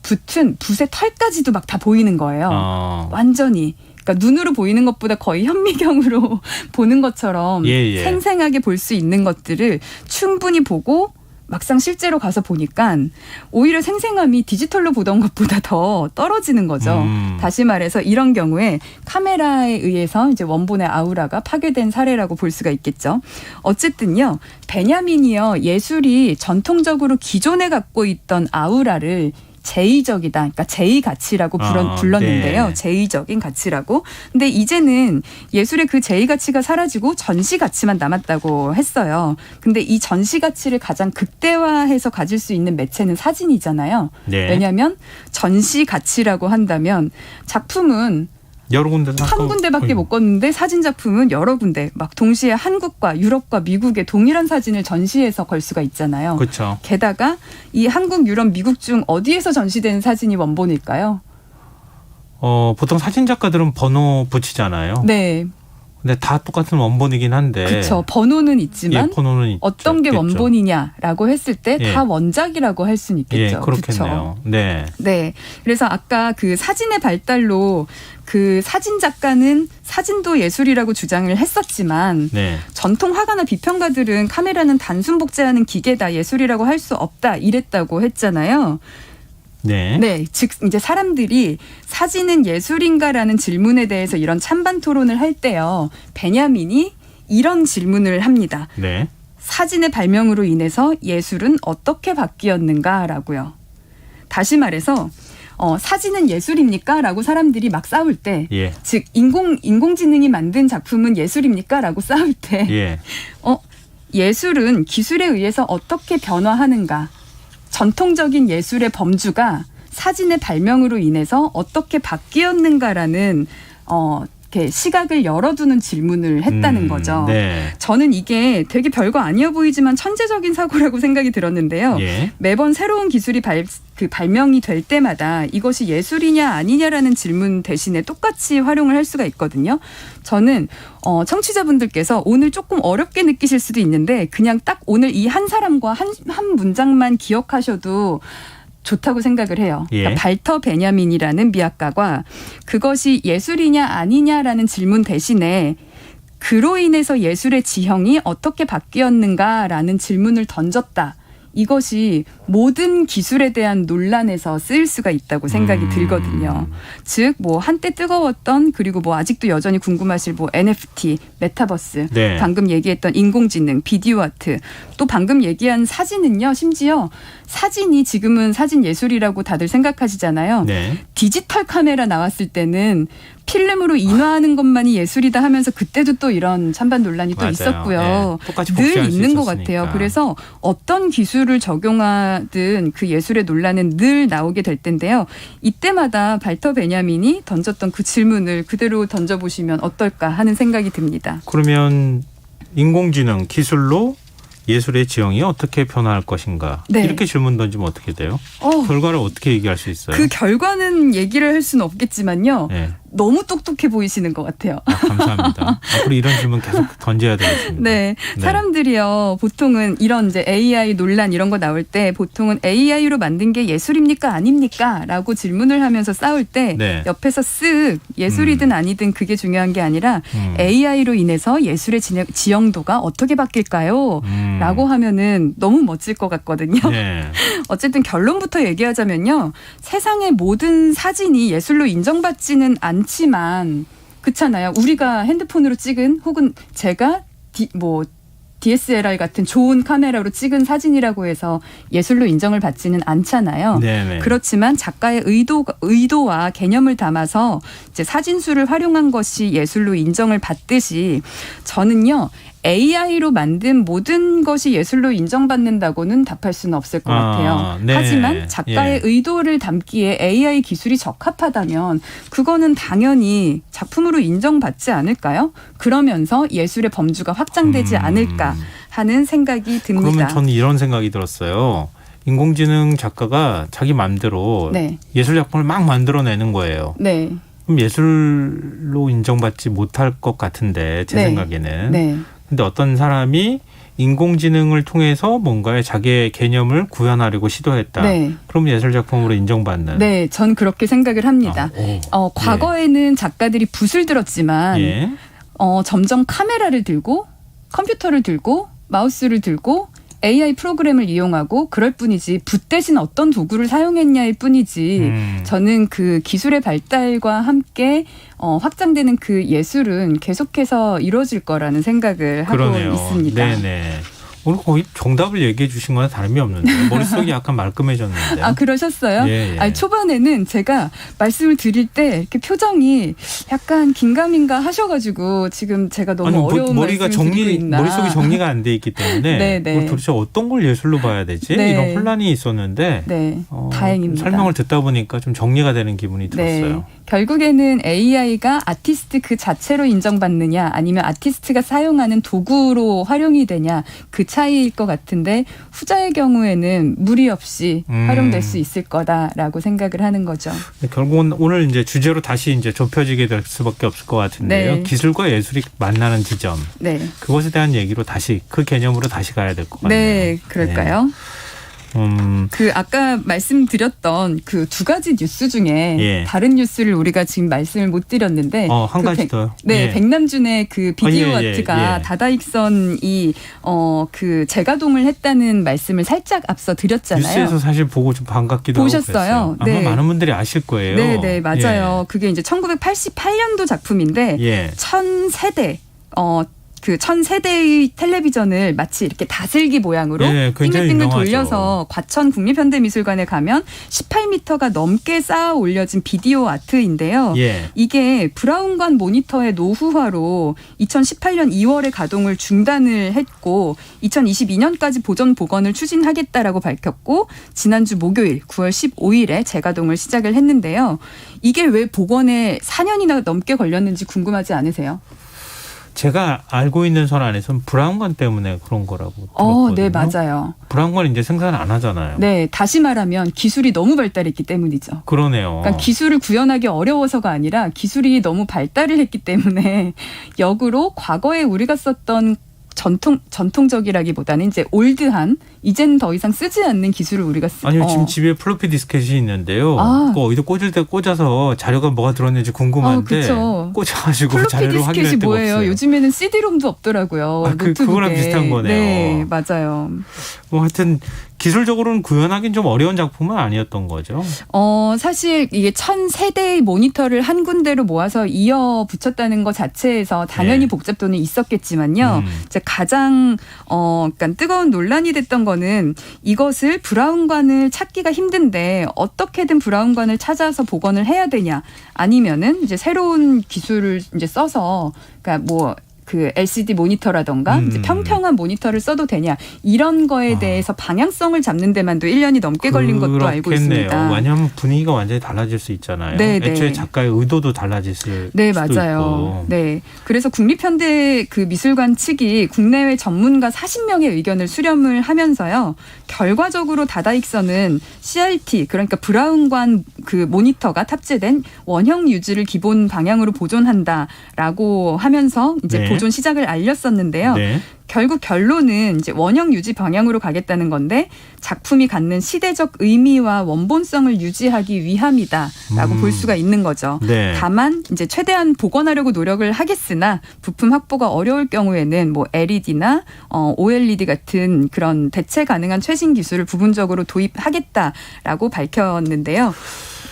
붙은 붓의 털까지도 막 다 보이는 거예요. 완전히. 그러니까 눈으로 보이는 것보다 거의 현미경으로 보는 것처럼 생생하게 볼 수 있는 것들을 충분히 보고 막상 실제로 가서 보니까 오히려 생생함이 디지털로 보던 것보다 더 떨어지는 거죠. 다시 말해서 이런 경우에 카메라에 의해서 이제 원본의 아우라가 파괴된 사례라고 볼 수가 있겠죠. 어쨌든요, 베냐민이요, 예술이 전통적으로 기존에 갖고 있던 아우라를 제의적이다. 그러니까 제의 가치라고 불렀는데요. 네. 제의적인 가치라고. 근데 이제는 예술의 그 제의 가치가 사라지고 전시 가치만 남았다고 했어요. 근데 이 전시 가치를 가장 극대화해서 가질 수 있는 매체는 사진이잖아요. 네. 왜냐하면 전시 가치라고 한다면 작품은 여러 군데 한 군데밖에 못 걷는데 사진 작품은 여러 군데 막 동시에 한국과 유럽과 미국의 동일한 사진을 전시해서 걸 수가 있잖아요. 그렇죠. 게다가 이 한국, 유럽, 미국 중 어디에서 전시되는 사진이 원본일까요? 보통 사진 작가들은 번호 붙이잖아요. 네. 근데 다 똑같은 원본이긴 한데. 그렇죠. 번호는 있지만 번호는 어떤 게 있겠죠. 원본이냐라고 했을 때 다 원작이라고 할 수는 있겠죠. 그렇겠네요. 그렇죠? 네. 네. 그래서 아까 그 사진의 발달로 그 사진 작가는 사진도 예술이라고 주장을 했었지만 네. 전통 화가나 비평가들은 카메라는 단순 복제하는 기계다, 예술이라고 할 수 없다 이랬다고 했잖아요. 네. 네, 즉 이제 사람들이 사진은 예술인가라는 질문에 대해서 이런 찬반 토론을 할 때요, 베냐민이 이런 질문을 합니다. 네. 사진의 발명으로 인해서 예술은 어떻게 바뀌었는가라고요. 다시 말해서 사진은 예술입니까? 라고 사람들이 막 싸울 때, 즉 인공지능이 만든 작품은 예술입니까? 라고 싸울 때 예술은 기술에 의해서 어떻게 변화하는가, 전통적인 예술의 범주가 사진의 발명으로 인해서 어떻게 바뀌었는가라는 이렇게 시각을 열어두는 질문을 했다는 거죠. 네. 저는 이게 되게 별거 아니어 보이지만 천재적인 사고라고 생각이 들었는데요. 매번 새로운 기술이 발명이 될 때마다 이것이 예술이냐 아니냐라는 질문 대신에 똑같이 활용을 할 수가 있거든요. 저는 청취자분들께서 오늘 조금 어렵게 느끼실 수도 있는데 그냥 딱 오늘 이 한 사람과 한 문장만 기억하셔도 좋다고 생각을 해요. 그러니까 발터 베냐민이라는 미학가가 그것이 예술이냐 아니냐라는 질문 대신에 그로 인해서 예술의 지형이 어떻게 바뀌었는가라는 질문을 던졌다. 이것이 모든 기술에 대한 논란에서 쓰일 수가 있다고 생각이 들거든요. 즉, 뭐 한때 뜨거웠던, 그리고 뭐 아직도 여전히 궁금하실 뭐 NFT, 메타버스, 네. 방금 얘기했던 인공지능, 비디오 아트, 또 방금 얘기한 사진은요, 심지어 사진이 지금은 사진 예술이라고 다들 생각하시잖아요. 네. 디지털 카메라 나왔을 때는 필름으로 인화하는 것만이 예술이다 하면서 그때도 또 이런 찬반 논란이 또 맞아요. 있었고요. 똑같이 늘 복제할 수 있는 것 있었으니까. 같아요. 그래서 어떤 기술을 적용하든 그 예술의 논란은 늘 나오게 될 텐데요. 이때마다 발터 베냐민이 던졌던 그 질문을 그대로 던져보시면 어떨까 하는 생각이 듭니다. 그러면 인공지능 기술로 예술의 지형이 어떻게 변화할 것인가? 네. 이렇게 질문 던지면 어떻게 돼요? 결과를 어떻게 얘기할 수 있어요? 그 결과는 얘기를 할 수는 없겠지만요. 네. 너무 똑똑해 보이시는 것 같아요. 감사합니다. 앞으로 이런 질문 계속 던져야 되겠습니다. 네. 사람들이요, 보통은 이런 이제 AI 논란 이런 거 나올 때 보통은 AI로 만든 게 예술입니까? 아닙니까? 라고 질문을 하면서 싸울 때 네. 옆에서 쓱 예술이든 아니든 그게 중요한 게 아니라 AI로 인해서 예술의 지형도가 어떻게 바뀔까요? 라고 하면은 너무 멋질 것 같거든요. 네. 어쨌든 결론부터 얘기하자면요. 세상의 모든 사진이 예술로 인정받지는 않지만 그렇잖아요. 우리가 핸드폰으로 찍은 혹은 제가 DSLR 같은 좋은 카메라로 찍은 사진이라고 해서 예술로 인정을 받지는 않잖아요. 네네. 그렇지만 작가의 의도와 개념을 담아서 이제 사진수를 활용한 것이 예술로 인정을 받듯이 저는요. AI로 만든 모든 것이 예술로 인정받는다고는 답할 수는 없을 것 같아요. 네. 하지만 작가의 의도를 담기에 AI 기술이 적합하다면 그거는 당연히 작품으로 인정받지 않을까요? 그러면서 예술의 범주가 확장되지 않을까 하는 생각이 듭니다. 그러면 저는 이런 생각이 들었어요. 인공지능 작가가 자기 마음대로 네. 예술 작품을 막 만들어내는 거예요. 네. 그럼 예술로 인정받지 못할 것 같은데 제 네. 생각에는. 네. 근데 어떤 사람이 인공지능을 통해서 뭔가의 자기의 개념을 구현하려고 시도했다. 네. 그럼 예술 작품으로 인정받는. 네, 전 그렇게 생각을 합니다. 과거에는 작가들이 붓을 들었지만 예. 점점 카메라를 들고 컴퓨터를 들고 마우스를 들고 AI 프로그램을 이용하고 그럴 뿐이지 붓 대신 어떤 도구를 사용했냐일 뿐이지 저는 그 기술의 발달과 함께 확장되는 그 예술은 계속해서 이루어질 거라는 생각을 그러네요. 하고 있습니다. 네네. 오늘 거의 정답을 얘기해 주신 거나 다름이 없는데 머릿속이 약간 말끔해졌는데. 아 그러셨어요? 예, 예. 아니, 초반에는 제가 말씀을 드릴 때 이렇게 표정이 약간 긴가민가 하셔가지고 지금 제가 너무 어려운 머리가 말씀을 드리고 있나. 머릿속이 정리가 안 돼 있기 때문에 네. 도대체 어떤 걸 예술로 봐야 되지? 네. 이런 혼란이 있었는데 네, 다행입니다. 설명을 듣다 보니까 좀 정리가 되는 기분이 들었어요. 네. 결국에는 AI가 아티스트 그 자체로 인정받느냐 아니면 아티스트가 사용하는 도구로 활용이 되냐 그 차이일 것 같은데 후자의 경우에는 무리 없이 활용될 수 있을 거다라고 생각을 하는 거죠. 결국은 오늘 이제 주제로 다시 이제 좁혀지게 될 수밖에 없을 것 같은데요. 네. 기술과 예술이 만나는 지점. 네. 그것에 대한 얘기로 다시 그 개념으로 다시 가야 될 것 같네요. 네, 그럴까요? 그 아까 말씀드렸던 그 두 가지 뉴스 중에 예. 다른 뉴스를 우리가 지금 말씀을 못 드렸는데 한 가지 더요. 네, 예. 백남준의 그 비디오 예. 아트가 다다익선이 그 재가동을 했다는 말씀을 살짝 앞서 드렸잖아요. 뉴스에서 사실 보고 좀 반갑기도 보셨어요? 하고 그랬어요. 아마 네. 많은 분들이 아실 거예요. 네, 맞아요. 그게 이제 1988년도 작품인데 예. 1000세대 그 1000세대의 텔레비전을 마치 이렇게 다슬기 모양으로 네, 굉장히 빙글빙글 유명하죠. 돌려서 과천 국립현대미술관에 가면 18m가 넘게 쌓아 올려진 비디오 아트인데요. 예. 이게 브라운관 모니터의 노후화로 2018년 2월에 가동을 중단을 했고 2022년까지 보존 복원을 추진하겠다라고 밝혔고 지난주 목요일 9월 15일에 재가동을 시작을 했는데요. 이게 왜 복원에 4년이나 넘게 걸렸는지 궁금하지 않으세요? 제가 알고 있는 선 안에서는 브라운관 때문에 그런 거라고 들었거든요. 네, 맞아요. 브라운관 이제 생산 안 하잖아요. 네, 다시 말하면 기술이 너무 발달했기 때문이죠. 그러네요. 그러니까 기술을 구현하기 어려워서가 아니라 기술이 너무 발달을 했기 때문에 역으로 과거에 우리가 썼던 전통적이라기보다는 이제 올드한 이제는 더 이상 쓰지 않는 기술을 우리가 아니요, 지금 집에 플로피 디스켓이 있는데요. 그거 어디다 꽂을 때 꽂아서 자료가 뭐가 들었는지 궁금한데 그쵸. 꽂아가지고 플로피 자료를 확인할 디스켓이 데가 뭐예요? 없어요. 요즘에는 CD롬도 없더라고요. 노트북에. 그거랑 비슷한 거네요. 네, 맞아요. 뭐 하여튼 기술적으로는 구현하기는 좀 어려운 작품은 아니었던 거죠. 사실 이게 1000세대의 모니터를 한 군데로 모아서 이어 붙였다는 것 자체에서 당연히 복잡도는 있었겠지만요. 이제 가장 그러니까 뜨거운 논란이 됐던 거는 이것을 브라운관을 찾기가 힘든데 어떻게든 브라운관을 찾아서 복원을 해야 되냐, 아니면은 이제 새로운 기술을 이제 써서 그러니까 뭐 그 LCD 모니터라던가 이제 평평한 모니터를 써도 되냐 이런 거에 대해서 방향성을 잡는 데만도 1년이 넘게 걸린 것도 알고 있습니다. 왜냐하면 분위기가 완전히 달라질 수 있잖아요. 네, 애초에 네. 작가의 의도도 달라질 수도 네, 있고. 맞아요. 네. 그래서 국립현대 그 미술관 측이 국내외 전문가 40명의 의견을 수렴을 하면서요. 결과적으로 다다익선은 CRT 그러니까 브라운관 그 모니터가 탑재된 원형 유지를 기본 방향으로 보존한다라고 하면서 이제 보존 시작을 알렸었는데요. 네. 결국 결론은 이제 원형 유지 방향으로 가겠다는 건데 작품이 갖는 시대적 의미와 원본성을 유지하기 위함이다라고 볼 수가 있는 거죠. 네. 다만 이제 최대한 복원하려고 노력을 하겠으나 부품 확보가 어려울 경우에는 뭐 LED나 OLED 같은 그런 대체 가능한 최신 기술을 부분적으로 도입하겠다라고 밝혔는데요.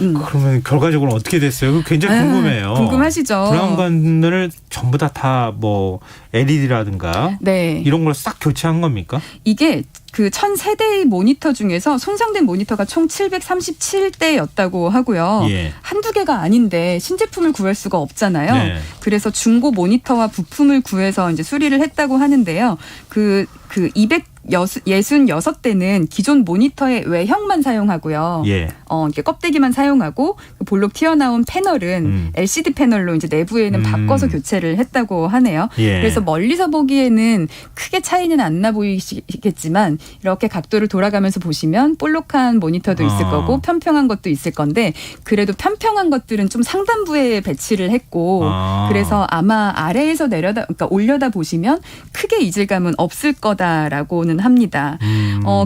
그러면 결과적으로 어떻게 됐어요? 그거 굉장히 궁금해요. 궁금하시죠? 브라운관을 전부 다 뭐 LED라든가 네. 이런 걸 싹 교체한 겁니까? 이게 그 1000세대의 모니터 중에서 손상된 모니터가 총 737대였다고 하고요. 예. 한두 개가 아닌데 신제품을 구할 수가 없잖아요. 네. 그래서 중고 모니터와 부품을 구해서 이제 수리를 했다고 하는데요. 그 266대는 기존 모니터의 외형만 사용하고요. 예. 이렇게 껍데기만 사용하고 그 볼록 튀어나온 패널은 LCD 패널로 이제 내부에는 바꿔서 교체를 했다고 하네요. 예. 그래서 멀리서 보기에는 크게 차이는 안 나 보이시겠지만 이렇게 각도를 돌아가면서 보시면 볼록한 모니터도 있을 거고 편평한 것도 있을 건데 그래도 편평한 것들은 좀 상단부에 배치를 했고 그래서 아마 아래에서 그러니까 올려다 보시면 크게 이질감은 없을 거다라고는 합니다.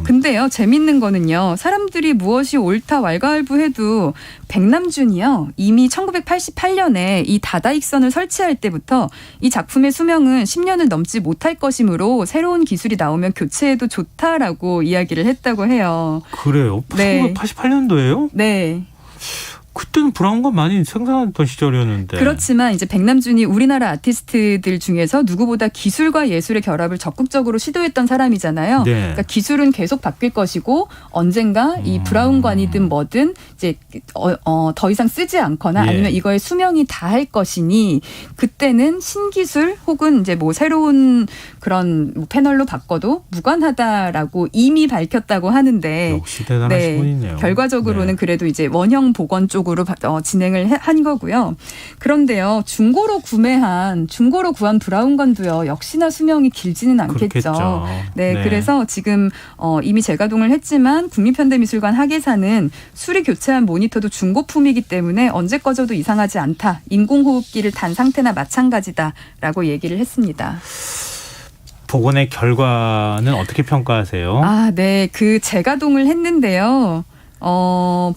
근데요, 재밌는 거는요, 사람들이 무엇이 옳다 왈가왈부해도 백남준이요, 이미 1988년에 이 다다익선을 설치할 때부터 이 작품의 수명은 10년을 넘지 못할 것이므로 새로운 기술이 나오면 교체해도 좋다라고 이야기를 했다고 해요. 그래요? 네. 1988년도예요? 네. 그때는 브라운관 많이 생산했던 시절이었는데. 그렇지만 이제 백남준이 우리나라 아티스트들 중에서 누구보다 기술과 예술의 결합을 적극적으로 시도했던 사람이잖아요. 네. 그러니까 기술은 계속 바뀔 것이고 언젠가 이 브라운관이든 뭐든 이제 더 이상 쓰지 않거나 예. 아니면 이거의 수명이 다할 것이니 그때는 신기술 혹은 이제 뭐 새로운 그런 뭐 패널로 바꿔도 무관하다라고 이미 밝혔다고 하는데 역시 대단하신 분이네요. 결과적으로는 그래도 이제 원형 복원 쪽으로 진행을 한 거고요. 그런데요, 중고로 구한 브라운관도요, 역시나 수명이 길지는 않겠죠. 그렇겠죠. 네, 그래서 지금 이미 재가동을 했지만 국립현대미술관 학예사는 수리 교체한 모니터도 중고품이기 때문에 언제 꺼져도 이상하지 않다. 인공호흡기를 단 상태나 마찬가지다라고 얘기를 했습니다. 복원의 결과는 어떻게 평가하세요? 네, 그 재가동을 했는데요.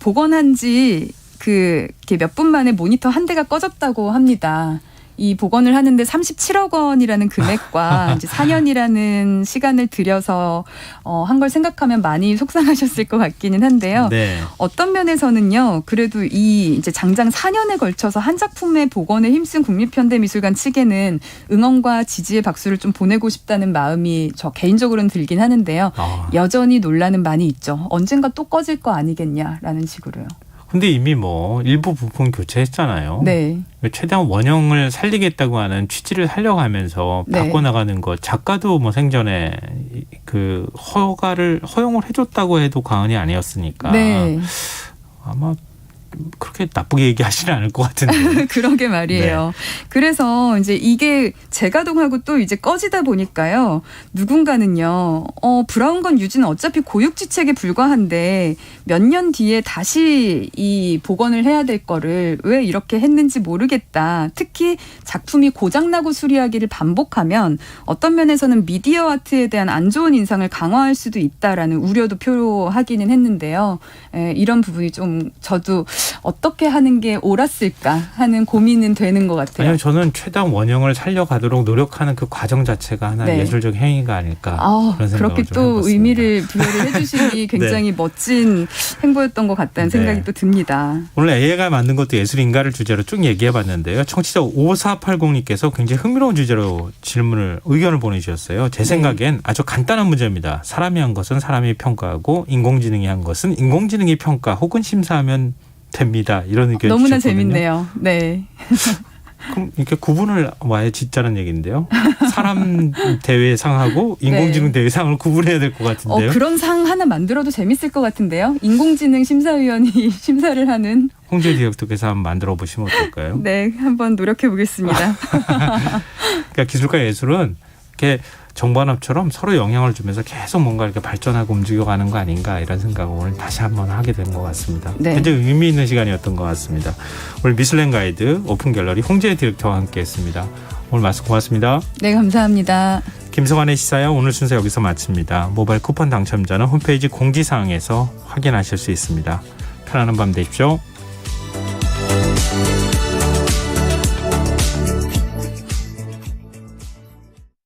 복원한 지 이렇게 몇 분 만에 모니터 한 대가 꺼졌다고 합니다. 이 복원을 하는데 37억 원이라는 금액과 이제 4년이라는 시간을 들여서 한 걸 생각하면 많이 속상하셨을 것 같기는 한데요. 네. 어떤 면에서는요, 그래도 이 이제 장장 4년에 걸쳐서 한 작품의 복원에 힘쓴 국립현대미술관 측에는 응원과 지지의 박수를 좀 보내고 싶다는 마음이 저 개인적으로는 들긴 하는데요. 여전히 논란은 많이 있죠. 언젠가 또 꺼질 거 아니겠냐라는 식으로요. 근데 이미 뭐 일부 부품 교체했잖아요. 네. 최대한 원형을 살리겠다고 하는 취지를 살려가면서 네. 바꿔나가는 것. 작가도 뭐 생전에 그 허용을 해줬다고 해도 과언이 아니었으니까. 네. 아마 그렇게 나쁘게 얘기하지는 않을 것 같은데. 그러게 말이에요. 네. 그래서 이제 이게 재가동하고 또 이제 꺼지다 보니까요. 누군가는요. 브라운관 유지는 어차피 고육지책에 불과한데 몇 년 뒤에 다시 이 복원을 해야 될 거를 왜 이렇게 했는지 모르겠다. 특히 작품이 고장나고 수리하기를 반복하면 어떤 면에서는 미디어 아트에 대한 안 좋은 인상을 강화할 수도 있다라는 우려도 표하기는 했는데요. 이런 부분이 좀 저도 어떻게 하는 게 옳았을까 하는 고민은 되는 것 같아요. 아니요, 저는 최대한 원형을 살려가도록 노력하는 그 과정 자체가 하나의 네. 예술적 행위가 아닐까 그런 생각을 그렇게 좀 또 해봤습니다. 의미를 부여를 해주시니 굉장히 네. 멋진 행보였던 것 같다는 네. 생각이 또 듭니다. 오늘 AI가 만든 것도 예술인가를 주제로 쭉 얘기해봤는데요. 청취자 5480님께서 굉장히 흥미로운 주제로 의견을 보내주셨어요. 제 생각엔 아주 간단한 문제입니다. 사람이 한 것은 사람이 평가하고 인공지능이 한 것은 인공지능이 평가 혹은 심사하면 됩니다. 이런 의견 너무나 주셨거든요. 재밌네요. 네. 그럼 이렇게 구분을 와야 짓자는 얘기인데요. 사람 대회상하고 인공지능 대회상을 구분해야 될 것 같은데요. 그런 상 하나 만들어도 재밌을 것 같은데요. 인공지능 심사위원이 심사를 하는. 홍재 디렉터께서 한번 만들어 보시면 어떨까요? 네, 한번 노력해 보겠습니다. 그러니까 기술과 예술은 이렇게 정반합처럼 서로 영향을 주면서 계속 뭔가 이렇게 발전하고 움직여가는 거 아닌가 이런 생각을 오늘 다시 한번 하게 된 것 같습니다. 네. 굉장히 의미 있는 시간이었던 것 같습니다. 오늘 미술랭 가이드 오픈 갤러리 홍재 디렉터와 함께했습니다. 오늘 말씀 고맙습니다. 네, 감사합니다. 김성환의 시사야 오늘 순서 여기서 마칩니다. 모바일 쿠폰 당첨자는 홈페이지 공지사항에서 확인하실 수 있습니다. 편안한 밤 되십시오.